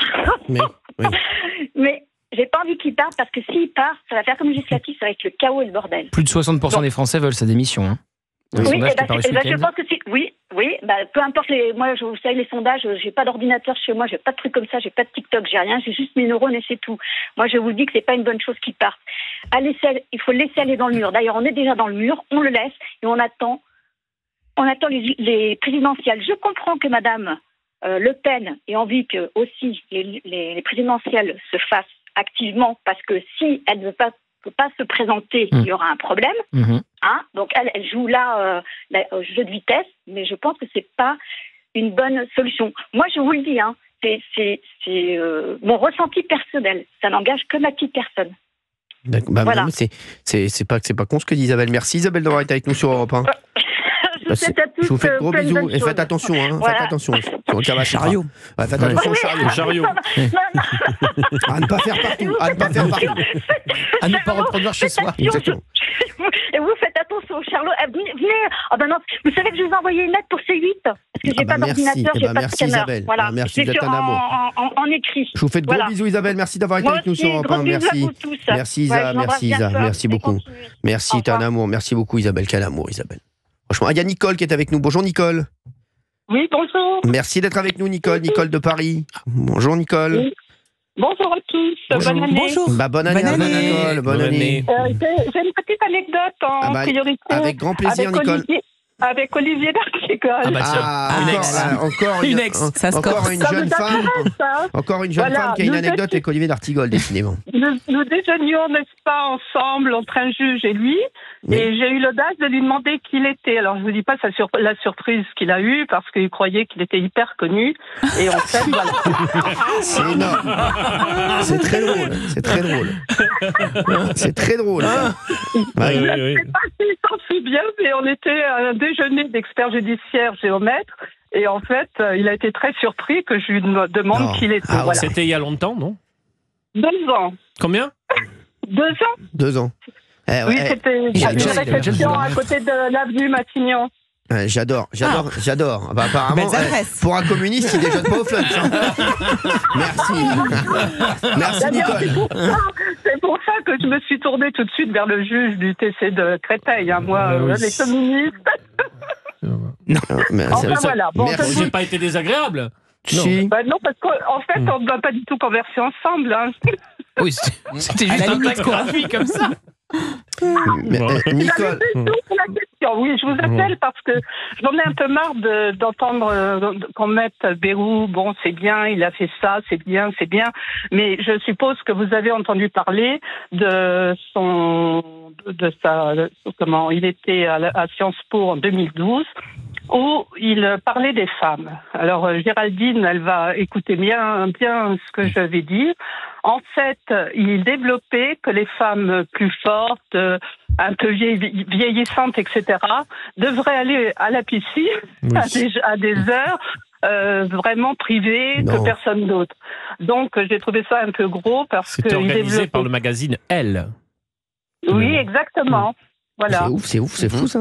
Mais j'ai pas envie qu'il parte parce que s'il part, ça va faire comme législatif, ça va être le chaos et le bordel. Plus de 60% des Français veulent sa démission. Hein. Oui, je pense que oui, peu importe moi, vous savez, les sondages, j'ai pas d'ordinateur chez moi, j'ai pas de trucs comme ça, j'ai pas de TikTok, j'ai rien, j'ai juste mes neurones et c'est tout. Moi, je vous dis que c'est pas une bonne chose qu'il parte. Il faut le laisser aller dans le mur. D'ailleurs, on est déjà dans le mur, on le laisse et on attend les présidentielles. Je comprends que Madame Le Pen ait envie que aussi les présidentielles se fassent activement parce que si elle ne veut pas se présenter, il y aura un problème. Donc elle joue là au jeu de vitesse, mais je pense que c'est pas une bonne solution. Moi, je vous le dis, c'est mon ressenti personnel. Ça n'engage que ma petite personne. Voilà. C'est pas con ce que dit Isabelle. Merci Isabelle d'avoir été avec nous sur Europe 1. Je vous fais de gros bisous et faites attention. Faites attention. Sur le cabas chariot. Faites attention au chariot. À ne pas faire partout. À ne pas reproduire chez soi. Exactement. Et vous faites attention au chariot. Venez. Non. Vous savez que je vous ai envoyé une lettre pour C8 parce que j'ai pas d'ordinateur, j'ai pas de scanner. Isabelle. Voilà. Merci, vous êtes un amour. En écrit. Je vous fais de gros bisous Isabelle. Merci d'avoir été avec nous sur Europe 1. Merci. Merci Isa. Merci beaucoup. Merci, t'es un amour. Merci beaucoup Isabelle. Quel amour Isabelle. Franchement, il y a Nicole qui est avec nous. Bonjour Nicole. Oui, bonjour. Merci d'être avec nous Nicole de Paris. Bonjour Nicole. Oui. Bonjour à tous. Bonjour. Bonne année. Bonjour. Bonne année Nicole. Bonne année. J'ai une petite anecdote en priorité. Avec grand plaisir Nicole. Avec Olivier d'Artigol. Encore une jeune femme. Encore une jeune femme qui a une anecdote avec Olivier d'Artigol, décidément. Nous déjeunions, n'est-ce pas, ensemble, entre un juge et lui, et j'ai eu l'audace de lui demander qui il était. Alors, je vous dis pas la surprise qu'il a eue, parce qu'il croyait qu'il était hyper connu, et en fait, voilà. C'est énorme. C'est très drôle. C'est très drôle. Je ne sais pas s'il s'en souvient, mais on était à un déjeuner d'experts judiciaires géomètres. Et en fait, il a été très surpris que je lui demande qui il était. Voilà. C'était il y a longtemps, non? 2 ans. Combien? 2 ans. 2 ans. Oui, c'était à une réception à côté de l'avenue Matignon. J'adore. Apparemment, pour un communiste, il déjeune pas au flunch. Merci Nicole. C'est pour ça que je me suis tournée tout de suite vers le juge du TC de Créteil. Moi, les communistes. Voilà. J'ai pas été désagréable. Si. Non, parce qu'en fait, on ne va pas du tout converser ensemble. Oui, c'était juste un texte gratuit comme ça. Nicole. Oui, je vous appelle parce que j'en ai un peu marre d'entendre qu'on mette Bayrou. Bon, c'est bien, il a fait ça, c'est bien. Mais je suppose que vous avez entendu parler comment il était à Sciences Po en 2012. Où il parlait des femmes. Alors Géraldine, elle va écouter bien ce que je vais dire. En fait, il développait que les femmes plus fortes, un peu vieillissantes, etc., devraient aller à la piscine à des heures vraiment privées que personne d'autre. Donc j'ai trouvé ça un peu gros parce que c'était organisé par le magazine Elle. Oui, exactement. Voilà. C'est ouf, c'est fou ça.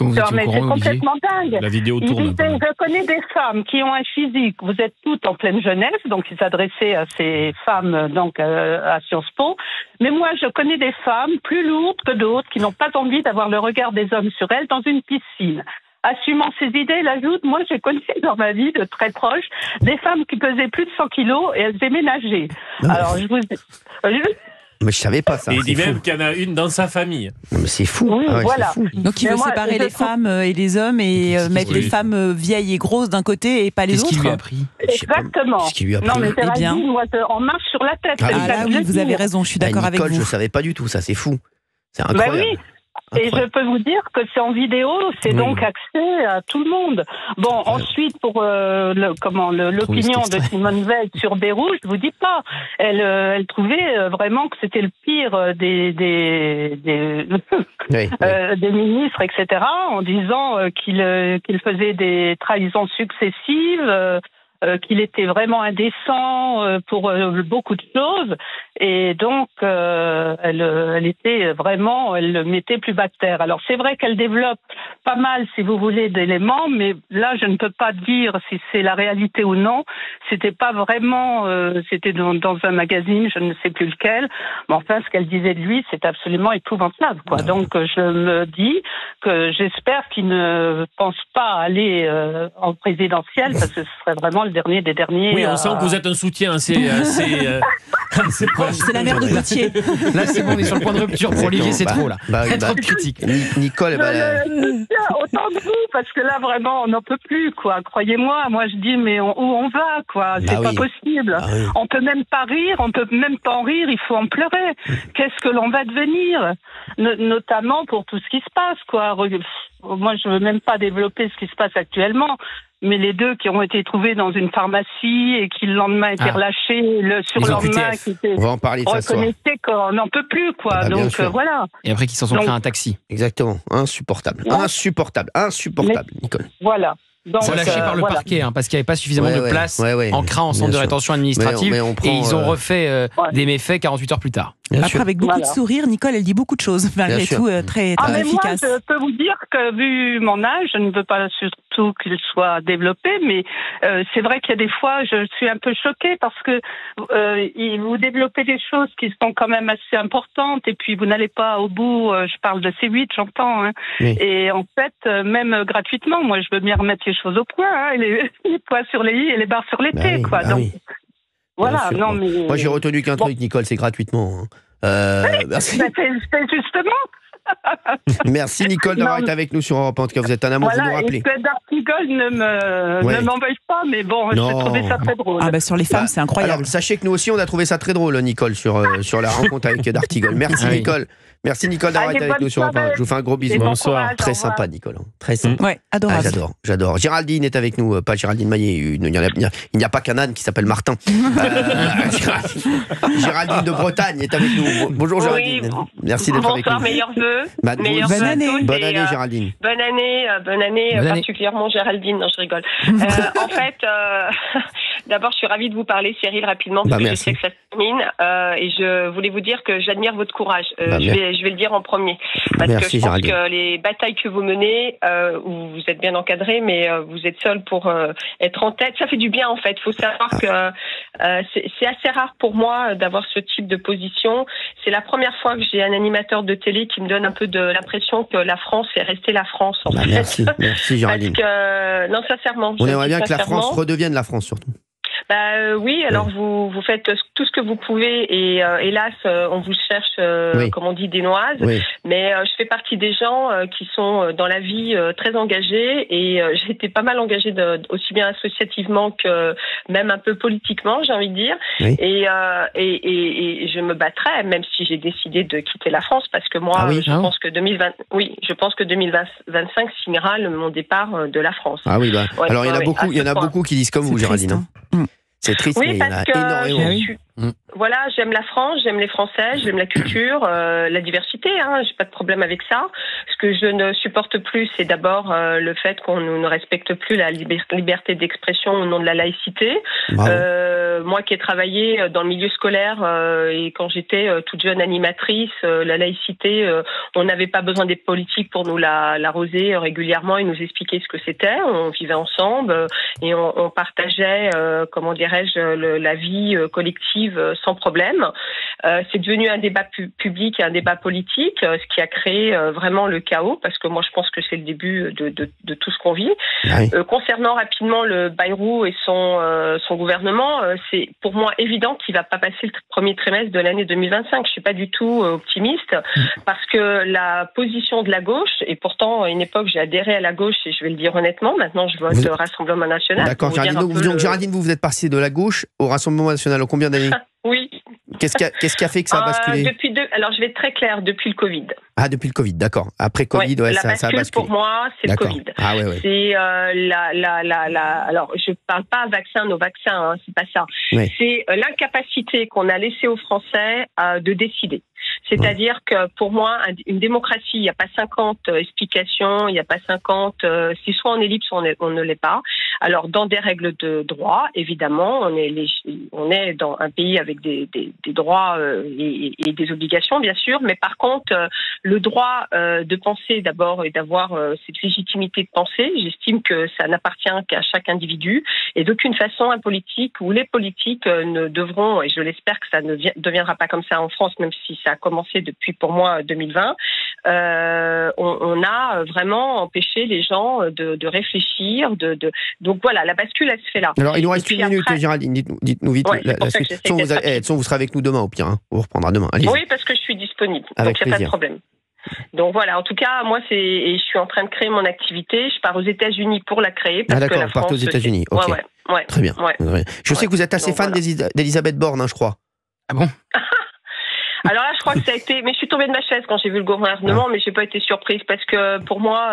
Mais c'est complètement dingue. La vidéo tourne. Je connais des femmes qui ont un physique. Vous êtes toutes en pleine jeunesse, donc il s'adressait à ces femmes donc à Sciences Po. Mais moi, je connais des femmes plus lourdes que d'autres qui n'ont pas envie d'avoir le regard des hommes sur elles dans une piscine. Assumant ses idées, elle ajoute, moi j'ai connu dans ma vie de très proche des femmes qui pesaient plus de 100 kilos et elles aimaient nager. Alors Mais je savais pas ça. Et il dit même qu'il y en a une dans sa famille. Non, mais c'est fou. Oui, voilà. Fou. Donc il veut séparer les femmes et les hommes et mettre les femmes vieilles et grosses d'un côté et pas les autres. Qu'est-ce qu'il lui a appris? Exactement. Non, mais c'est bien. Moi, on marche sur la tête. Là, oui, vous avez raison, je suis d'accord avec vous. Nicole, je savais pas du tout, ça, c'est fou. C'est incroyable. Oui. Et je peux vous dire que c'est en vidéo, c'est donc accès à tout le monde. Bon, ensuite, pour l'opinion de Simone Veil sur Beyrouth, je vous dis pas. Elle trouvait vraiment que c'était le pire des ministres, etc., en disant qu'il faisait des trahisons successives, qu'il était vraiment indécent pour beaucoup de choses, et donc elle était vraiment, elle le mettait plus bas de terre. Alors c'est vrai qu'elle développe pas mal, si vous voulez, d'éléments, mais là je ne peux pas dire si c'est la réalité ou non. C'était pas vraiment, c'était dans un magazine, je ne sais plus lequel, mais enfin ce qu'elle disait de lui, c'est absolument épouvantable, quoi. Donc je me dis que j'espère qu'il ne pense pas aller en présidentielle, parce que ce serait vraiment le dernier des derniers. Oui, on sent que vous êtes un soutien assez proche. C'est la mère de Gauthier. Là, c'est bon, on est sur le point de rupture pour Olivier, c'est trop, là. Trop de critiques. Nicole, autant de vous, parce que là, vraiment, on n'en peut plus, quoi. Croyez-moi, moi, je dis, mais où on va, quoi? C'est pas possible. On peut même pas rire, on peut même pas en rire, il faut en pleurer. Qu'est-ce que l'on va devenir? Notamment pour tout ce qui se passe, quoi. Moi, je veux même pas développer ce qui se passe actuellement. Mais les deux qui ont été trouvés dans une pharmacie et qui le lendemain étaient relâchés, sur le lendemain qui étaient reconnaissaient qu'on n'en peut plus, quoi. Donc voilà. Et après qu'ils s'en sont pris un taxi. Exactement. Insupportable. Insupportable, Nicole. Voilà. Donc, relâché par le parquet, parce qu'il n'y avait pas suffisamment de place en CRA, en centre de rétention administrative, et ils ont refait des méfaits 48 heures plus tard. Après, avec beaucoup de sourire, Nicole, elle dit beaucoup de choses, malgré tout, très efficace. Moi, je peux vous dire que, vu mon âge, je ne veux pas surtout qu'il soit développé, mais c'est vrai qu'il y a des fois, je suis un peu choquée, parce que vous développez des choses qui sont quand même assez importantes, et puis vous n'allez pas au bout, je parle de C8, j'entends, et en fait, même gratuitement, moi, je veux bien remettre les choses au point, les points sur les i et les barres sur les t, quoi. Donc, voilà, non, mais... Moi, j'ai retenu qu'un truc, Nicole, c'est gratuitement. Merci. C'est justement. Merci, Nicole, d'avoir été avec nous sur Europe 1. En tout cas, vous êtes un amour, vous nous rappelez. Et que D'Artigol ne m'embête pas, mais bon, j'ai trouvé ça très drôle. Sur les femmes, c'est incroyable. Alors, sachez que nous aussi, on a trouvé ça très drôle, Nicole, sur la rencontre avec D'Artigol. Merci, Nicole. Merci, Nicole, d'avoir été avec nous sur Europe 1. Je vous fais un gros bisou. Bonsoir. Très sympa, Nicole. Très sympa. Ouais, adorable. J'adore. Géraldine est avec nous, pas Géraldine Maillet. Il n'y a pas qu'un âne qui s'appelle Martin. Géraldine de Bretagne est avec nous. Bonjour, Géraldine. Merci d'être avec nous. Bonsoir, meilleurs vœux. Bonne année, Géraldine. Bonne année, particulièrement Géraldine. Non, je rigole. En fait, d'abord, je suis ravie de vous parler, Cyril, rapidement, parce que je sais que ça se termine. Et je voulais vous dire que j'admire votre courage. Je vais le dire en premier. Parce que je pense que les batailles que vous menez, où vous êtes bien encadré, mais vous êtes seul pour être en tête, ça fait du bien, en fait. Il faut savoir que c'est assez rare pour moi d'avoir ce type de position. C'est la première fois que j'ai un animateur de télé qui me donne un peu de l'impression que la France est restée la France, en fait. Merci, Géraldine. Parce que, non, sincèrement. On aimerait bien que la France redevienne la France, surtout. Oui, alors vous faites tout ce que vous pouvez et hélas on vous cherche comme on dit des noises, mais je fais partie des gens qui sont dans la vie très engagés et j'ai été pas mal engagée aussi bien associativement que même un peu politiquement, j'ai envie de dire, et je me battrai même si j'ai décidé de quitter la France parce que moi je pense que 2025 signera mon départ de la France. Alors il y en a beaucoup qui disent comme vous, Géraldine. C'est triste, mais il y en a énormément. Voilà, j'aime la France, j'aime les Français, j'aime la culture, la diversité, j'ai pas de problème avec ça. Ce que je ne supporte plus, c'est d'abord le fait qu'on ne respecte plus la liberté d'expression au nom de la laïcité. Moi qui ai travaillé dans le milieu scolaire et quand j'étais toute jeune animatrice, la laïcité, on n'avait pas besoin des politiques pour nous l'arroser régulièrement et nous expliquer ce que c'était. On vivait ensemble et on partageait, comment dirais-je, la vie collective sans problème. C'est devenu un débat public et un débat politique, ce qui a créé vraiment le chaos, parce que moi je pense que c'est le début de tout ce qu'on vit. Oui. Concernant rapidement le Bayrou et son gouvernement, c'est pour moi évident qu'il va pas passer le premier trimestre de l'année 2025. Je suis pas du tout optimiste, parce que la position de la gauche, et pourtant à une époque j'ai adhéré à la gauche, et je vais le dire honnêtement, maintenant je vote le Rassemblement National. D'accord, Géraldine, vous êtes passée de la gauche au Rassemblement National en combien d'années? Oui. Qu'est-ce qui a fait que ça a basculé? Alors, je vais être très clair, depuis le Covid. Ah, depuis le Covid, d'accord. Après Covid, ça a basculé. Pour moi, c'est le Covid. Ah, ouais. C'est alors, je parle pas vaccin, nos vaccins, c'est pas ça. Ouais. C'est l'incapacité qu'on a laissée aux Français de décider. C'est-à-dire que pour moi, une démocratie, il n'y a pas 50 explications, il n'y a pas 50... c'est soit on est libre, soit on ne l'est pas. Alors, dans des règles de droit, évidemment, on est dans un pays avec des droits et des obligations, bien sûr, mais par contre, le droit de penser d'abord et d'avoir cette légitimité de penser, j'estime que ça n'appartient qu'à chaque individu, et d'aucune façon un politique ou les politiques ne devront, et je l'espère que ça ne deviendra pas comme ça en France, même si ça a commencé depuis, pour moi, 2020, on a vraiment empêché les gens de réfléchir, donc voilà, la bascule, elle se fait là. Alors, il nous reste une minute, Géraldine, dites-nous vite la suite. De toute façon, vous serez avec nous demain, au pire, on vous reprendra demain. Allez-y. Oui, parce que je suis disponible, avec donc il n'y a pas de problème. Donc voilà, en tout cas, moi, je suis en train de créer mon activité. Je pars aux États-Unis pour la créer. Parce que la France, partez aux États-Unis. Ok. Ouais. Très bien. Ouais. Je sais que vous êtes assez fan d'Elisabeth Borne, je crois. Ah bon? Alors là, je crois que ça a été... Mais je suis tombée de ma chaise quand j'ai vu le gouvernement, mais j'ai pas été surprise parce que pour moi,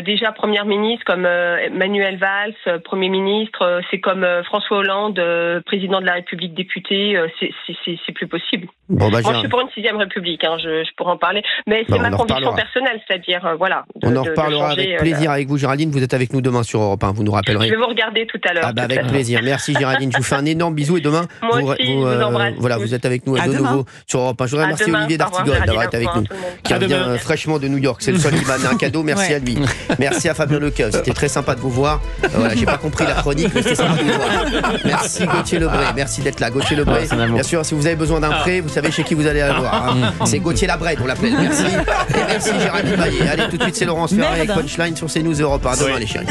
déjà première ministre comme Manuel Valls, Premier ministre, c'est comme François Hollande, président de la République député, c'est plus possible. Bon, moi, je suis pour une 6e République, je pourrais en parler, mais c'est ma conviction personnelle, c'est-à-dire, voilà. On en reparlera avec plaisir avec vous, Géraldine. Vous êtes avec nous demain sur Europe 1, vous nous rappellerez. Je vais vous regarder tout à l'heure. Avec plaisir. Merci, Géraldine. Je vous fais un énorme bisou et demain, vous embrasse. Voilà, vous êtes avec nous de nouveau sur Europe 1. Je voudrais remercier Olivier d'Artigol d'avoir été avec nous, qui revient fraîchement de New York. C'est le seul qui m'a amené un cadeau. Merci à lui. Merci à Fabien Lecoeuf. C'était très sympa de vous voir. Voilà, j'ai pas compris la chronique, mais c'était sympa de vous voir. Merci Gauthier Lebray. Merci d'être là, Gauthier Lebray. Bien sûr, si vous avez besoin d'un prêt, vous savez chez qui vous allez aller voir. C'est Gauthier Labrède, on l'appelle. Merci. Et merci Géraldine Maillet. Allez, tout de suite, c'est Laurence Ferrari avec Punchline sur CNews Europe 1. Demain, les chéris.